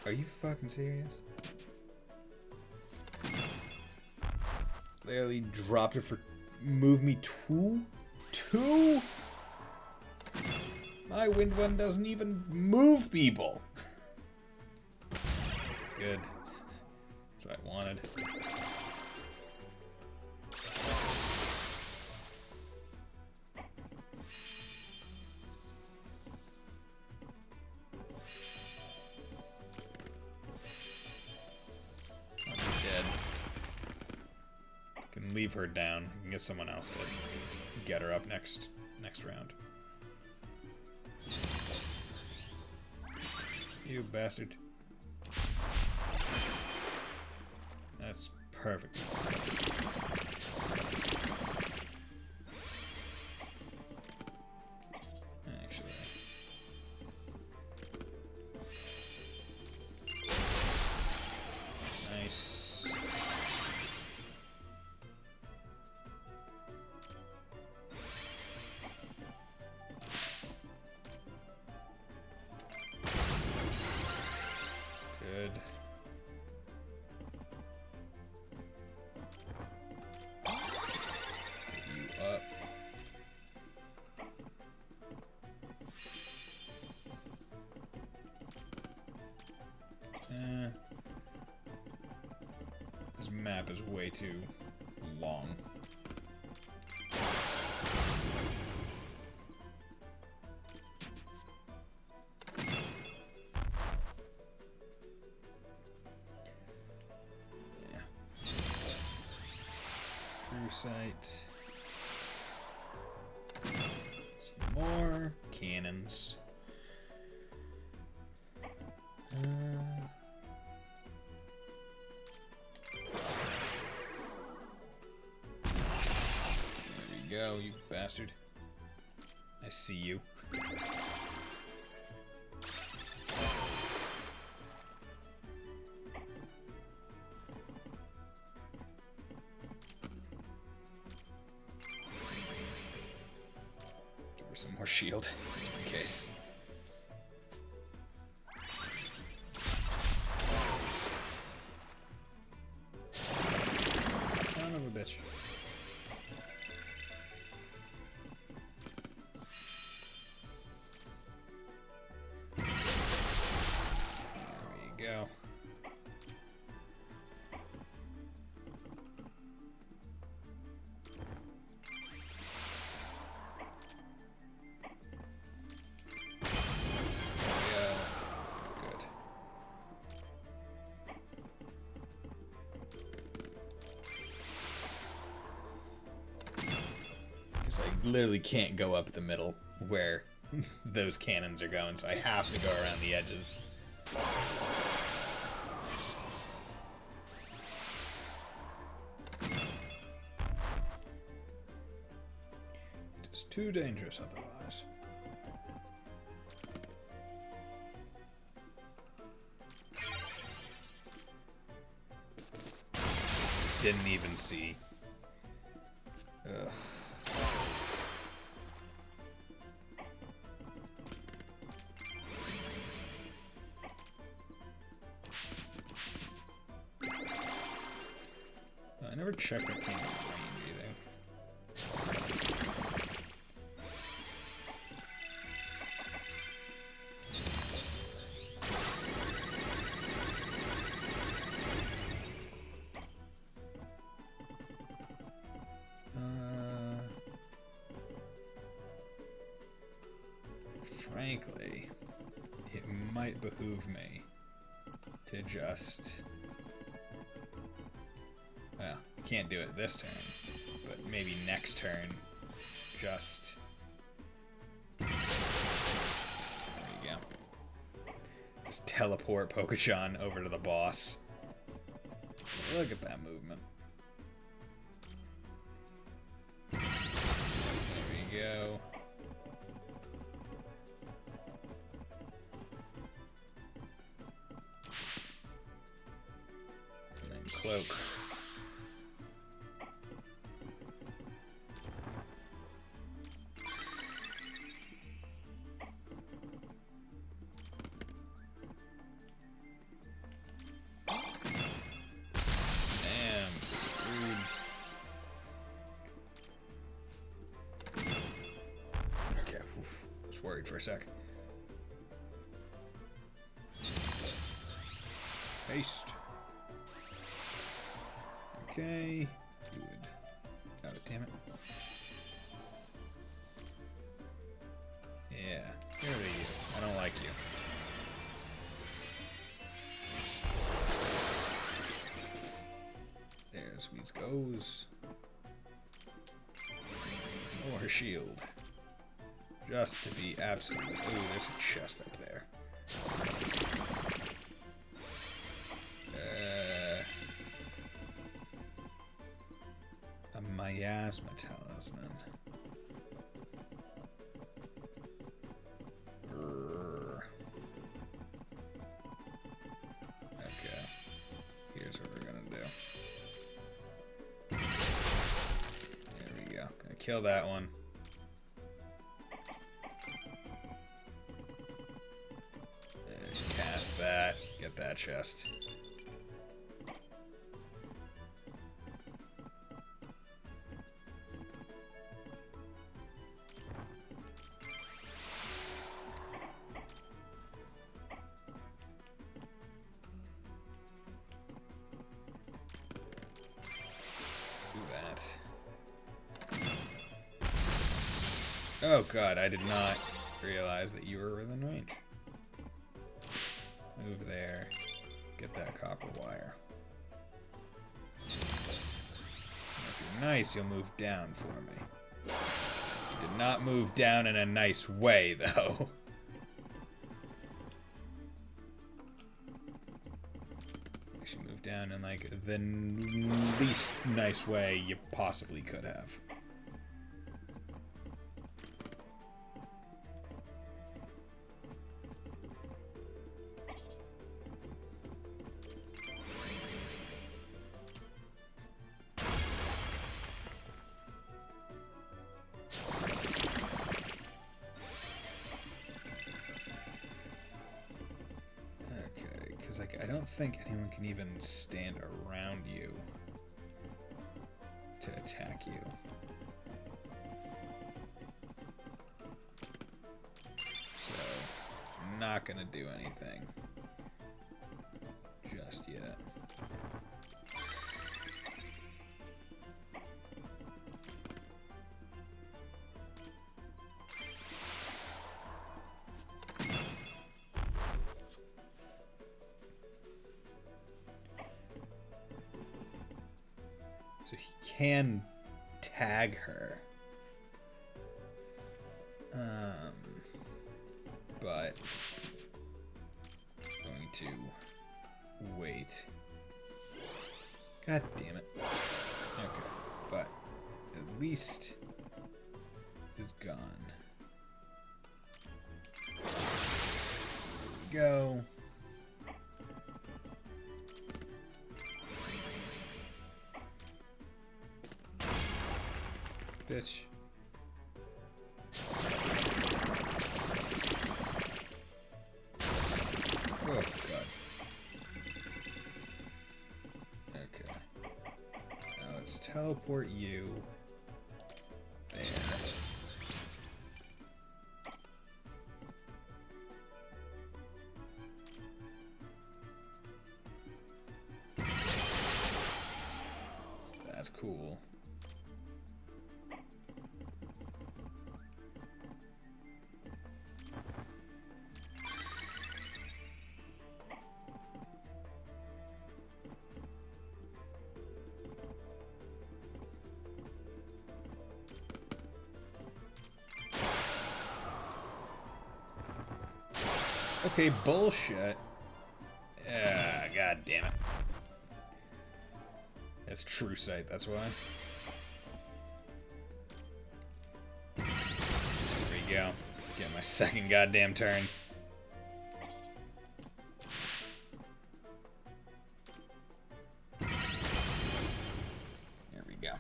Are you fucking serious? Literally dropped it for move me two? My wind one doesn't even move people. Good. That's what I wanted. Leave her down and get someone else to get her up next round. You bastard. That's perfect. Actually. Nice. Good. Get you up. This map is way too long. Site. Some more cannons. There we go, you bastard. I see you. Some more shield, just in case. Son of a bitch. There we go. I literally can't go up the middle where those cannons are going, so I have to go around the edges. Too dangerous otherwise. Didn't even see. Ugh. I never checked that came in range either. Frankly, it might behoove me to just... Well, I can't do it this turn, but maybe next turn, just... There you go. Just teleport Pokechan over to the boss. Look at that movement. There we go. And then Cloak. Worried for a sec. Haste. Okay. Good. Oh, damn it. Yeah. There we go. I don't like you. There's Wheeze goes. More shield. Just to be absolutely... Ooh, there's a chest up there. A miasma talisman. Okay. Here's what we're gonna do. There we go. Gonna kill that one. That, get that chest. Do that. Oh god, I did not realize that you were within range. Move there. Get that copper wire. If you're nice, you'll move down for me. You did not move down in a nice way, though. You should move down in, like, the least nice way you possibly could have. I don't think anyone can even stand around you to attack you. So, I'm not gonna do anything just yet. So he can tag her. But I'm going to wait. God damn it. Okay, but at least is gone. go. Bitch. Oh, God. Okay. Now let's teleport you there. So that's cool. Okay, bullshit. Ah, God damn it. That's true sight, that's why. There we go. Get my second goddamn turn. There we go.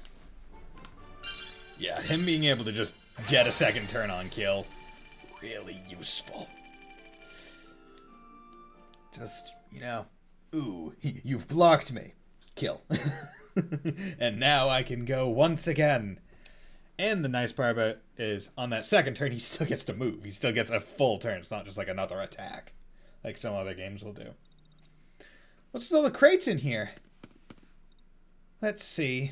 Yeah, him being able to just get a second turn on kill, really useful. Just, you know, ooh, you've blocked me. Kill. And now I can go once again. And the nice part about it is, on that second turn, he still gets to move. He still gets a full turn. It's not just like another attack, like some other games will do. What's with all the crates in here? Let's see.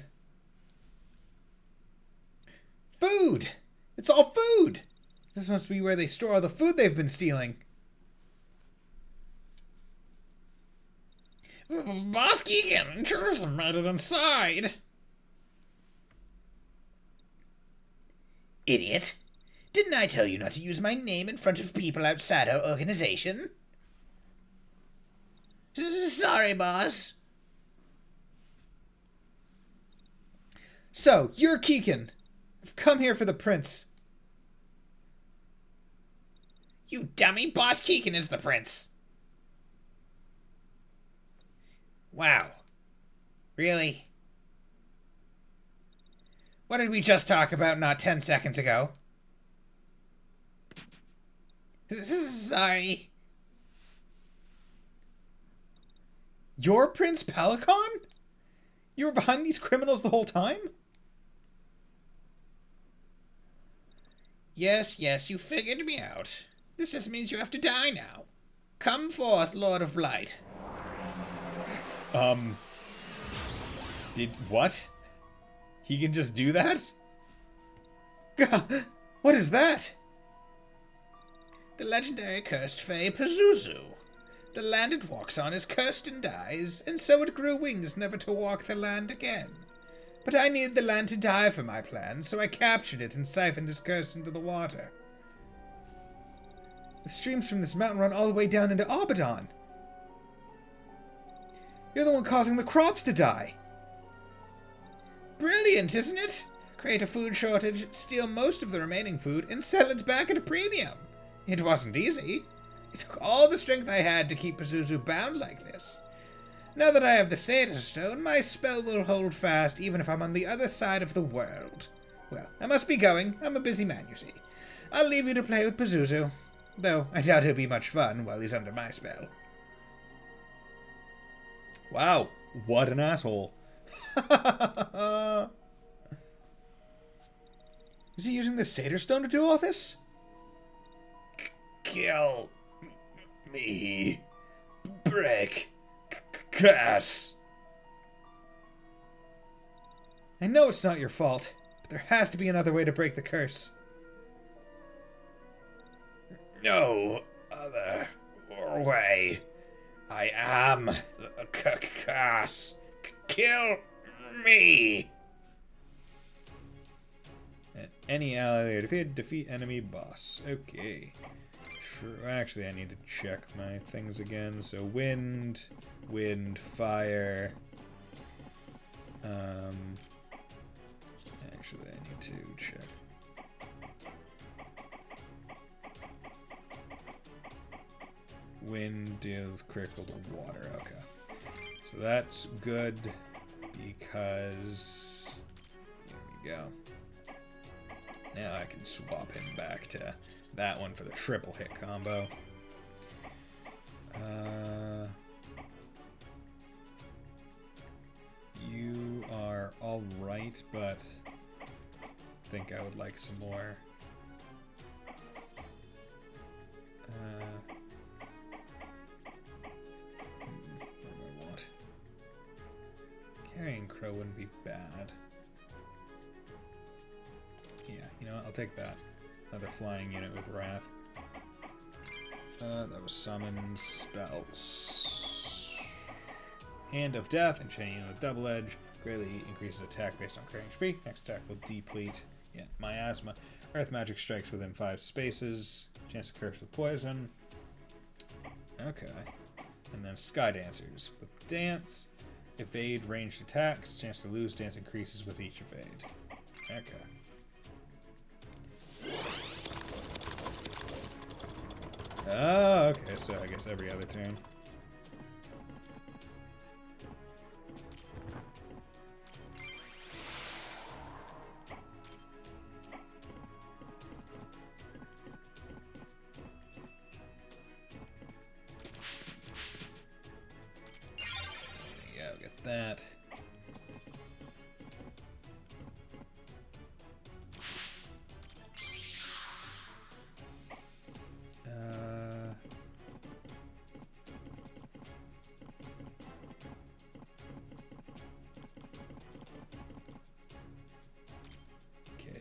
Food! It's all food! This must be where they store all the food they've been stealing. Boss Keegan, intruders have made it inside. Idiot. Didn't I tell you not to use my name in front of people outside our organization? Sorry, boss. So, you're Keegan. I've come here for the prince. You dummy, Boss Keegan is the prince. Wow. Really? What did we just talk about not 10 seconds ago? Sorry. You're Prince Pelican? You were behind these criminals the whole time? Yes, you figured me out. This just means you have to die now. Come forth, Lord of Blight. What? He can just do that? What is that? The legendary cursed Fae Pazuzu. The land it walks on is cursed and dies, and so it grew wings never to walk the land again. But I needed the land to die for my plan, so I captured it and siphoned its curse into the water. The streams from this mountain run all the way down into Abaddon. You're the one causing the crops to die. Brilliant, isn't it? Create a food shortage, steal most of the remaining food, and sell it back at a premium. It wasn't easy. It took all the strength I had to keep Pazuzu bound like this. Now that I have the Satyr Stone, my spell will hold fast even if I'm on the other side of the world. Well, I must be going. I'm a busy man, you see. I'll leave you to play with Pazuzu, though I doubt it'll be much fun while he's under my spell. Wow, what an asshole. Is he using the Satyr Stone to do all this? Kill me. Break. Curse. I know it's not your fault, but there has to be another way to break the curse. No other way. I am the curse. Kill me. Any ally defeat enemy boss. Okay. Sure. Actually, I need to check my things again. So wind, fire. Actually, I need to check. Wind deals critical to water. Okay. So that's good because... There we go. Now I can swap him back to that one for the triple hit combo. You are alright, but I think I would like some more. What do I want? Carrying Crow wouldn't be bad. Yeah, you know what? I'll take that. Another flying unit with Wrath. That was summon spells. Hand of Death and chain with Double Edge greatly increases attack based on carrying HP. Next attack will deplete. Yeah, Miasma. Earth magic strikes within 5 spaces. Chance to curse with poison. Okay. And then Sky Dancers. With Dance, evade ranged attacks. Chance to lose. Dance increases with each evade. Okay. Oh, okay, so I guess every other turn. Yeah, I'll get that.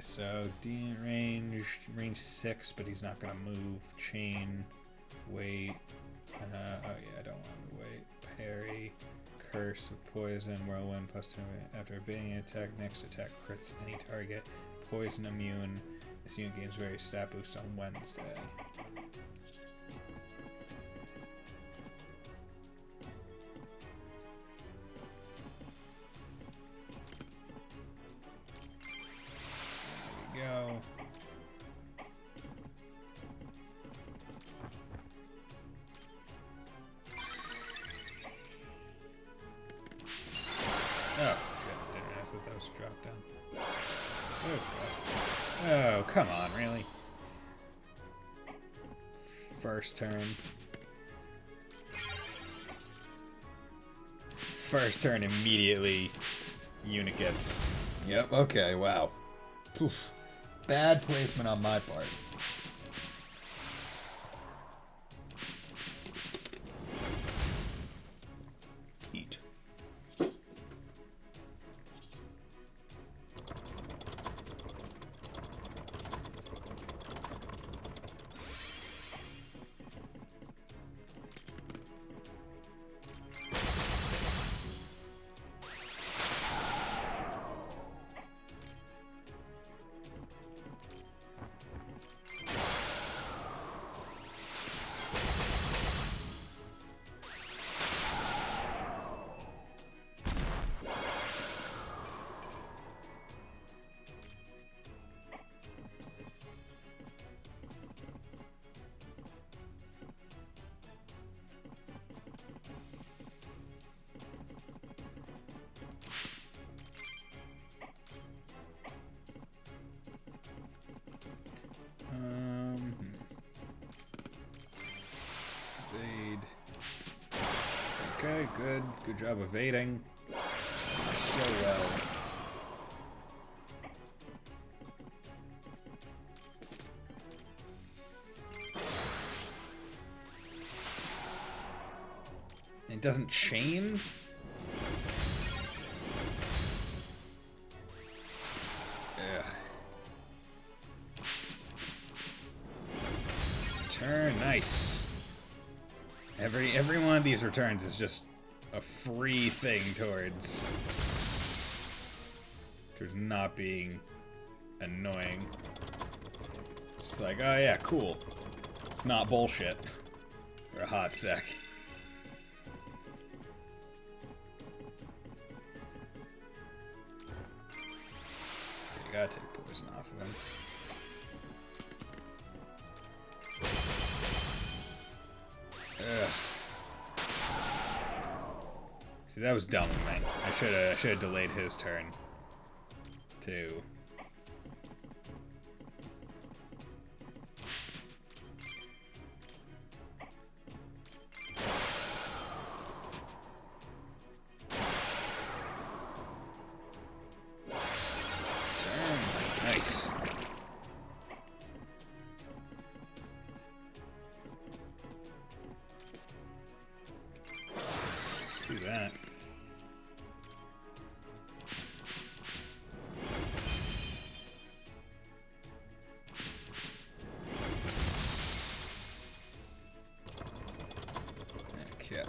So, range 6, but he's not going to move. Chain, wait. Oh yeah, I don't want him to wait. Parry, curse with poison, whirlwind, plus 2 after evading an attack. Next attack crits any target. Poison immune. This unit gains various stat boosts on Wednesday. Go. Oh, shit. Didn't realize that was a drop down. Oh, come on, really? First turn. First turn immediately. Unit gets... Yep, okay, wow. Poof. Bad placement on my part. Eat. Evade. Okay, good. Good job evading. So well. It doesn't chain? Ugh. Turn, nice. Every one of these returns is just a free thing towards not being annoying. Just like, oh yeah, cool. It's not bullshit. For a hot sec. You gotta take poison off of him. Ugh. See, that was dumb of me. I should have delayed his turn. Too. Nice. Let's do that. Okay.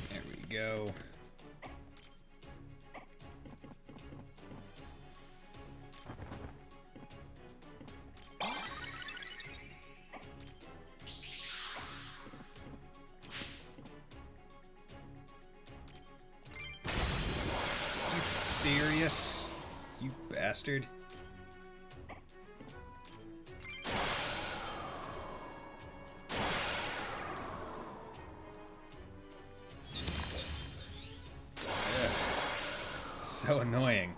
There we go. Serious? You bastard. Ugh. So annoying.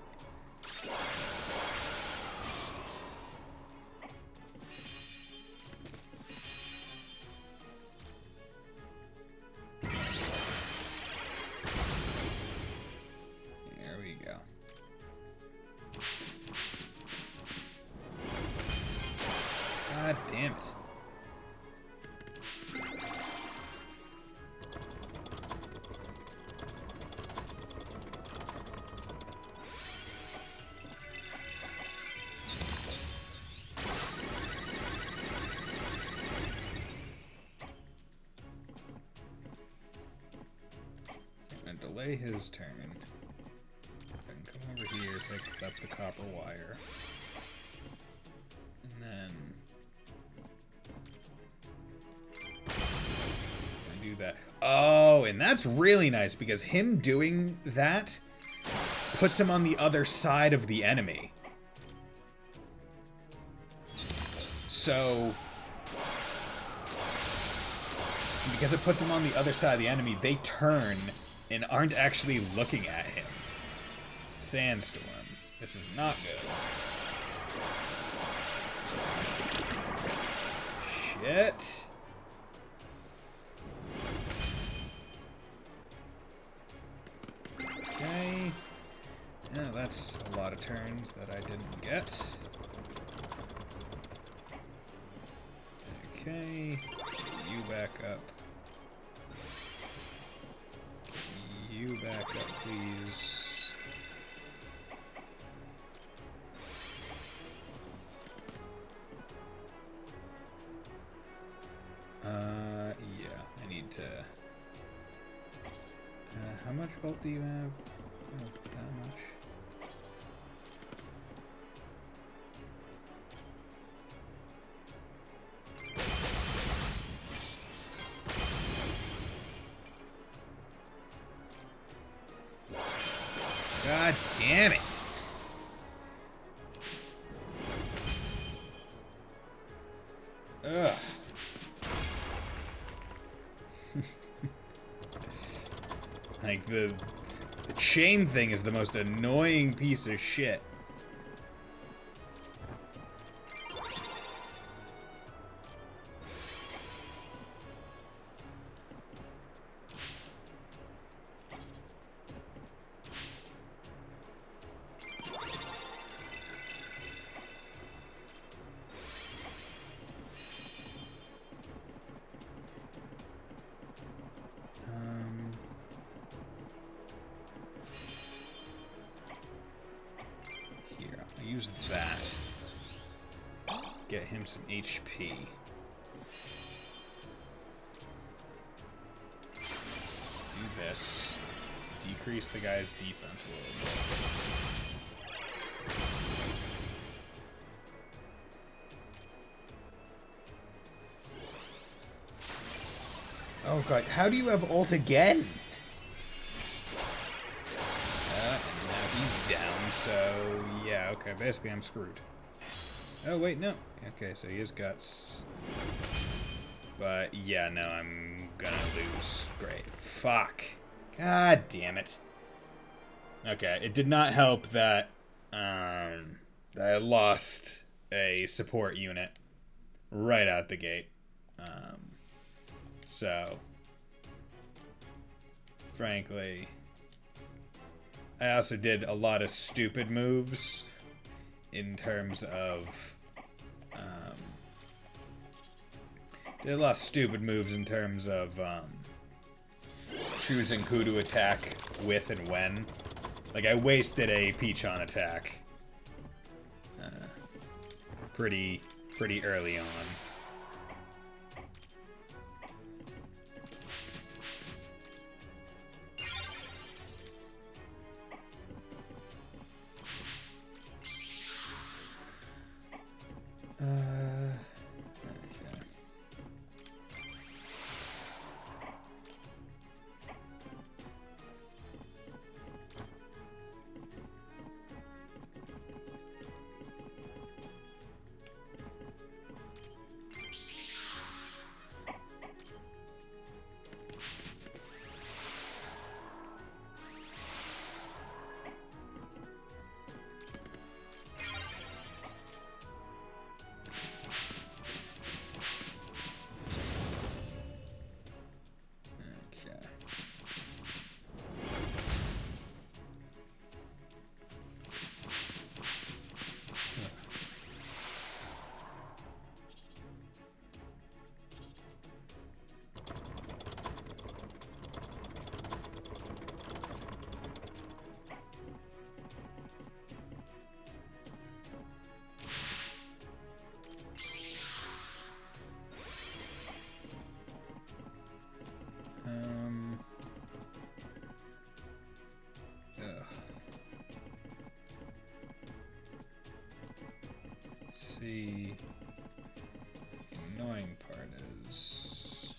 There we go. God damn it. And delay his turn. And come over here, pick up the copper wire. And then I do that. Oh, and that's really nice because him doing that puts him on the other side of the enemy. So because it puts him on the other side of the enemy, they turn and aren't actually looking at him. Sandstorm. This is not good. Shit. Okay. Yeah, that's a lot of turns that I didn't get. Okay. You back up. You back up, please. Yeah, I need to... how much gold do you have? Oh, that much. God damn it! Ugh. Like, the chain thing is the most annoying piece of shit. Here, I'll use that. Get him some HP. Do this. Decrease the guy's defense a little bit. Oh god, how do you have ult again? so yeah, okay, basically I'm screwed. Oh, wait, no. Okay, so he has guts. But yeah, no, I'm gonna lose. Great. Fuck. God damn it. Okay, it did not help that, that I lost a support unit right out the gate. So, frankly, I also did a lot of stupid moves in terms of, choosing who to attack with and when. Like, I wasted a Peachon attack pretty early on. Okay. See, the annoying part is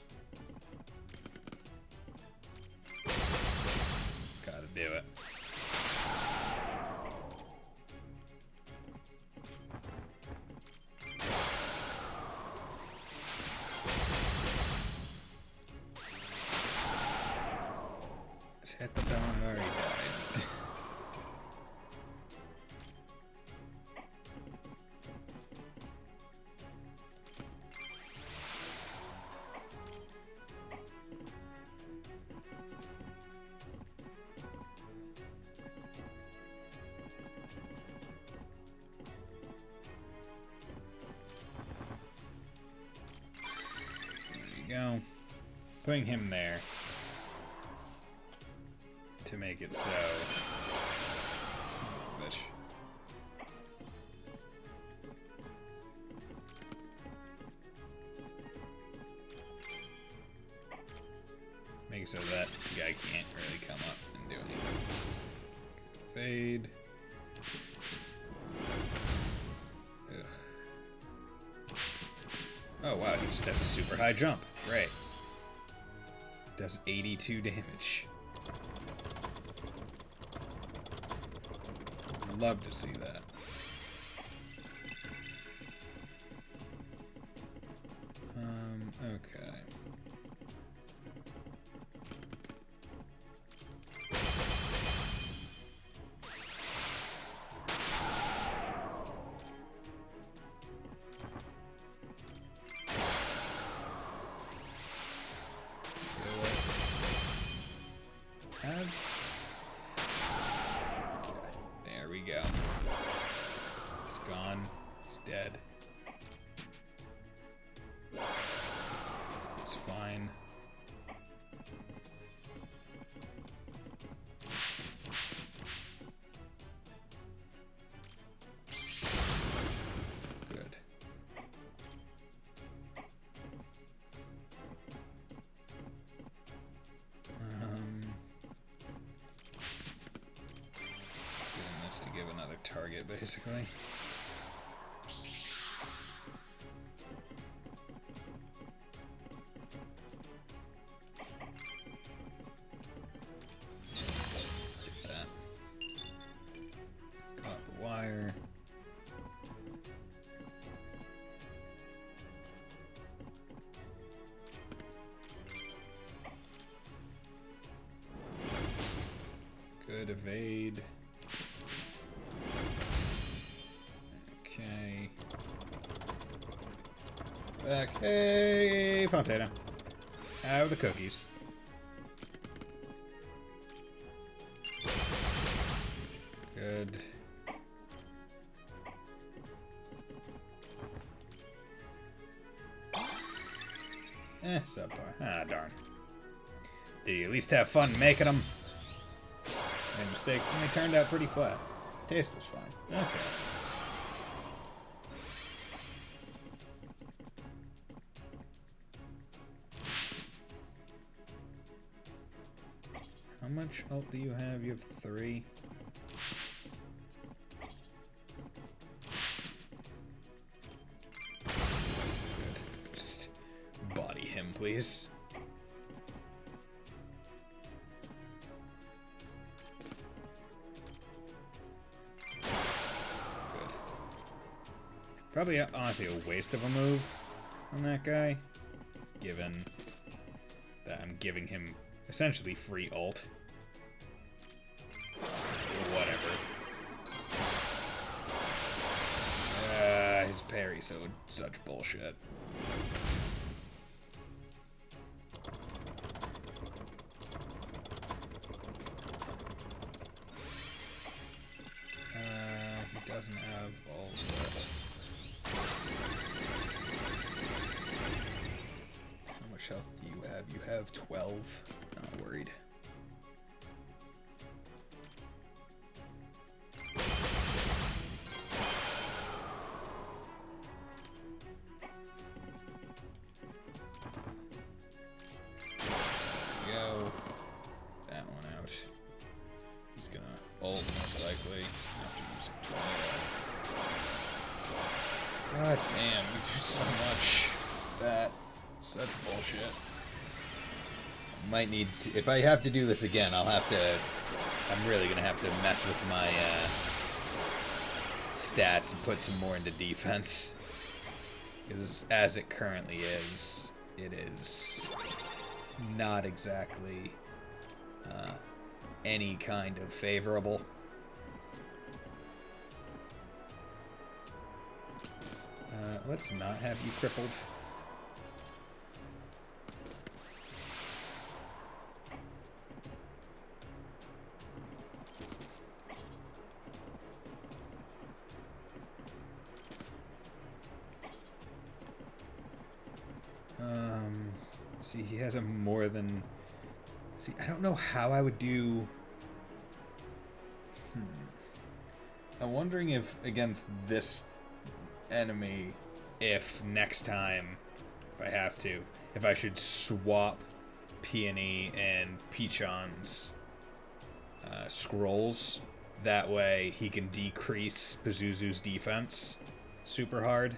gotta do it. Just hit the bell and it already died. Go. Putting him there to make it so. Son of a bitch. Make it so that guy can't really come up and do anything. Fade. Ugh. Oh wow, he just has a super high jump. Great. Does 82 damage. Love to see that. Okay. There we go. It's gone. It's dead. It's fine. Good. To give another target, basically. Get that. Good, evade. Okay. Back. Hey, Potato. Have the cookies. Good. Subpar. Ah, darn. Did you at least have fun making them? Made mistakes, and they turned out pretty flat. Taste was fine. Okay. How much ult do you have? You have 3. Good. Just body him, please. Good. Probably, honestly, a waste of a move on that guy, given that I'm giving him essentially free ult. Whatever. His parry's such bullshit. He doesn't have ult. How much health do you have? You have 12. Not worried. Go. That one out. He's gonna ult most likely after using tornado. God damn, we do so much. That. Such bullshit. Might need to, if I have to do this again, I'll have to, I'm really gonna have to mess with my stats and put some more into defense. Because as it currently is, it is not exactly any kind of favorable. Let's not have you crippled. See, he has a more than... See, I don't know how I would do... I'm wondering if, against this enemy, if next time, if I have to, if I should swap Peony and Peachon's scrolls. That way he can decrease Pazuzu's defense super hard.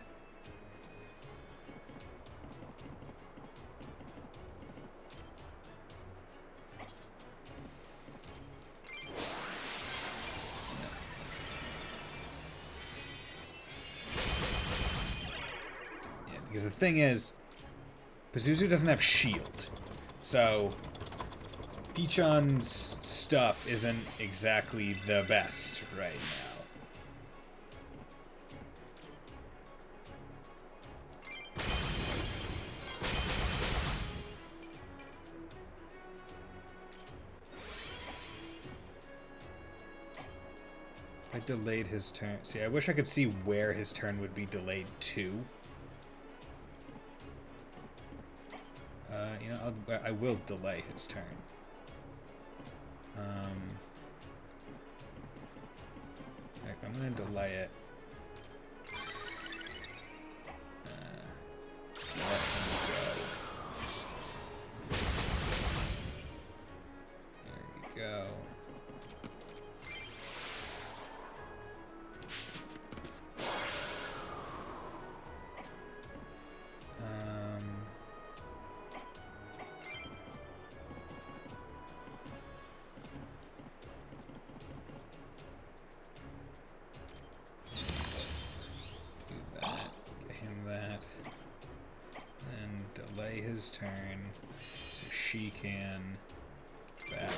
Because the thing is, Pazuzu doesn't have shield. So, Peachon's stuff isn't exactly the best right now. I delayed his turn. See, I wish I could see where his turn would be delayed to. You know, I will delay his turn. I'm gonna delay it. Let him go. There we go. His turn, so she can back.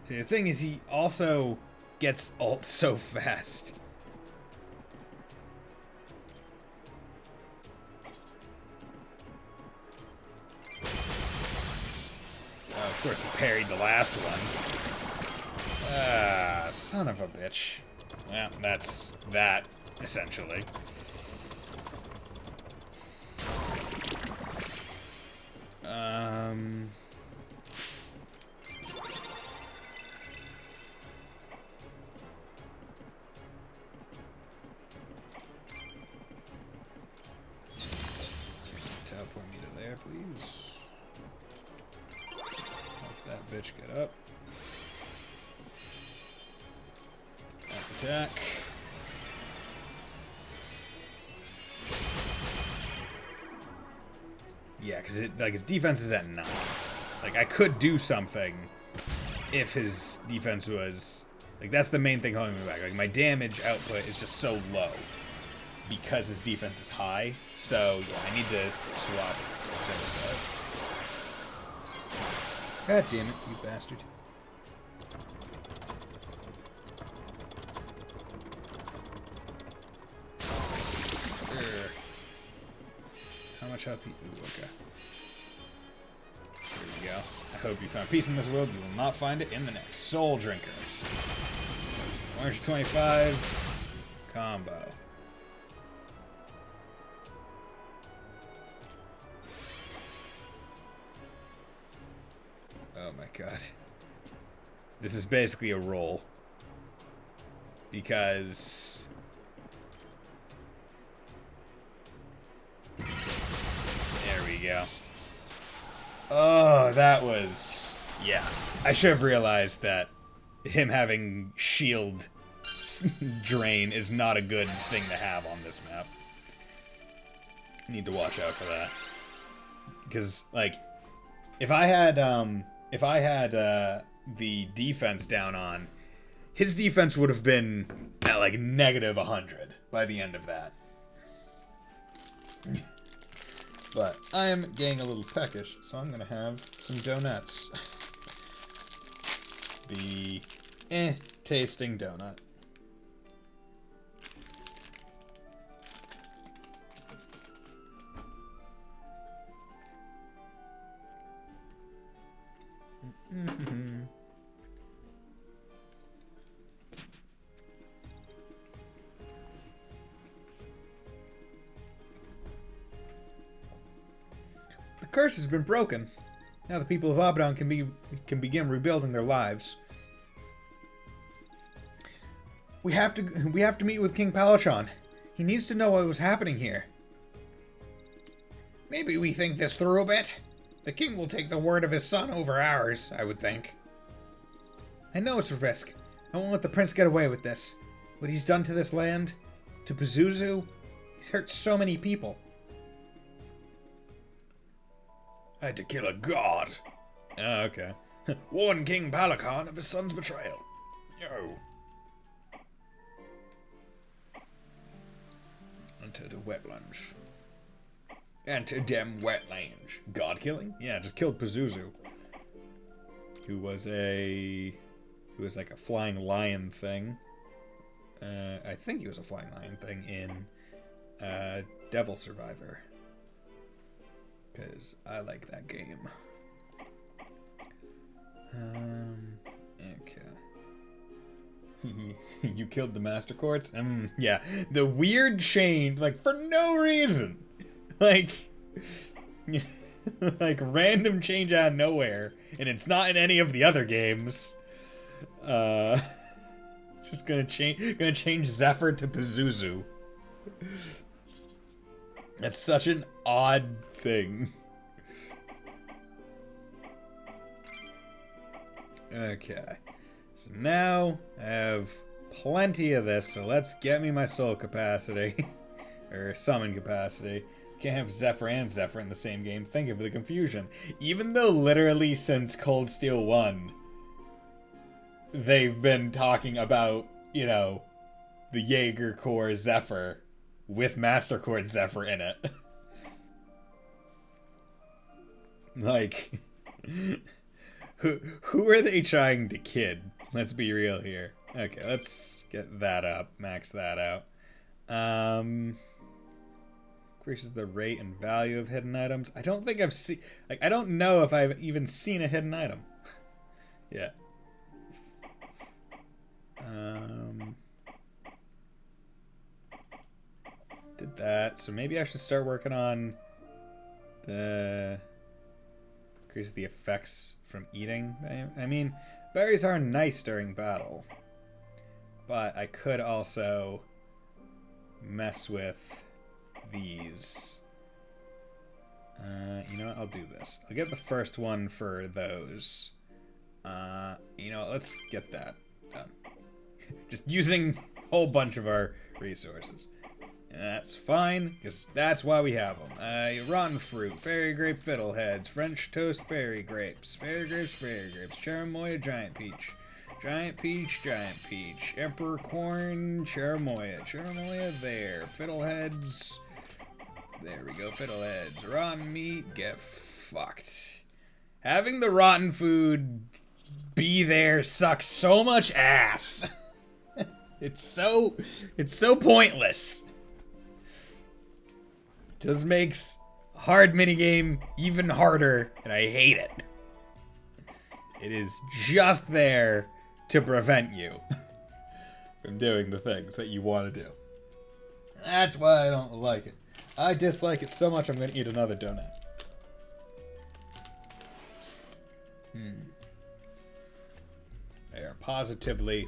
See, the thing is, he also gets ult so fast. Oh, of course, he parried the last one. Ah, son of a bitch. Well, that's that, essentially. Teleport me to there, please. Help that bitch get up. Attack. Yeah, because like his defense is at 9. Like I could do something if his defense was like that's the main thing holding me back. Like my damage output is just so low because his defense is high. So yeah, I need to swap things out. God damn it, you bastard. How much health? Ooh, okay. Here we go. I hope you found peace in this world. You will not find it in the next. Soul Drinker. 125 combo. Oh my god. This is basically a roll. Because... There we go. Oh, that was... Yeah. I should have realized that him having shield drain is not a good thing to have on this map. Need to watch out for that. Because, like, if I had the defense down on, his defense would have been at, like, negative 100 by the end of that. But I am getting a little peckish, so I'm gonna have some donuts. The tasting donut. The curse has been broken. Now the people of Abaddon can begin rebuilding their lives. We have to meet with King Palachon. He needs to know what was happening here. Maybe we think this through a bit. The king will take the word of his son over ours, I would think. I know it's a risk. I won't let the prince get away with this. What he's done to this land, to Pazuzu, he's hurt so many people. I had to kill a god. Oh, okay. Warn King Palachon of his son's betrayal. Oh. Enter the wetlands. Enter them wetlands. God killing? Yeah, just killed Pazuzu. Who was like a flying lion thing. I think he was a flying lion thing in Devil Survivor. Because I like that game. Okay. You killed the Master Quartz? Yeah. The weird change, like, for no reason. Like, like, random change out of nowhere. And it's not in any of the other games. Just gonna change Zephyr to Pazuzu. That's such an odd thing. Okay. So now I have plenty of this, so let's get me my soul capacity. Or summon capacity. Can't have Zephyr and Zephyr in the same game. Think of the confusion. Even though literally since Cold Steel 1, they've been talking about, you know, the Jaeger Core Zephyr with Master Chord Zephyr in it. Like, Who are they trying to kid? Let's be real here. Okay, let's get that up. Max that out. Increases the rate and value of hidden items. I don't think I've seen... Like, I don't know if I've even seen a hidden item. Yeah. Did that. So maybe I should start working on the... Increase the effects from eating. I mean, berries are nice during battle. But I could also mess with these. You know what? I'll do this. I'll get the first one for those. You know what? Let's get that done. Just using a whole bunch of our resources. And that's fine, because that's why we have them. Rotten fruit, fairy grape fiddleheads, French toast fairy grapes, cherimoya giant peach. Giant peach, emperor corn, cherimoya there, fiddleheads, there we go, fiddleheads, rotten meat, get fucked. Having the rotten food be there sucks so much ass. It's so pointless. Just makes hard minigame even harder, and I hate it. It is just there to prevent you from doing the things that you want to do. That's why I don't like it. I dislike it so much I'm going to eat another donut. They are positively...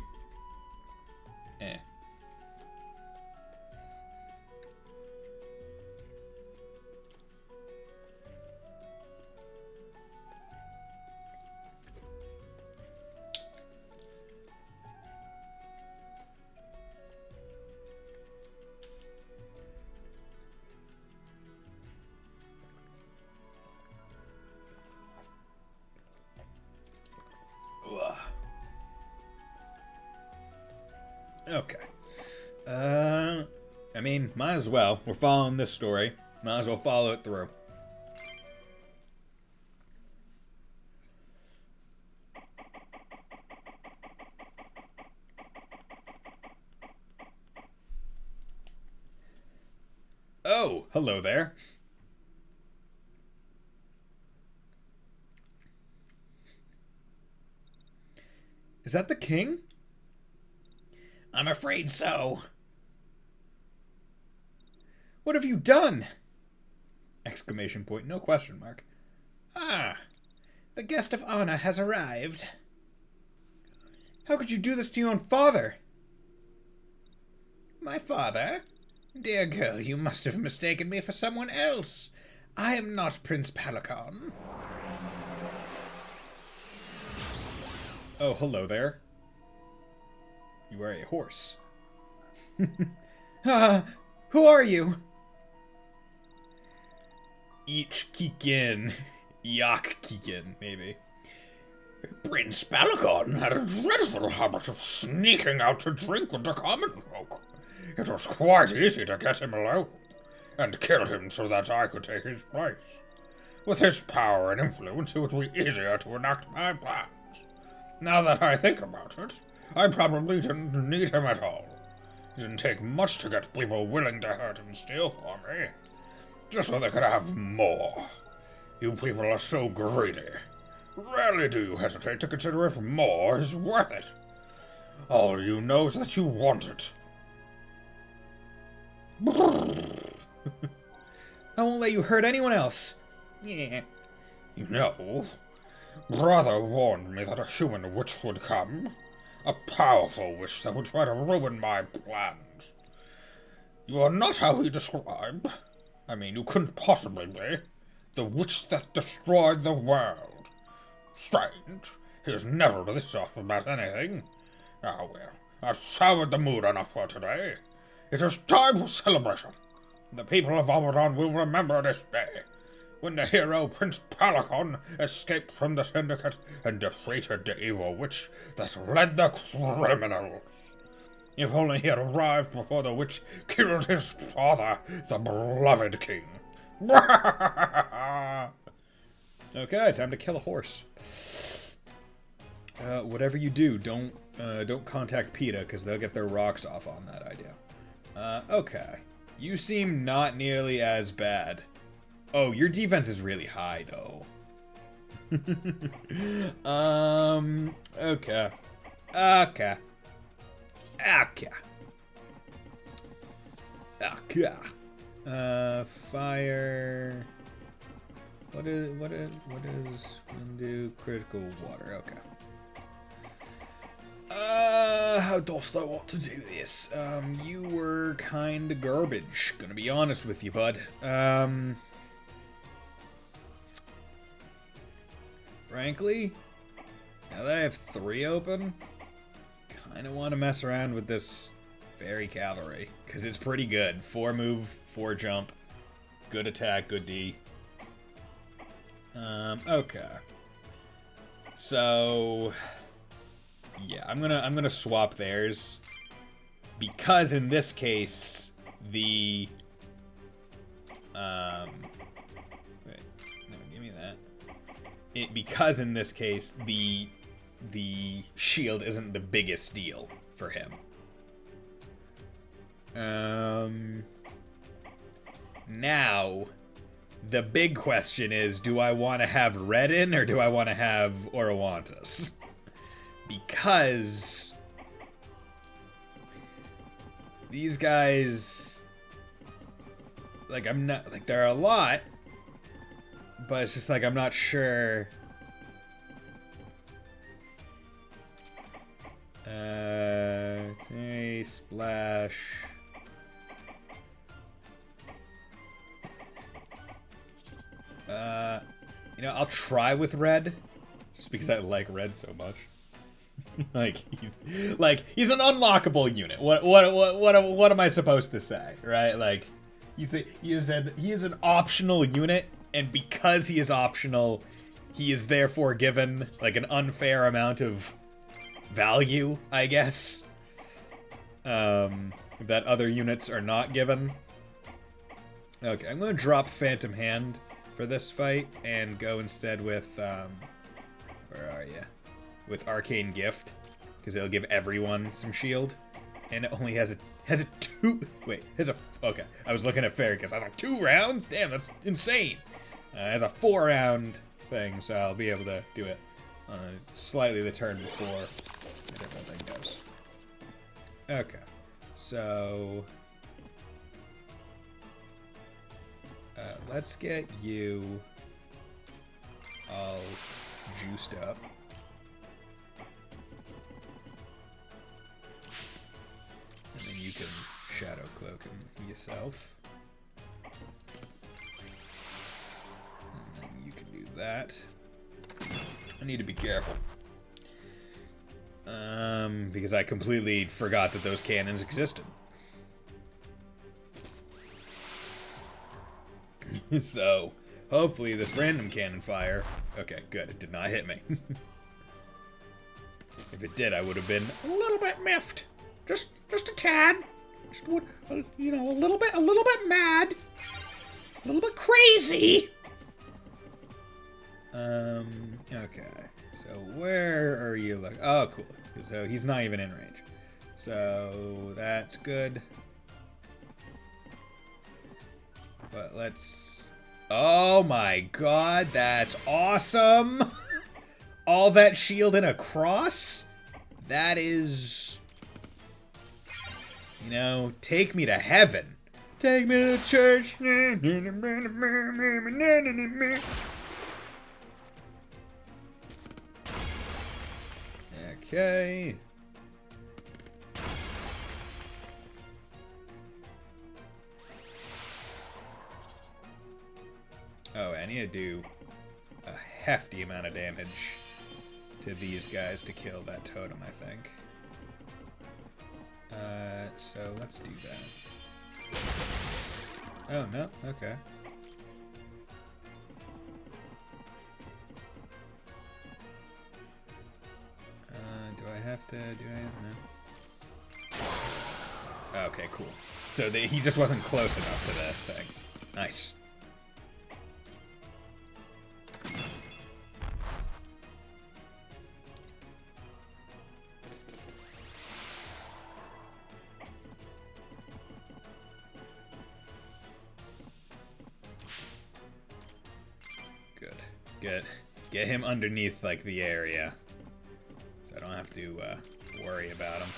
Okay. I mean, might as well. We're following this story. Might as well follow it through. Oh, hello there. Is that the king? I'm afraid so. What have you done? Exclamation point, no question mark. Ah, the guest of honor has arrived. How could you do this to your own father? My father? Dear girl, you must have mistaken me for someone else. I am not Prince Palicon. Oh, hello there. You are a horse. Who are you? Ich Kikin. Yak Kikin, maybe. Prince Palicon had a dreadful habit of sneaking out to drink with the common folk. It was quite easy to get him alone, and kill him so that I could take his place. With his power and influence, it would be easier to enact my plans. Now that I think about it, I probably didn't need him at all. It didn't take much to get people willing to hurt and steal for me, just so they could have more. You people are so greedy. Rarely do you hesitate to consider if more is worth it. All you know is that you want it. I won't let you hurt anyone else. Yeah. You know, Brother warned me that a human witch would come. A powerful witch that would try to ruin my plans. You are not how he described. I mean, you couldn't possibly be. The witch that destroyed the world. Strange. He is never this off about anything. Ah well, I've soured the mood enough for today. It is time for celebration. The people of Almadon will remember this day, when the hero Prince Palicon escaped from the Syndicate and defeated the evil witch that led the criminals. If only he had arrived before the witch killed his father, the beloved king. Okay, time to kill a horse. Whatever you do, don't contact PETA, because they'll get their rocks off on that idea. Okay. You seem not nearly as bad. Oh, your defense is really high, though. Okay. Okay. Okay. Okay. Fire. What is do critical water? Okay. How dost thou want to do this? You were kinda garbage. Gonna be honest with you, bud. Frankly, now that I have 3 open, kinda want to mess around with this Fairy Cavalry, because it's pretty good. 4 move, 4 jump, good attack, good D. Okay. So, yeah, I'm gonna swap theirs, because in this case, the wait, no, give me that. Because in this case, the shield isn't the biggest deal for him. Now, the big question is, do I want to have Red in, or do I want to have Orowantas? Because these guys, like, I'm not, like, there are a lot, but it's just like, I'm not sure. Splash. You know, I'll try with Red, just because I like Red so much. he's an unlockable unit. What am I supposed to say, right? Like, he is an optional unit, and because he is optional, he is therefore given like an unfair amount of value, I guess, that other units are not given. Okay, I'm gonna drop Phantom Hand for this fight and go instead with where are you? With Arcane Gift, because it'll give everyone some shield, and it only has a 2. Wait, okay. I was looking at Fairy because I was like 2 rounds. Damn, that's insane. It has a 4-round thing, so I'll be able to do it slightly the turn before a different thing goes. Okay, so let's get you all juiced up. And then you can Shadow Cloak him yourself. And then you can do that. I need to be careful. Because I completely forgot that those cannons existed. So, hopefully this random cannon fire... Okay, good. It did not hit me. If it did, I would have been a little bit miffed. Just a tad. Just, you know, a little bit mad. A little bit crazy. Okay. So where are you looking? Oh, cool. So he's not even in range. So that's good. But let's... Oh my god, that's awesome! All that shield and a cross? That is... You know, take me to heaven. Take me to church. Okay. Oh, I need to do a hefty amount of damage to these guys to kill that totem, I think. So let's do that. Oh, no? Okay. Do I have to do anything? No. Okay, cool. So he just wasn't close enough to the thing. Nice. Good. Get him underneath, like, the area. So I don't have to worry about him.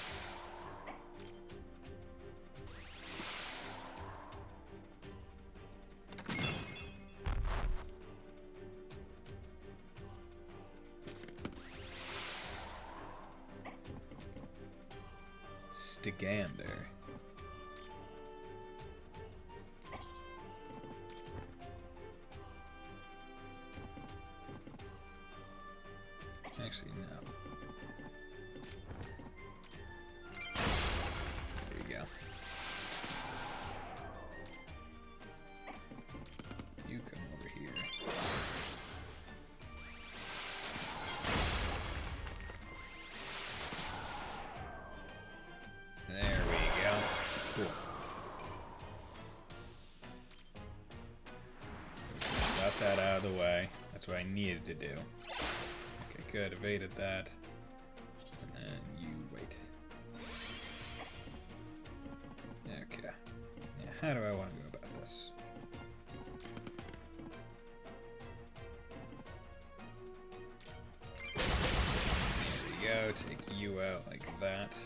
Stigander. Actually, no. There you go. You come over here. There we go. Cool. So got that out of the way. That's what I needed to do. Okay, good. Evaded that. And then you wait. Okay. Yeah, how do I want to go about this? There we go. Take you out like that.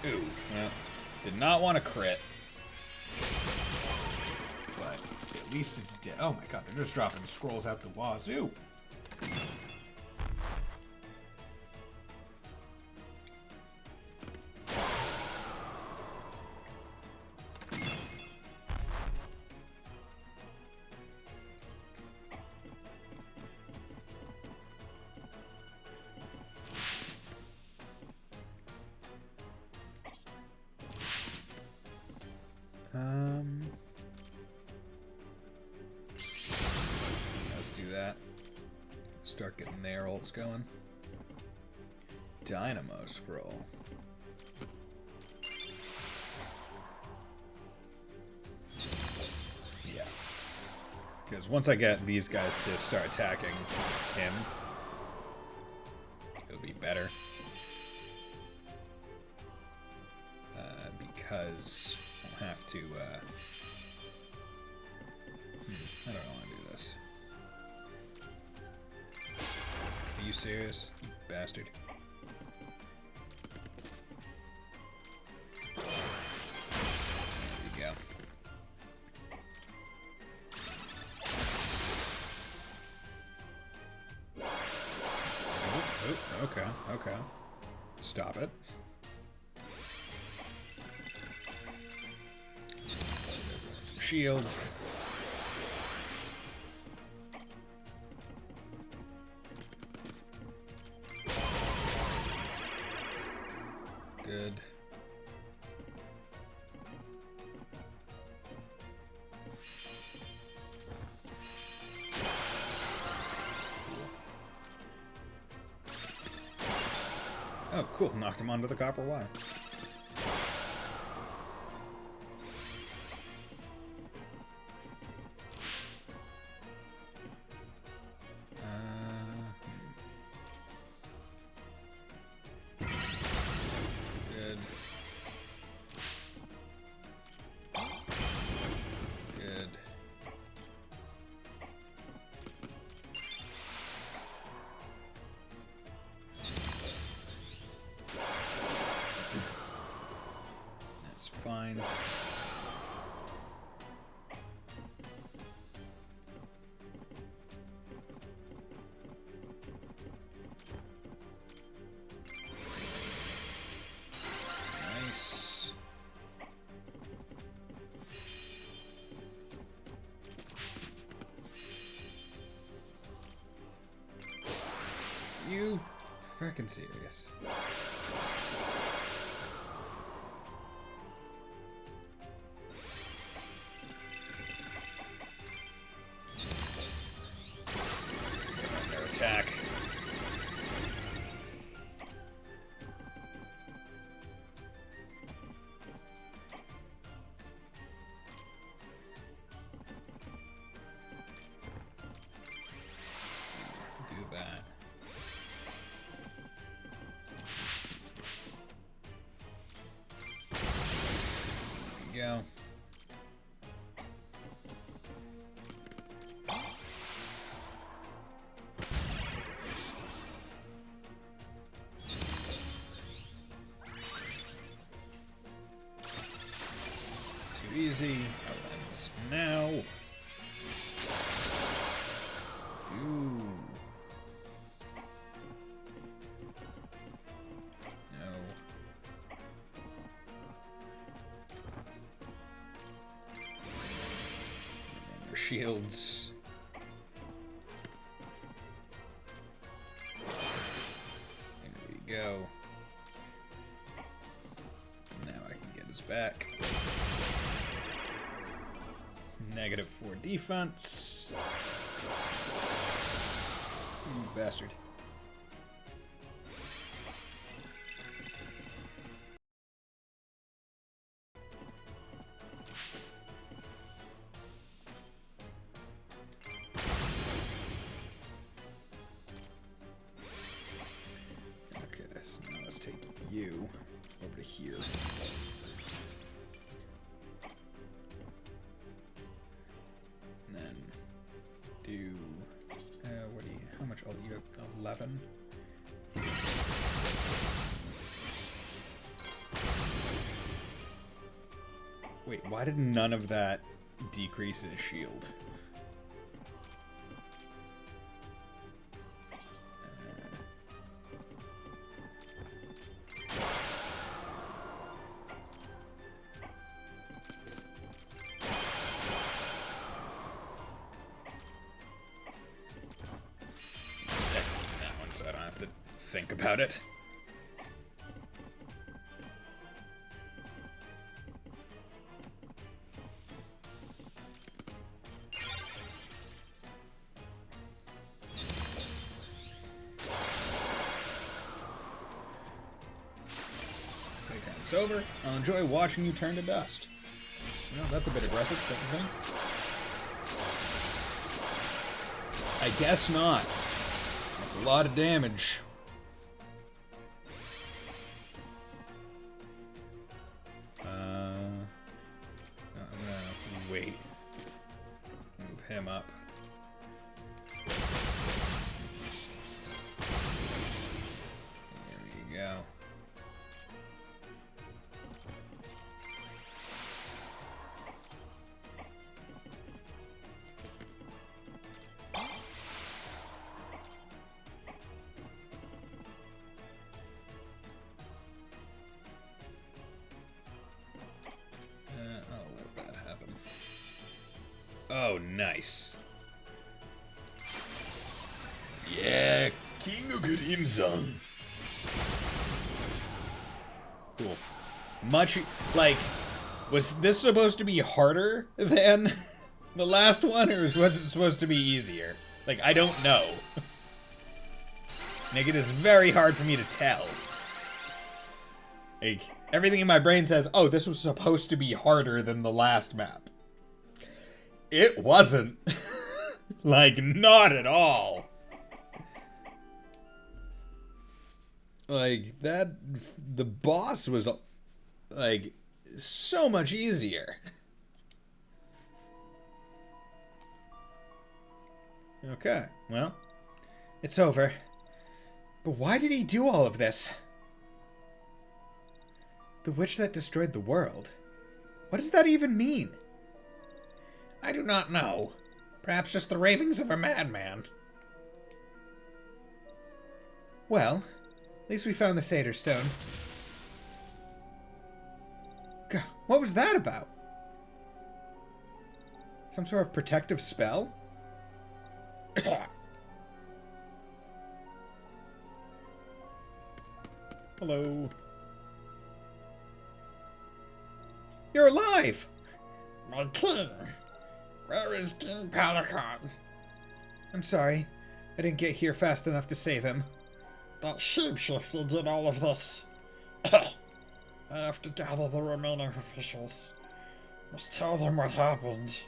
Ooh, well, did not want to crit. But at least it's dead. Oh my god, they're just dropping scrolls out the wazoo. Let's do that. Start getting their ults going. Dynamo scroll. Yeah. Because once I get these guys to start attacking him, it'll be better. Because I'll have to, I don't want to do this. Are you serious, you bastard? There you go. Oh, okay, okay. Stop it. Some shield. Good. Oh, cool. Knocked him onto the copper wire. Good. Good. That's fine. Nice. You frickin' serious? Their attack. Do that. easy. I'll end this now. Ooh. No. Their shields. There we go. Now I can get his back. -4 defense. You bastard. Okay, so now let's take you over to here. And then do what do you, how much ult you have? 11. Wait, why did none of that decrease his shield? Execute that one so I don't have to think about it. Playtime is over. I'll enjoy watching you turn to dust. Well, that's a bit aggressive, don't you think? I guess not. That's a lot of damage. I'm gonna wait. Move him up. There we go. I'll let that happen. Oh, nice. Yeah, King of Crimson. Cool. Much, like, was this supposed to be harder than the last one, or was it supposed to be easier? Like, I don't know. Like, it is very hard for me to tell. Like, everything in my brain says, oh, this was supposed to be harder than the last map. It wasn't. Like, not at all. Like, the boss was, like, so much easier. Okay, well, it's over. But why did he do all of this? The witch that destroyed the world? What does that even mean? I do not know. Perhaps just the ravings of a madman. Well, at least we found the Satyr Stone. God, what was that about? Some sort of protective spell? Hello. You're alive! My king! Where is King Pelican? I'm sorry. I didn't get here fast enough to save him. That shapeshifter did all of this. I have to gather the remaining officials. Must tell them what happened.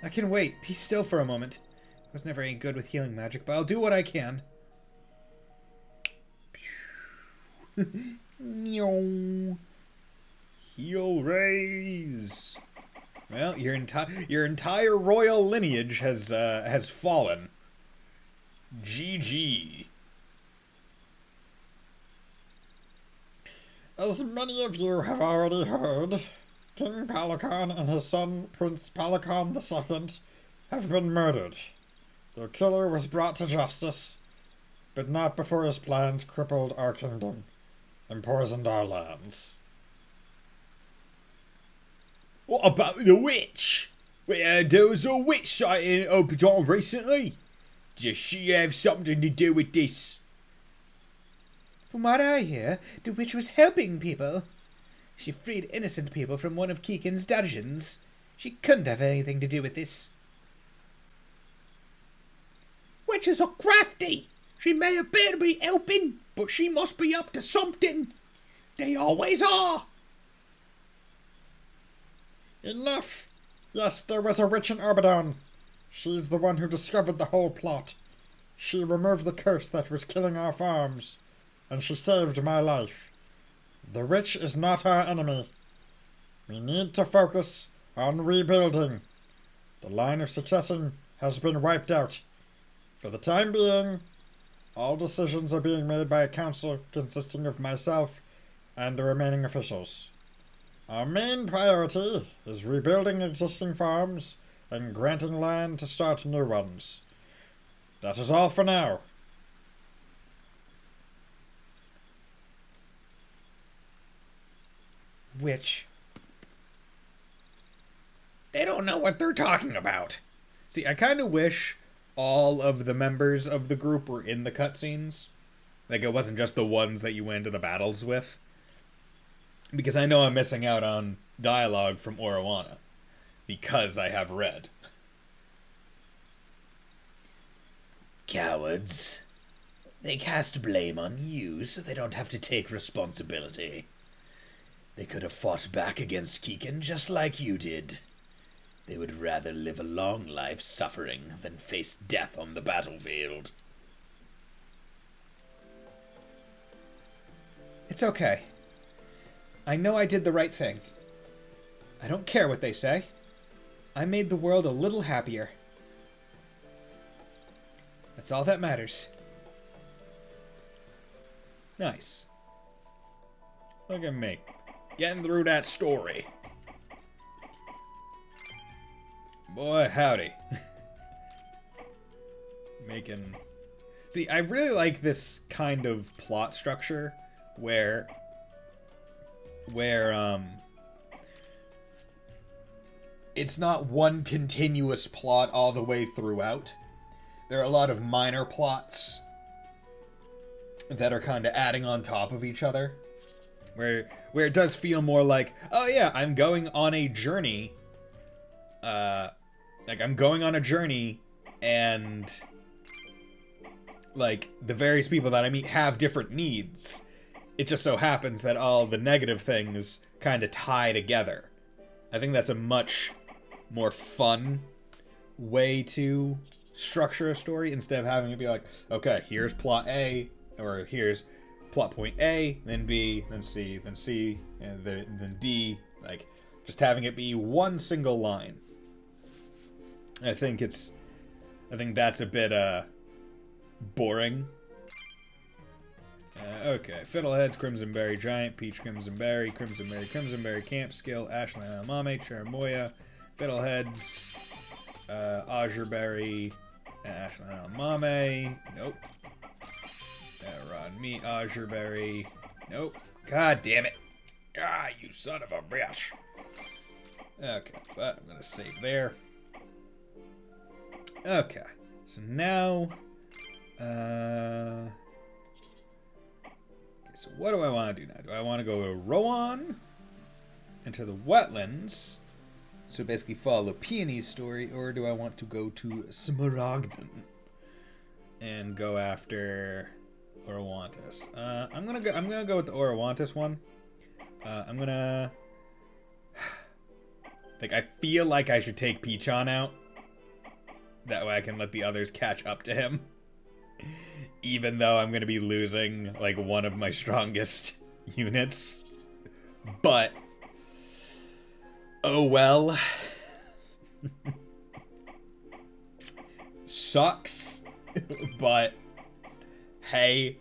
I can wait. Be still for a moment. I was never any good with healing magic, but I'll do what I can. Meow. Heal rays. Well, your entire royal lineage has fallen. GG. As many of you have already heard, King Pelican and his son, Prince Pelican II, have been murdered. Their killer was brought to justice, but not before his plans crippled our kingdom and poisoned our lands. What about the witch? There was a witch sighting in Obidon recently. Does she have something to do with this? From what I hear, the witch was helping people. She freed innocent people from one of Keegan's dungeons. She couldn't have anything to do with this. Witches are crafty. She may appear to be helping, but she must be up to something. They always are. Enough! Yes, there was a witch in Obidon. She's the one who discovered the whole plot. She removed the curse that was killing our farms, and she saved my life. The witch is not our enemy. We need to focus on rebuilding. The line of succession has been wiped out. For the time being, all decisions are being made by a council consisting of myself and the remaining officials. Our main priority is rebuilding existing farms and granting land to start new ones. That is all for now. Witch. They don't know what they're talking about. See, I kind of wish all of the members of the group were in the cutscenes. Like, it wasn't just the ones that you went into the battles with. Because I know I'm missing out on dialogue from Orowana. Because I have read. Cowards. They cast blame on you so they don't have to take responsibility. They could have fought back against Keegan just like you did. They would rather live a long life suffering than face death on the battlefield. It's okay. I know I did the right thing. I don't care what they say. I made the world a little happier. That's all that matters. Nice. Look at me. Getting through that story. Boy, howdy. Making... See, I really like this kind of plot structure where it's not one continuous plot all the way throughout. There are a lot of minor plots that are kind of adding on top of each other. Where it does feel more like, oh yeah, I'm going on a journey. Like, I'm going on a journey, and like, the various people that I meet have different needs. It just so happens that all the negative things kind of tie together. I think that's a much more fun way to structure a story, instead of having it be like, okay, here's plot A, or here's plot point A, then B, then C, then C, and then D. Like, just having it be one single line. I think that's a bit boring. Okay, Fiddleheads, Crimsonberry Giant, Peach Crimsonberry, Crimsonberry Camp Skill, Ashland Mame, Cherimoya, Fiddleheads, Azureberry, Ashland Mame, nope. Rod Meat, Azureberry, nope. God damn it. Ah, you son of a bitch. Okay, but I'm gonna save there. Okay, so now, okay, so what do I want to do now? Do I want to go to Rowan, into the wetlands, so basically follow Peony's story, or do I want to go to Smaragden and go after Orowantis? I'm gonna go with the Orowantis one. Like, I feel like I should take Peachon out. That way I can let the others catch up to him. Even though I'm going to be losing, like, one of my strongest units. But, oh well. Sucks. But, hey,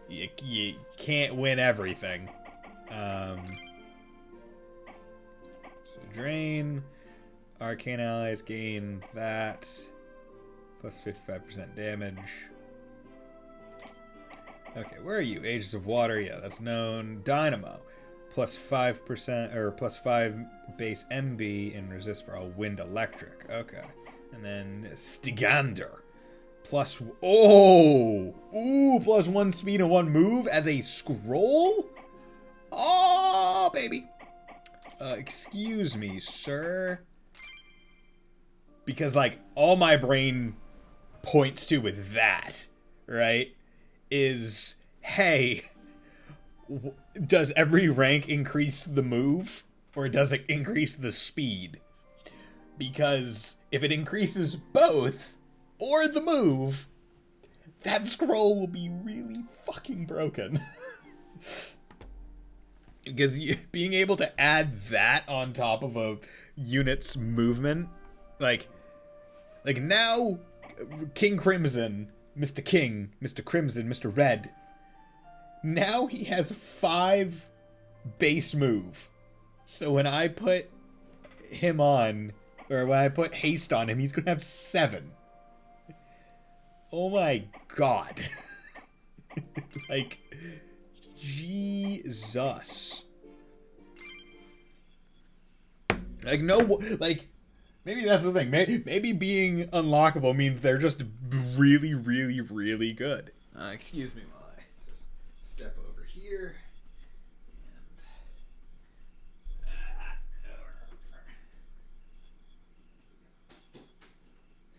you can't win everything. Drain. Arcane allies gain that. Plus 55% damage. Okay, where are you? Ages of Water, yeah, that's known. Dynamo. Plus 5% or plus 5 base MB and resist for all wind electric. Okay. And then Stygander. Plus plus 1 speed and 1 move as a scroll? Oh, baby. Excuse me, sir. Because, like, all my brain points to with that, right, is, hey, does every rank increase the move, or does it increase the speed? Because if it increases both, or the move, that scroll will be really fucking broken. Because being able to add that on top of a unit's movement, like now, King Crimson, Mr. King, Mr. Crimson, Mr. Red, now he has 5 base move. So when I put him on, or when I put haste on him, he's gonna have 7. Oh my god. Like, Jesus. Like, no, like, maybe that's the thing. Maybe being unlockable means they're just really, really, really good. Excuse me while I just step over here.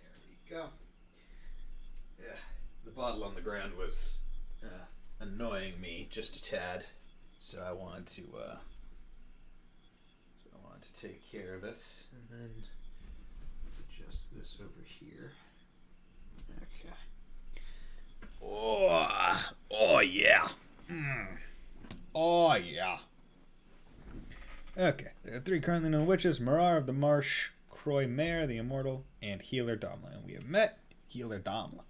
There we go. Yeah, the bottle on the ground was annoying me just a tad, so I wanted to take care of it, and then let's adjust this over here. Okay. Oh yeah. Oh yeah. Okay, there are 3 currently known witches: Marar of the Marsh, Croy Mare, the Immortal, and Healer Damla. And we have met Healer Damla.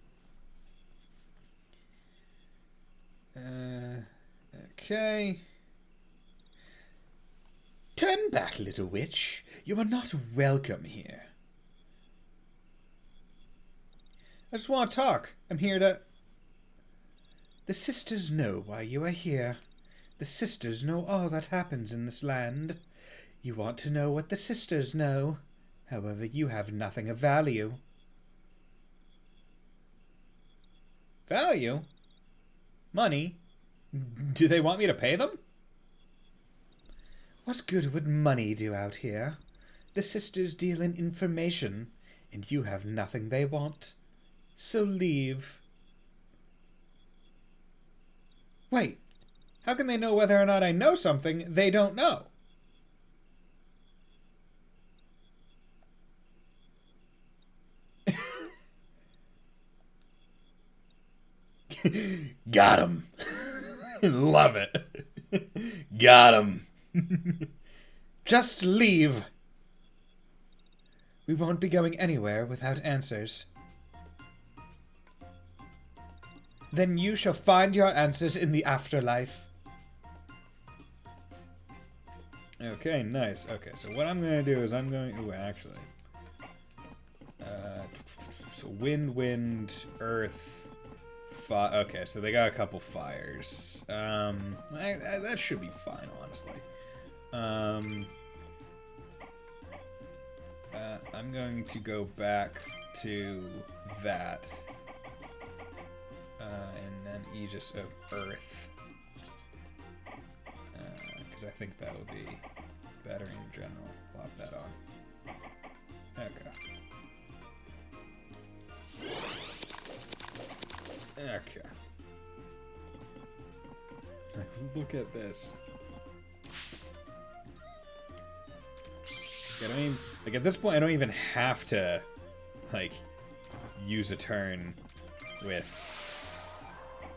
Okay. Turn back, little witch. You are not welcome here. I just want to talk. I'm here to... The sisters know why you are here. The sisters know all that happens in this land. You want to know what the sisters know. However, you have nothing of value. Value? Money? Do they want me to pay them? What good would money do out here? The sisters deal in information, and you have nothing they want. So leave. Wait, how can they know whether or not I know something they don't know? Got him. Love it. Got him. Just leave. We won't be going anywhere without answers. Then you shall find your answers in the afterlife. Okay, nice. Okay, so what I'm going to do is I'm going... Ooh, actually. So wind, earth, fire. Okay, so they got a couple fires. That should be fine, honestly. I'm going to go back to that. And then Aegis of Earth. Because I think that would be better in general. Plop that on. Okay. Okay. Look at this. I mean, like, at this point, I don't even have to, like, use a turn with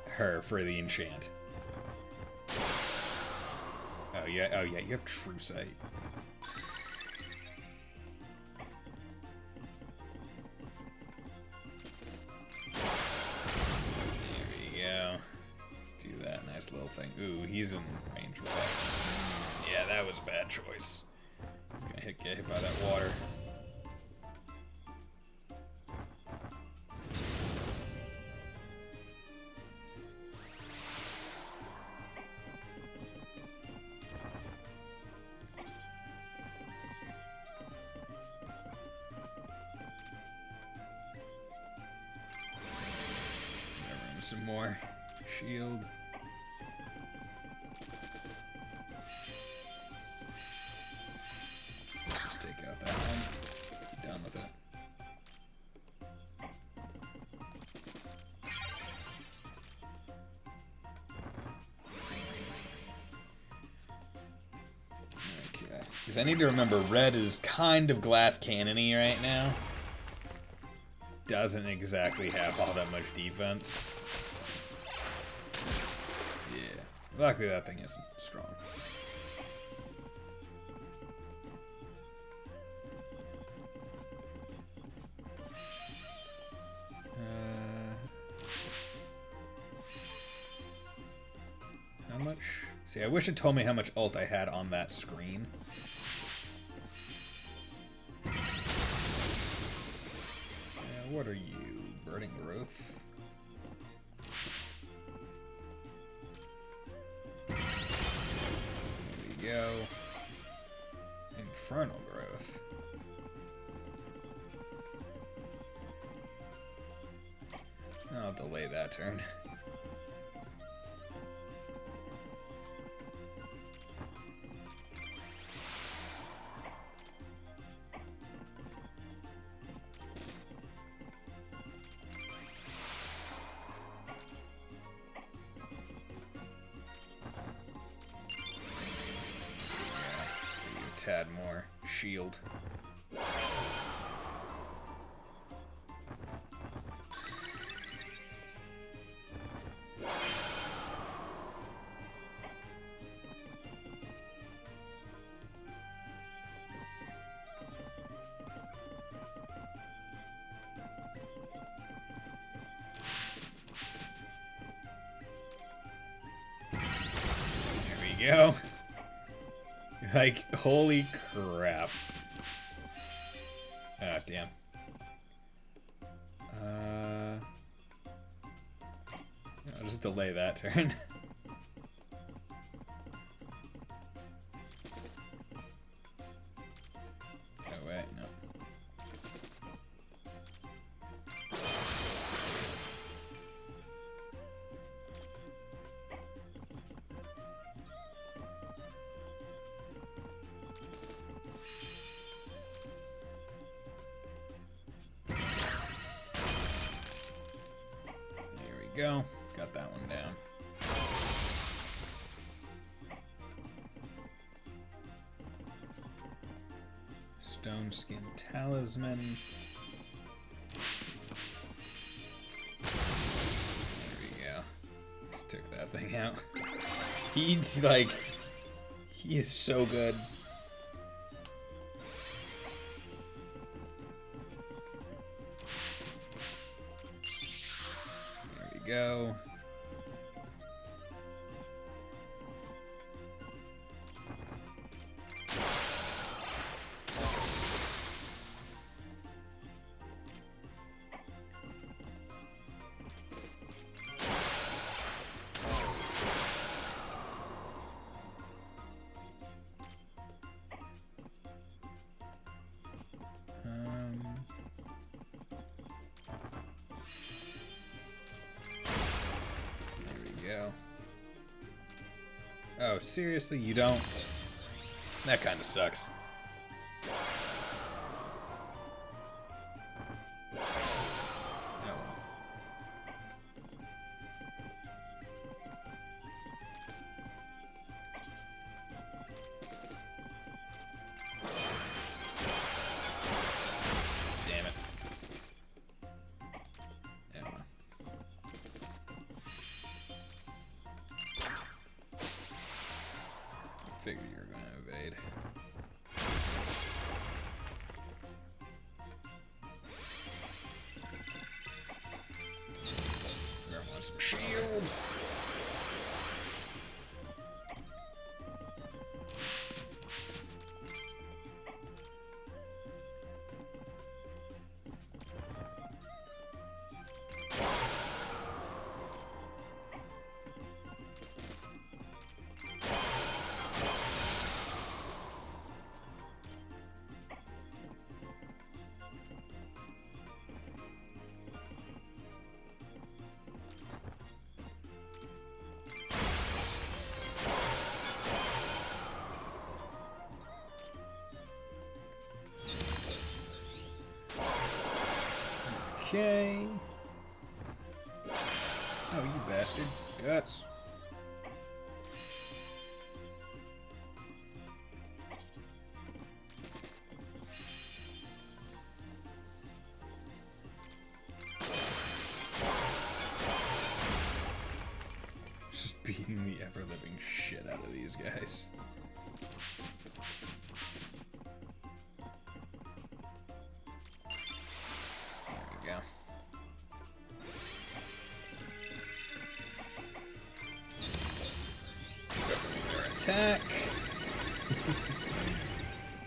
her for the enchant. Oh yeah, you have True Sight. There we go. Let's do that nice little thing. Ooh, he's in range with that. Yeah, that was a bad choice. He's gonna get hit by that water. Some more shield. Let's just take out that one. Be done with it. Okay. Because I need to remember red is kind of glass cannony right now. Doesn't exactly have all that much defense. Yeah. Luckily that thing isn't strong. How much? See, I wish it told me how much ult I had on that screen. What are you? Burning growth? There we go. Infernal growth. I'll delay that turn. Tad more shield. There we go. Like, holy crap. Ah, damn. I'll just delay that turn. Oh, wait, no. Go. Got that one down. Stone Skin Talisman. There we go. Just took that thing out. He's like... He is so good. Go. Oh, seriously? You don't? That kind of sucks. Oh, well. Damn it. Oh, well. Figure you're gonna evade. I want some shield. Okay. Oh, you bastard. Guts. Just beating the ever-living shit out of these guys. Attack.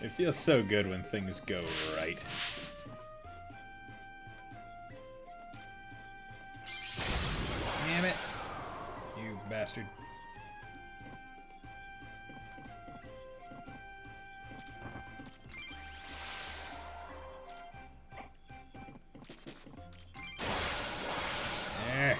It feels so good when things go right. Damn it. You bastard. There.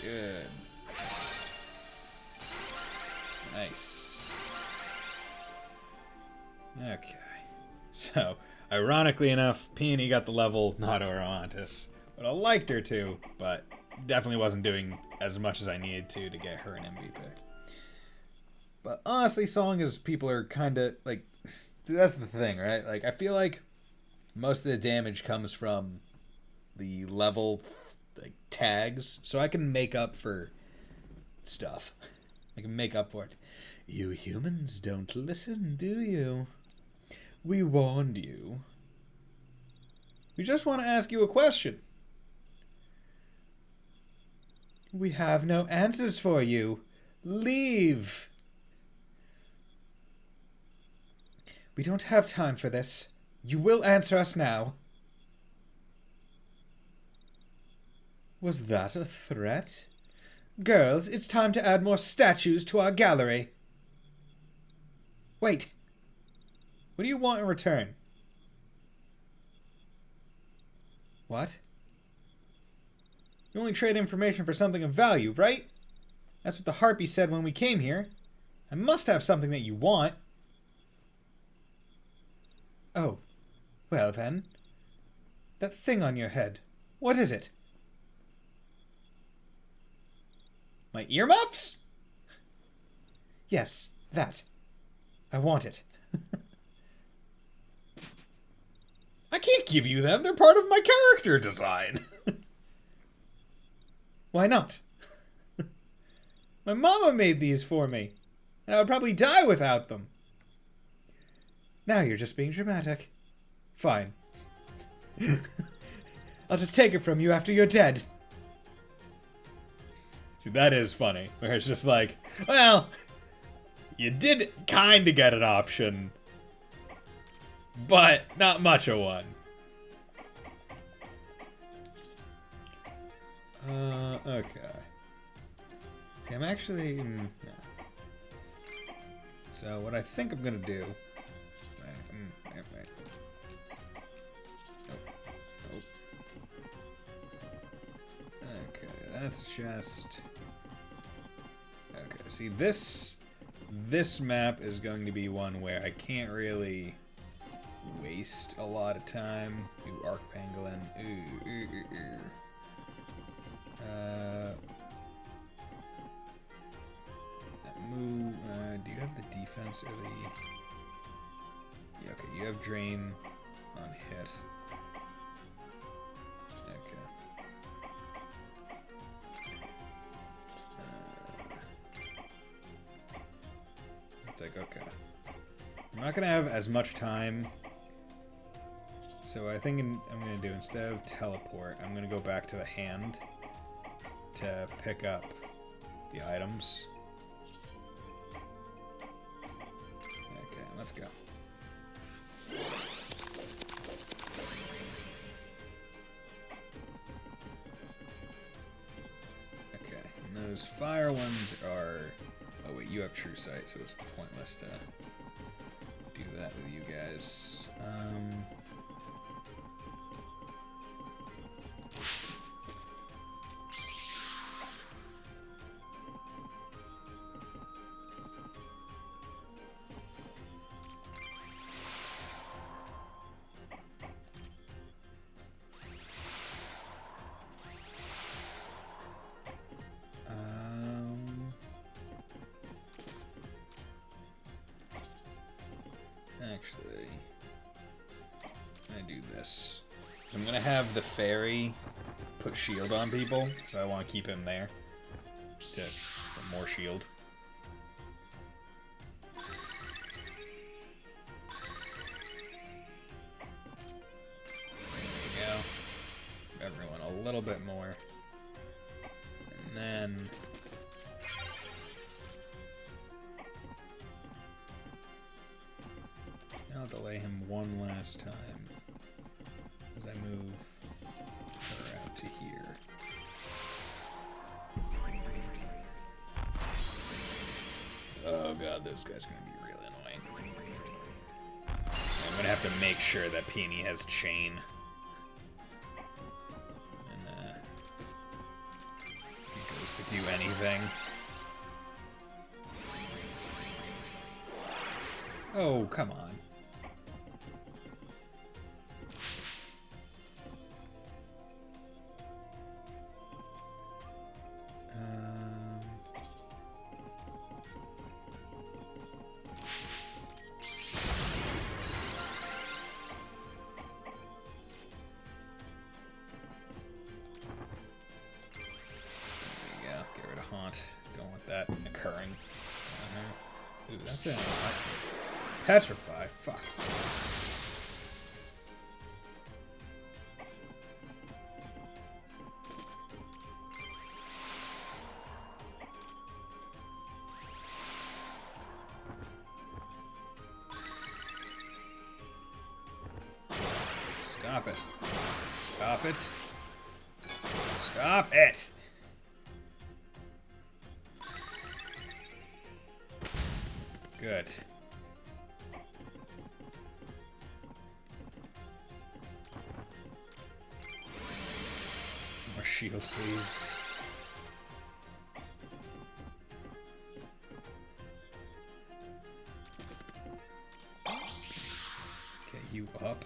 Good. Nice. Okay. So, ironically enough, Peony got the level, not Oromantis. But I liked her too, but definitely wasn't doing as much as I needed to get her an MVP. But honestly, Song is people are kind of, like, that's the thing, right? Like, I feel like most of the damage comes from the level like tags, so I can make up for stuff. I can make up for it. You humans don't listen, do you? We warned you. We just want to ask you a question. We have no answers for you. Leave. We don't have time for this. You will answer us now. Was that a threat? Girls, it's time to add more statues to our gallery. Wait. What do you want in return? What? You only trade information for something of value, right? That's what the Harpy said when we came here. I must have something that you want. Oh. Well then. That thing on your head. What is it? My earmuffs? Yes, that. I want it. I can't give you them. They're part of my character design. Why not? My mama made these for me, and I would probably die without them. Now you're just being dramatic. Fine. I'll just take it from you after you're dead. See, that is funny. Where it's just like, well, you did kind of get an option, but not much of one. Okay. See, I'm actually... no. So, what I think I'm gonna do... Okay, that's just... Okay, see, this map is going to be one where I can't really waste a lot of time. Ooh, Arc Pangolin. Moo, do you have the defense or the... Yeah, okay, you have Drain on hit. Okay. It's like, okay. I'm not gonna have as much time. So I think I'm gonna do, instead of teleport, I'm gonna go back to the hand to pick up the items. Okay, let's go. Okay, and those fire ones are... Oh wait, you have True Sight, so it's pointless to do that with you guys. Actually, I'm gonna do this. I'm gonna have the fairy put shield on people, so I want to keep him there for more shield. There we go. Everyone a little bit more. And then I'll delay him one last time as I move her out to here. Oh god, this guy's gonna be really annoying. I'm gonna have to make sure that Peony has chain. And he goes to do anything. Oh, come on. Haunt. Don't want that occurring. Ooh, that's it. Petrify. Fuck. Stop it. Stop it. Stop it! Good. More shield, please. Get you up.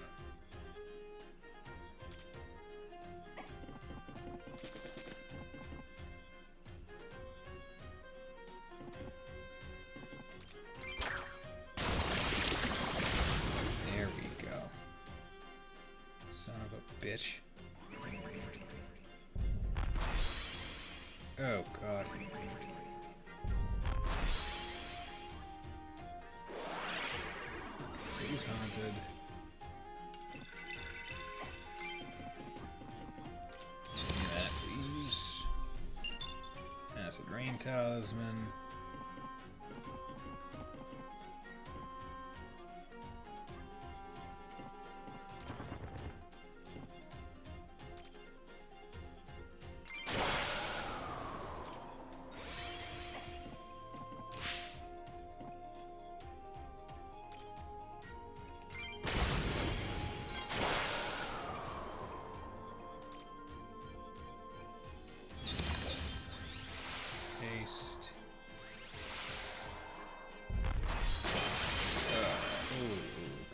Bitch. Oh god. So he's haunted. Give me that, please. Acid Rain Talisman.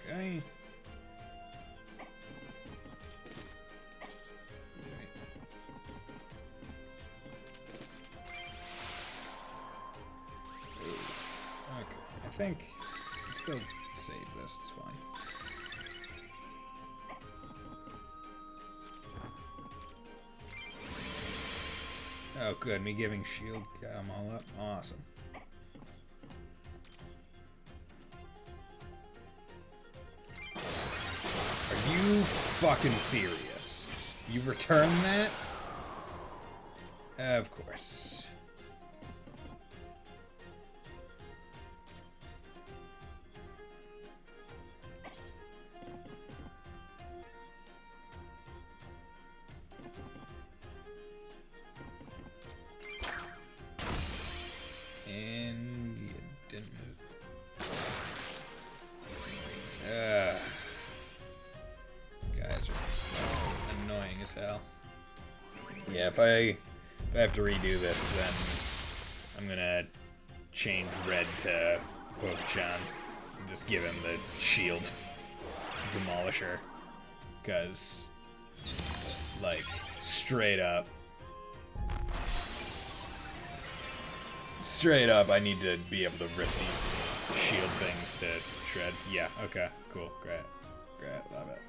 Okay. Okay, I think I can still save this, it's fine. Oh good, me giving shield come all up. Awesome. Are you fucking serious? You return that? Of course. And you didn't move. as hell. Yeah, if I have to redo this, then I'm gonna change red to Pokechan and just give him the shield demolisher. Because, like, straight up, I need to be able to rip these shield things to shreds. Yeah, okay, cool, great, love it.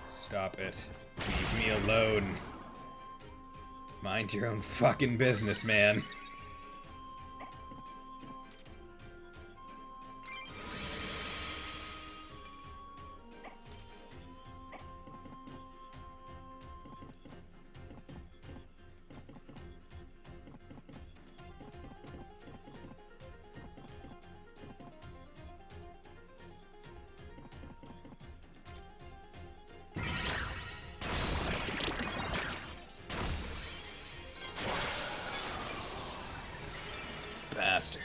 Stop it. Leave me alone. Mind your own fucking business, man. Bastard.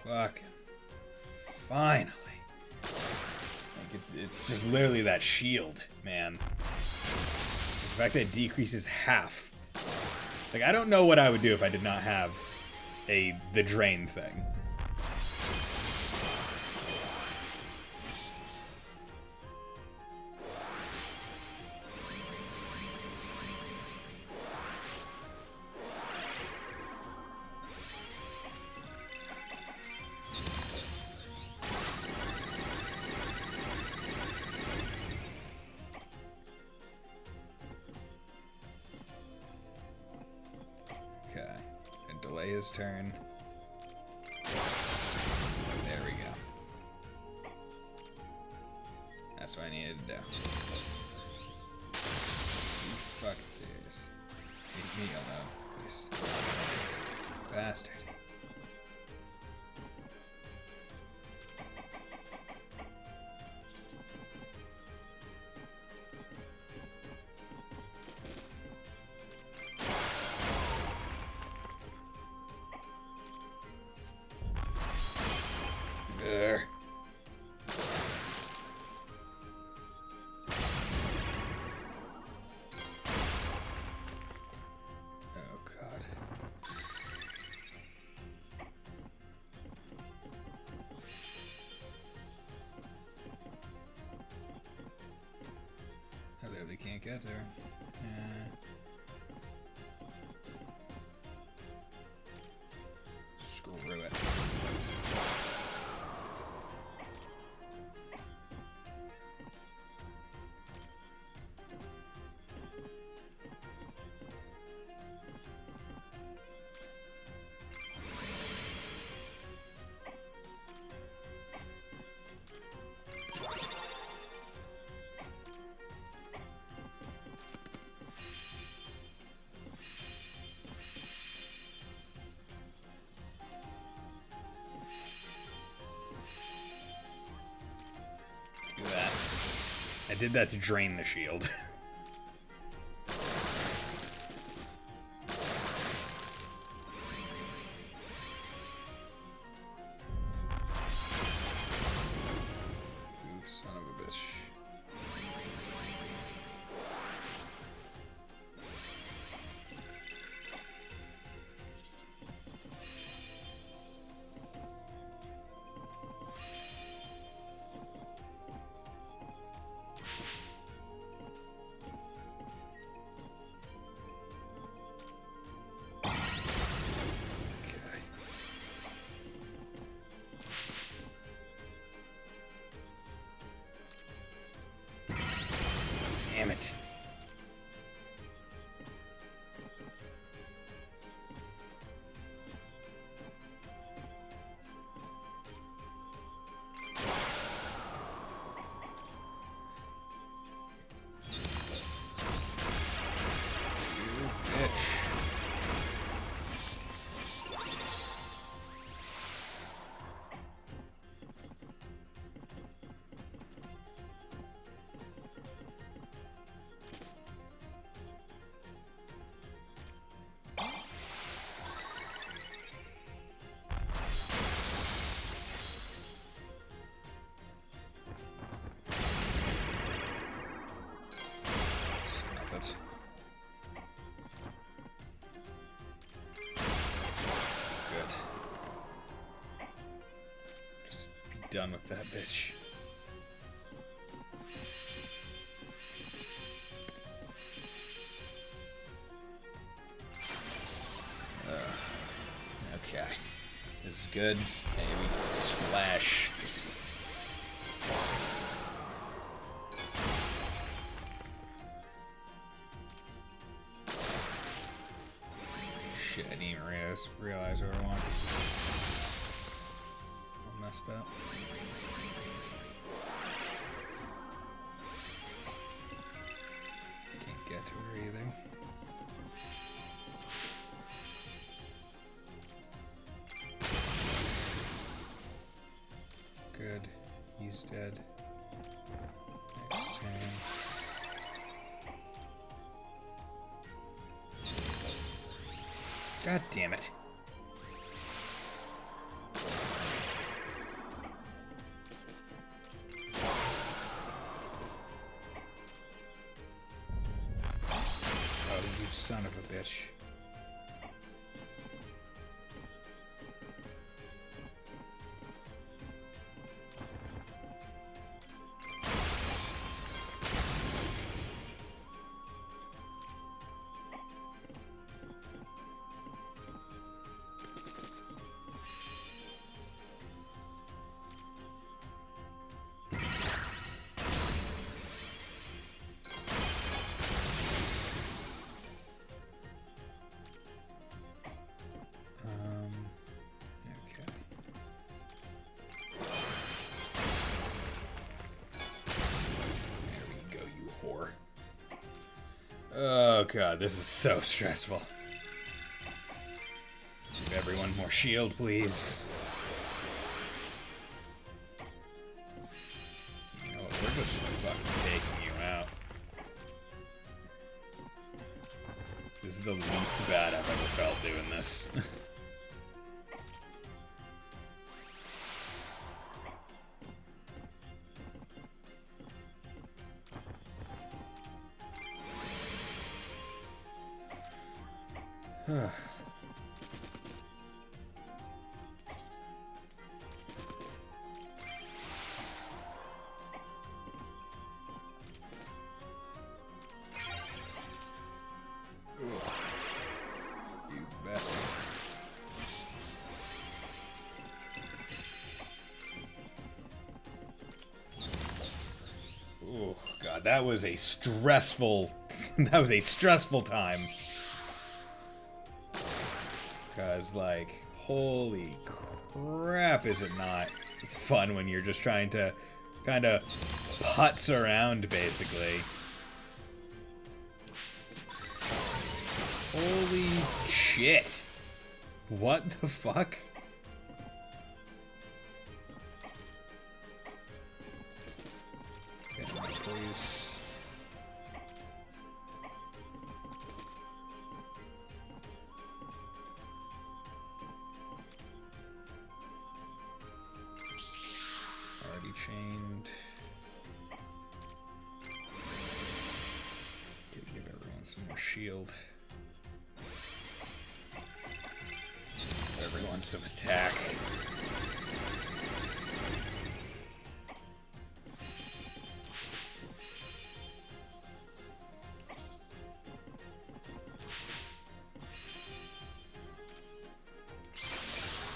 Fuck. Finally. Like it's just literally that shield, man. The fact that it decreases half. Like, I don't know what I would do if I did not have the drain thing. Delay his turn. There we go. That's what I needed to do. You fucking serious? Leave me alone, please. Bastard. Can't get there. Screw it. I did that to drain the shield. You son of a bitch. done with that bitch. Okay. This is good. Maybe splash. Just... Shit, I didn't even realize where I want this is all messed up. Can't get to her either. Good. He's dead. Next turn. God damn it. Oh, you son of a bitch. Okay. There we go, you whore. Oh god, this is so stressful. Give everyone more shield, please. You know what, we're just fucking taking you out. This is the least bad I've ever felt doing this. You bastard. Oh god, that was a stressful that was a stressful time. Cause like, holy crap, is it not fun when you're just trying to kind of putz around basically. Holy shit. What the fuck? Get out, please. Already chained. Give everyone some more shield. Everyone some attack.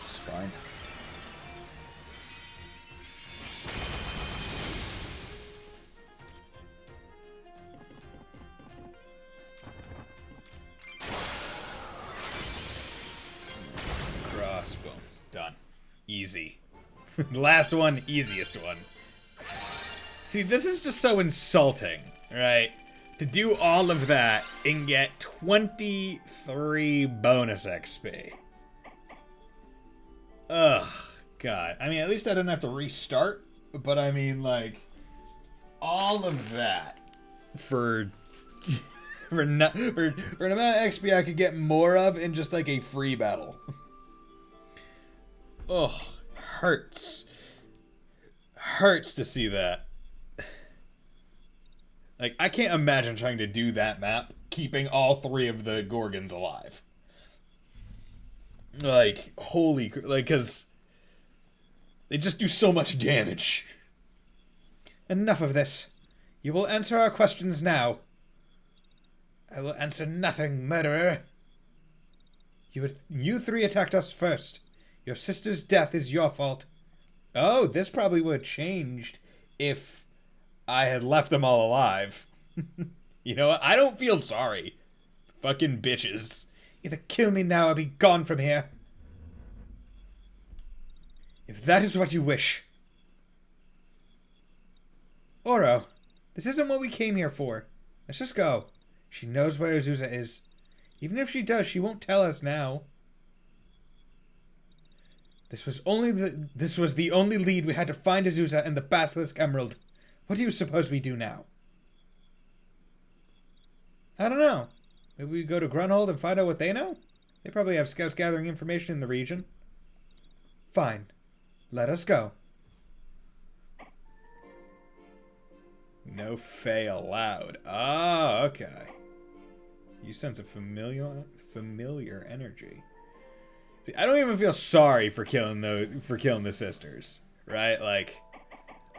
It's fine. Crossbow. Done. Easy. Last one, easiest one. See, this is just so insulting, right? To do all of that and get 23 bonus XP. Ugh, God. I mean, at least I didn't have to restart, but I mean, like, all of that for for an amount of XP I could get more of in just like a free battle. Oh, hurts. Hurts to see that. Like, I can't imagine trying to do that map, keeping all three of the Gorgons alive. Like, holy... Like, because... They just do so much damage. Enough of this. You will answer our questions now. I will answer nothing, murderer. You three attacked us first. Your sister's death is your fault. Oh, this probably would have changed if I had left them all alive. You know what? I don't feel sorry. Fucking bitches. Either kill me now or be gone from here. If that is what you wish. Oro, this isn't what we came here for. Let's just go. She knows where Azusa is. Even if she does, she won't tell us now. This was the only lead we had to find Azusa and the Basilisk Emerald. What do you suppose we do now? I don't know. Maybe we go to Grunhold and find out what they know? They probably have scouts gathering information in the region. Fine. Let us go. No Fae allowed. Oh, okay. You sense a familiar energy. See, I don't even feel sorry for killing the sisters, right? Like,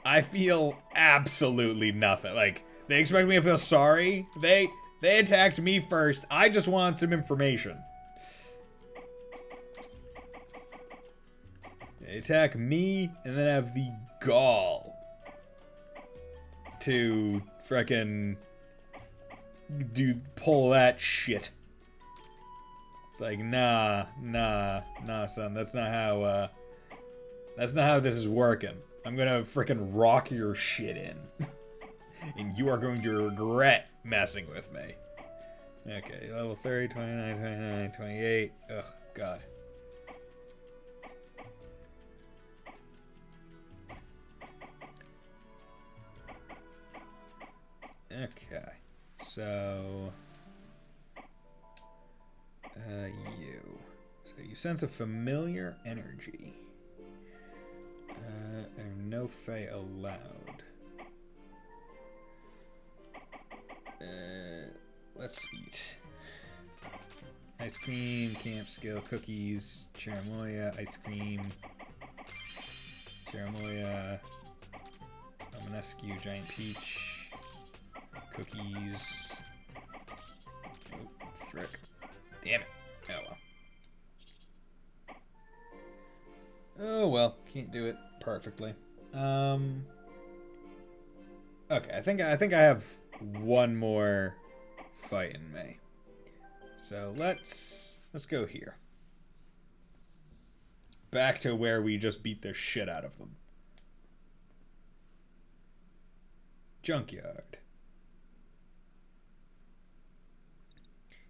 I feel absolutely nothing. Like, they expect me to feel sorry. They attacked me first. I just want some information. They attack me and then have the gall to frickin' pull that shit. It's like, nah, son. That's not how this is working. I'm gonna frickin' rock your shit in. And you are going to regret messing with me. Okay, level 30, 29, 29, 28. Ugh, God. Okay, so you. So you sense a familiar energy. And no Fae allowed. Let's eat. Ice cream, camp skill, cookies, cherimoya, ice cream, cherimoya, Romanescu, giant peach, cookies. Oh, frick. Damn it. Oh well. Oh well, can't do it perfectly. Okay, I think I have one more fight in me. So let's go here. Back to where we just beat the shit out of them. Junkyard.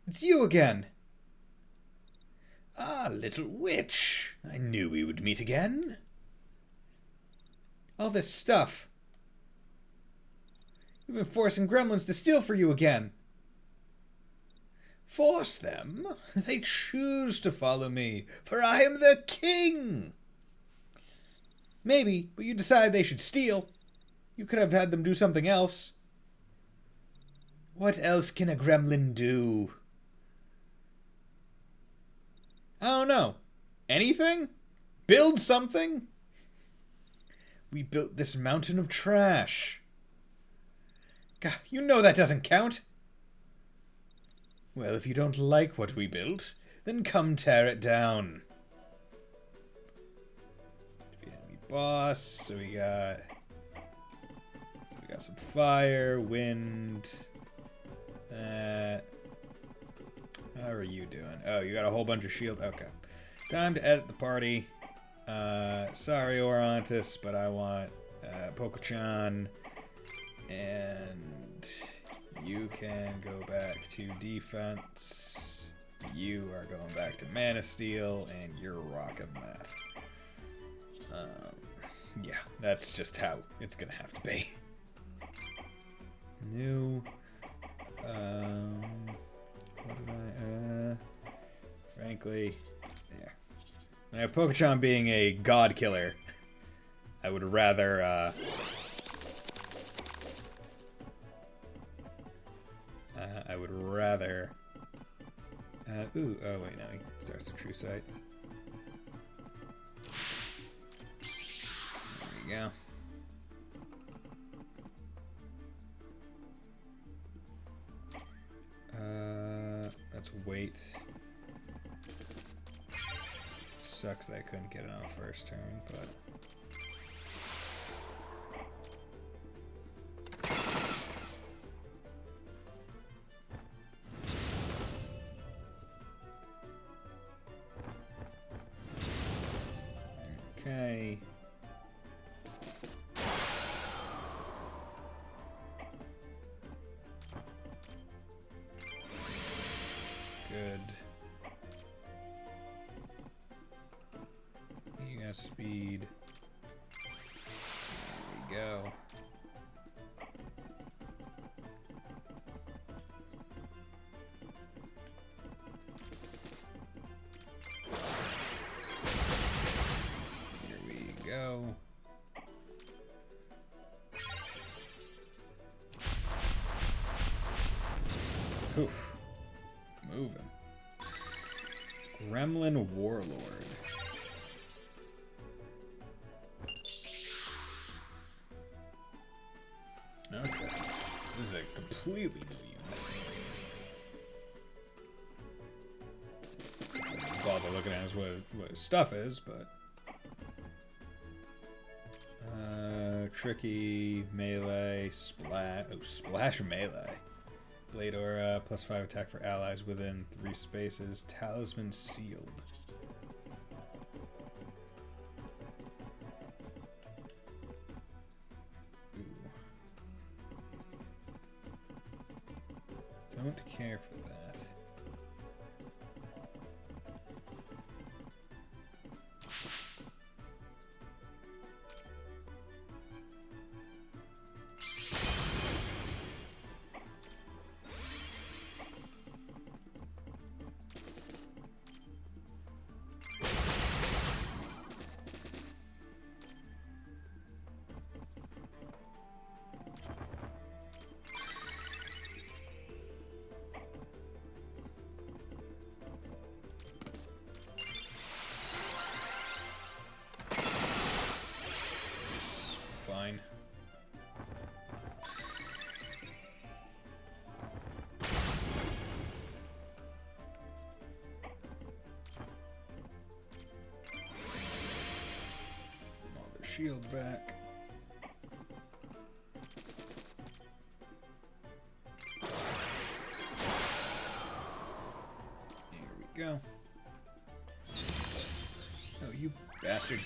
It's you again. Ah, little witch. I knew we would meet again. All this stuff. You've been forcing gremlins to steal for you again. Force them? They choose to follow me, for I am the king. Maybe, but you decided they should steal. You could have had them do something else. What else can a gremlin do? I don't know. Anything? Build something? We built this mountain of trash. God, you know that doesn't count. Well, if you don't like what we built, then come tear it down. Enemy boss. So we got some fire, wind. How are you doing? Oh, you got a whole bunch of shield. Okay. Time to edit the party. Sorry, Orontis, but I want Poko-chan. And you can go back to defense. You are going back to Mana Steel, and you're rocking that. Yeah, that's just how it's gonna have to be. New. What did I? Frankly, there. I have Poko-chan being a god killer. I would rather. I would rather. Ooh, oh wait, now he starts a true sight. go. Let's wait. Sucks that I couldn't get it on first turn, but... Okay. Good. You got speed. There we go. Here we go. Oof. Moving. Gremlin Warlord. Okay. This is a completely new unit. Bother looking at is what his stuff is, but... tricky, melee, splash... Oh, splash melee. Blade Aura, +5 attack for allies within 3 spaces. Talisman Sealed. Ooh. Don't care for that. Fine. All their shield back. Here we go. Oh, you bastard.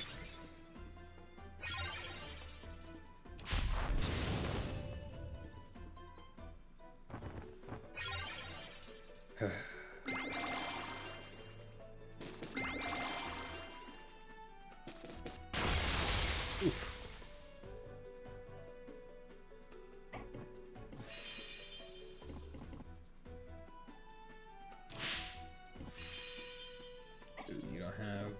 You don't have...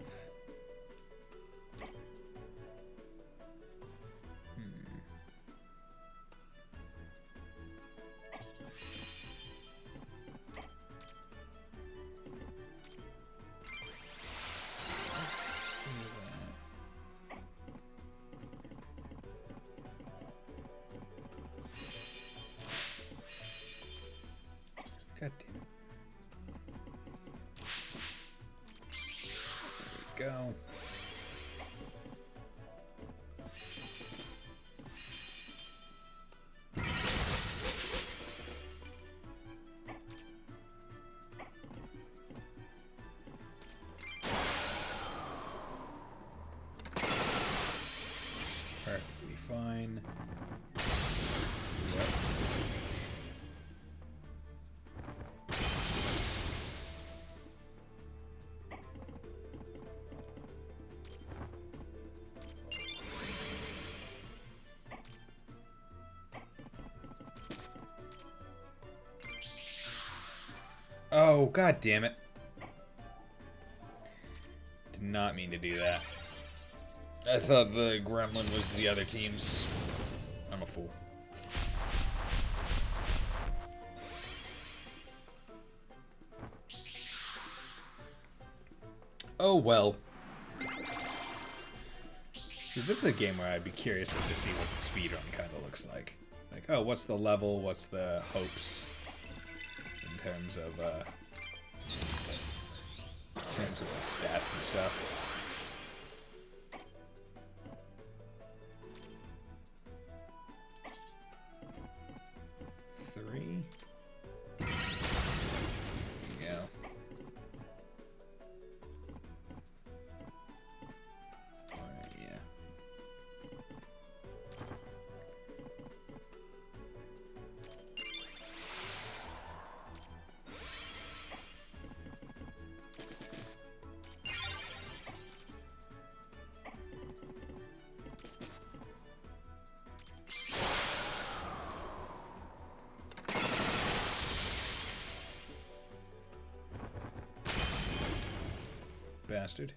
God damn it. There we go. Perfectly fine. Yep. Oh, god damn it. Did not mean to do that. I thought the gremlin was the other team's. I'm a fool. Oh well. See, this is a game where I'd be curious as to see what the speedrun kind of looks like. Like, oh, what's the level? What's the hopes in terms of like, stats and stuff? Three. There you go. Alright, yeah. Bastard.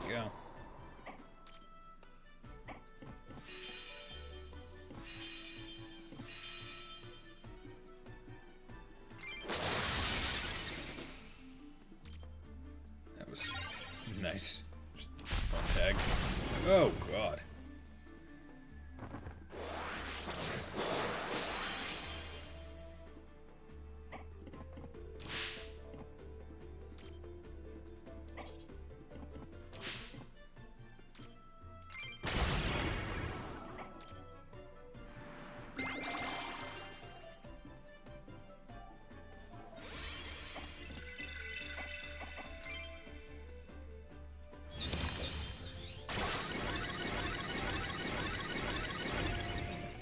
There you go. That was nice. Just one tag. Oh, God.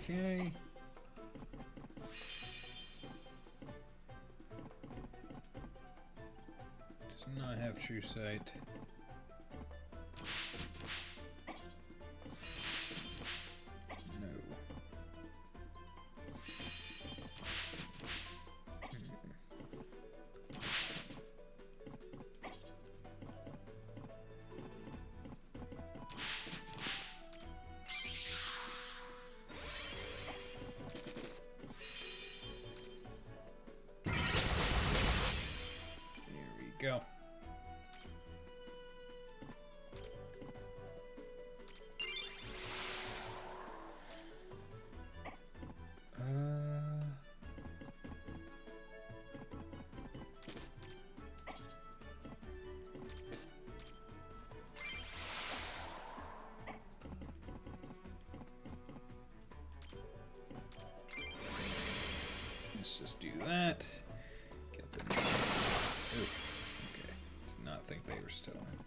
Okay. Does not have true sight. No. Go. Let's just do that. Get them. Ooh. I think they were still in.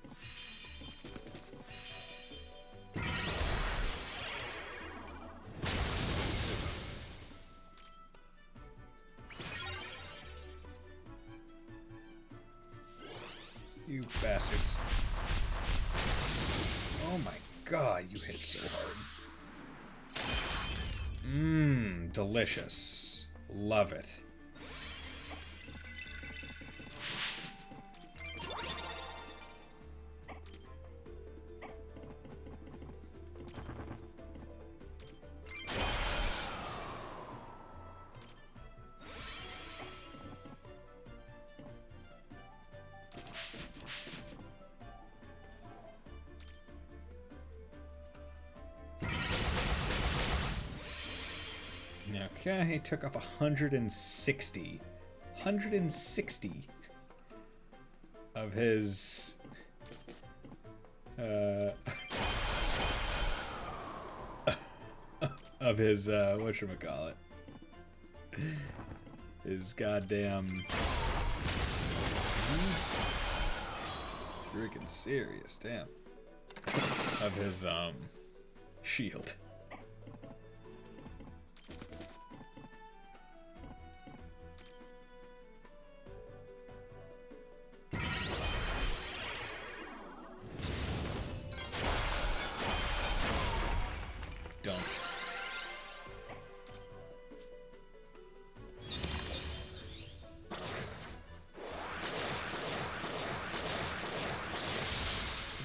You bastards. Oh my god, you hit so hard. Mmm, delicious. Love it. Okay, he took off 160. 160 of his of his whatchamacallit. His goddamn freaking serious, damn. Of his shield. Don't.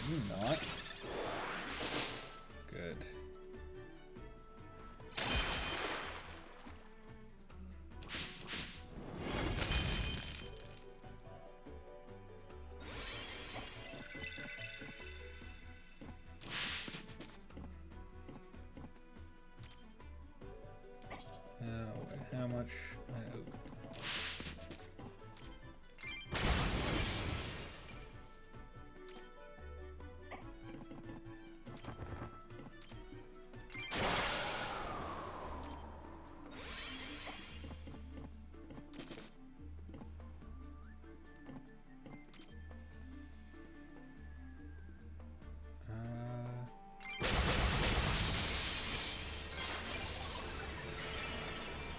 You not. Good.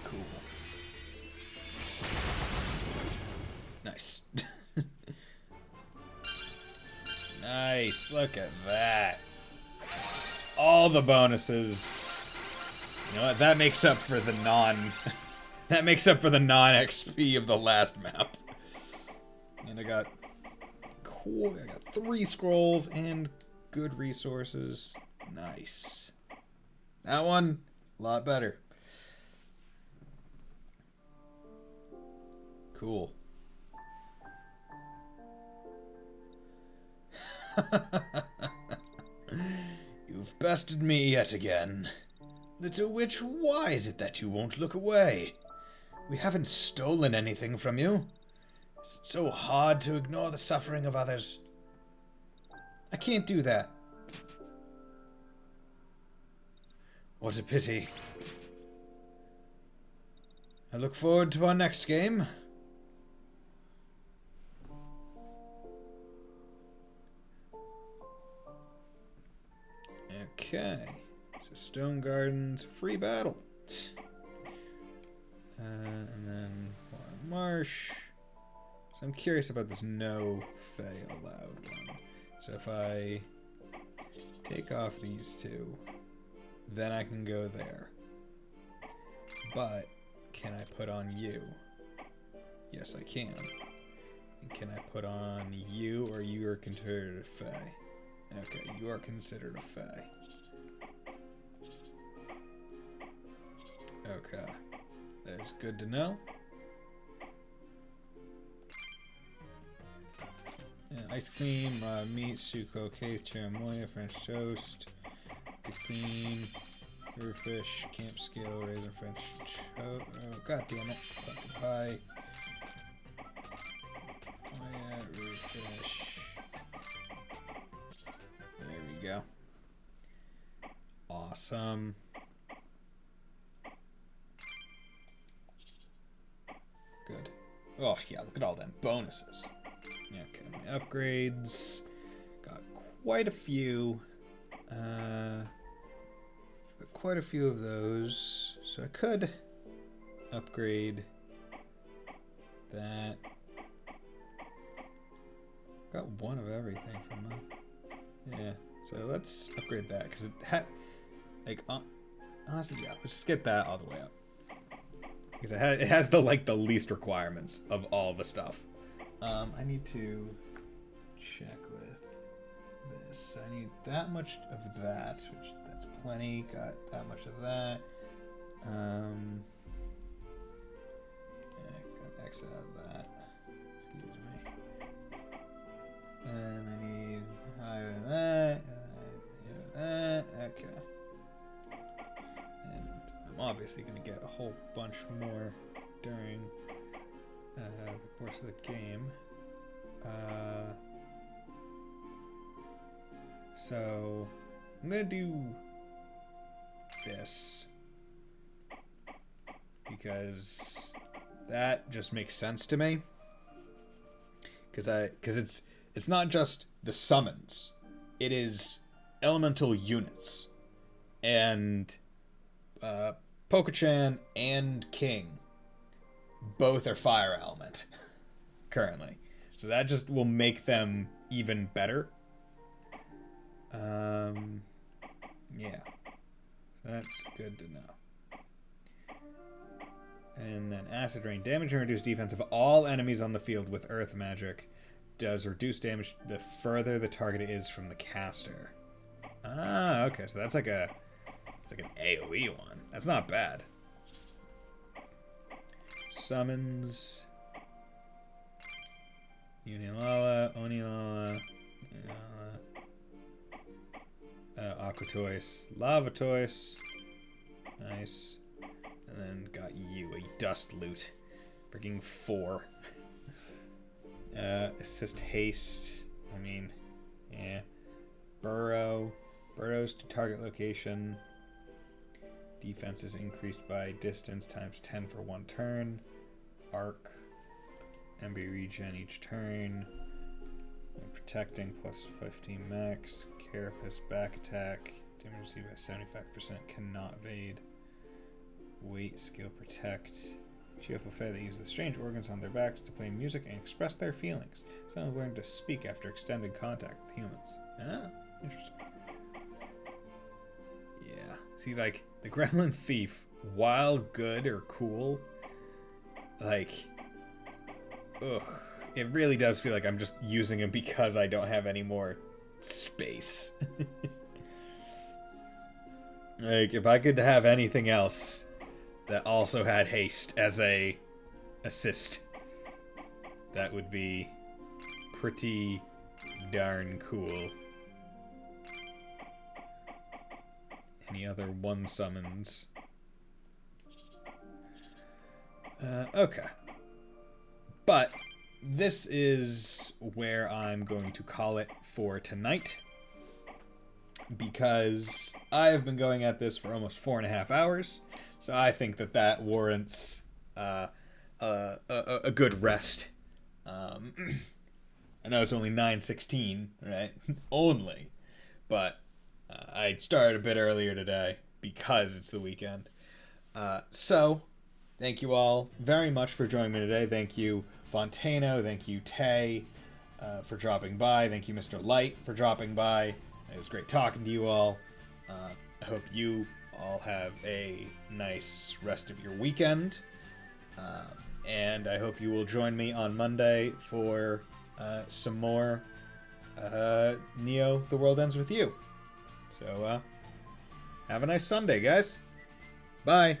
Cool. Nice. Nice. Look at that. All the bonuses. You know what? That makes up for the non that makes up for the non XP of the last map. And I got 3 scrolls and good resources. Nice. That one, a lot better. Cool. You've bested me yet again. Little witch, why is it that you won't look away? We haven't stolen anything from you. Is it so hard to ignore the suffering of others? I can't do that. What a pity. I look forward to our next game. Okay. So Stone Gardens, free battle. And then Marsh. So I'm curious about this no Fae allowed one. So if I take off these two, then I can go there. But can I put on you? Yes, I can. And can I put on you, or you are considered a Fae? Okay, you are considered a Fae. Okay. That's good to know. Yeah, ice cream, meat, suko, cake, cherimoya, French toast, ice cream, river fish, camp scale, raisin, French toast. Oh, god damn it. Pumpkin pie. Oh yeah, river fish. There we go. Awesome. Good. Oh yeah, look at all them bonuses. Okay, my upgrades. Got quite a few. Got quite a few of those. So I could upgrade that. Got one of everything from that. Yeah, so let's upgrade that because it had, like, honestly, yeah, let's just get that all the way up because it has the least requirements of all the stuff. I need to check with this. I need that much of that, which that's plenty. Got that much of that. Yeah, got X out of that. Excuse me. And I need higher than that. Okay. And I'm obviously going to get a whole bunch more during the course of the game. So I'm going to do this because that just makes sense to me. Because it's not just the summons, it is elemental units, and Poke-chan and King both are fire element currently, so that just will make them even better. Yeah, that's good to know. And then Acid Rain. Damage and reduced defense of all enemies on the field with Earth Magic. Does reduce damage the further the target is from the caster. Ah, okay. So that's like an AoE one. That's not bad. Summons. Unilala, Onilala, Aquatoise, Lavatoise. Nice. And then got you, a dust loot. Bringing 4. Assist haste. I mean, yeah. Burrow. Burrows to target location. Defense is increased by distance times 10 for 1 turn. Arc. MB regen each turn. And protecting plus 15 max. Carapace back attack. Damage received by 75%. Cannot evade. Weight, skill, protect. Cheerful Fae that use the strange organs on their backs to play music and express their feelings. Some have learned to speak after extended contact with humans. Ah, interesting. Yeah. See, like, the Gremlin Thief, while good or cool, like, ugh, it really does feel like I'm just using him because I don't have any more space. Like, if I could have anything else that also had haste as a assist, that would be pretty darn cool. Any other 1 summons? Okay. But this is where I'm going to call it for tonight, because I have been going at this for almost 4.5 hours, so I think that that warrants a good rest. I know it's only 9:16, right? Only, but I started a bit earlier today because it's the weekend. So, thank you all very much for joining me today. Thank you, Fontano. Thank you, Tay, for dropping by. Thank you, Mr. Light, for dropping by. It was great talking to you all. I hope you all have a nice rest of your weekend. And I hope you will join me on Monday for some more Neo, The World Ends With You. So, have a nice Sunday, guys. Bye.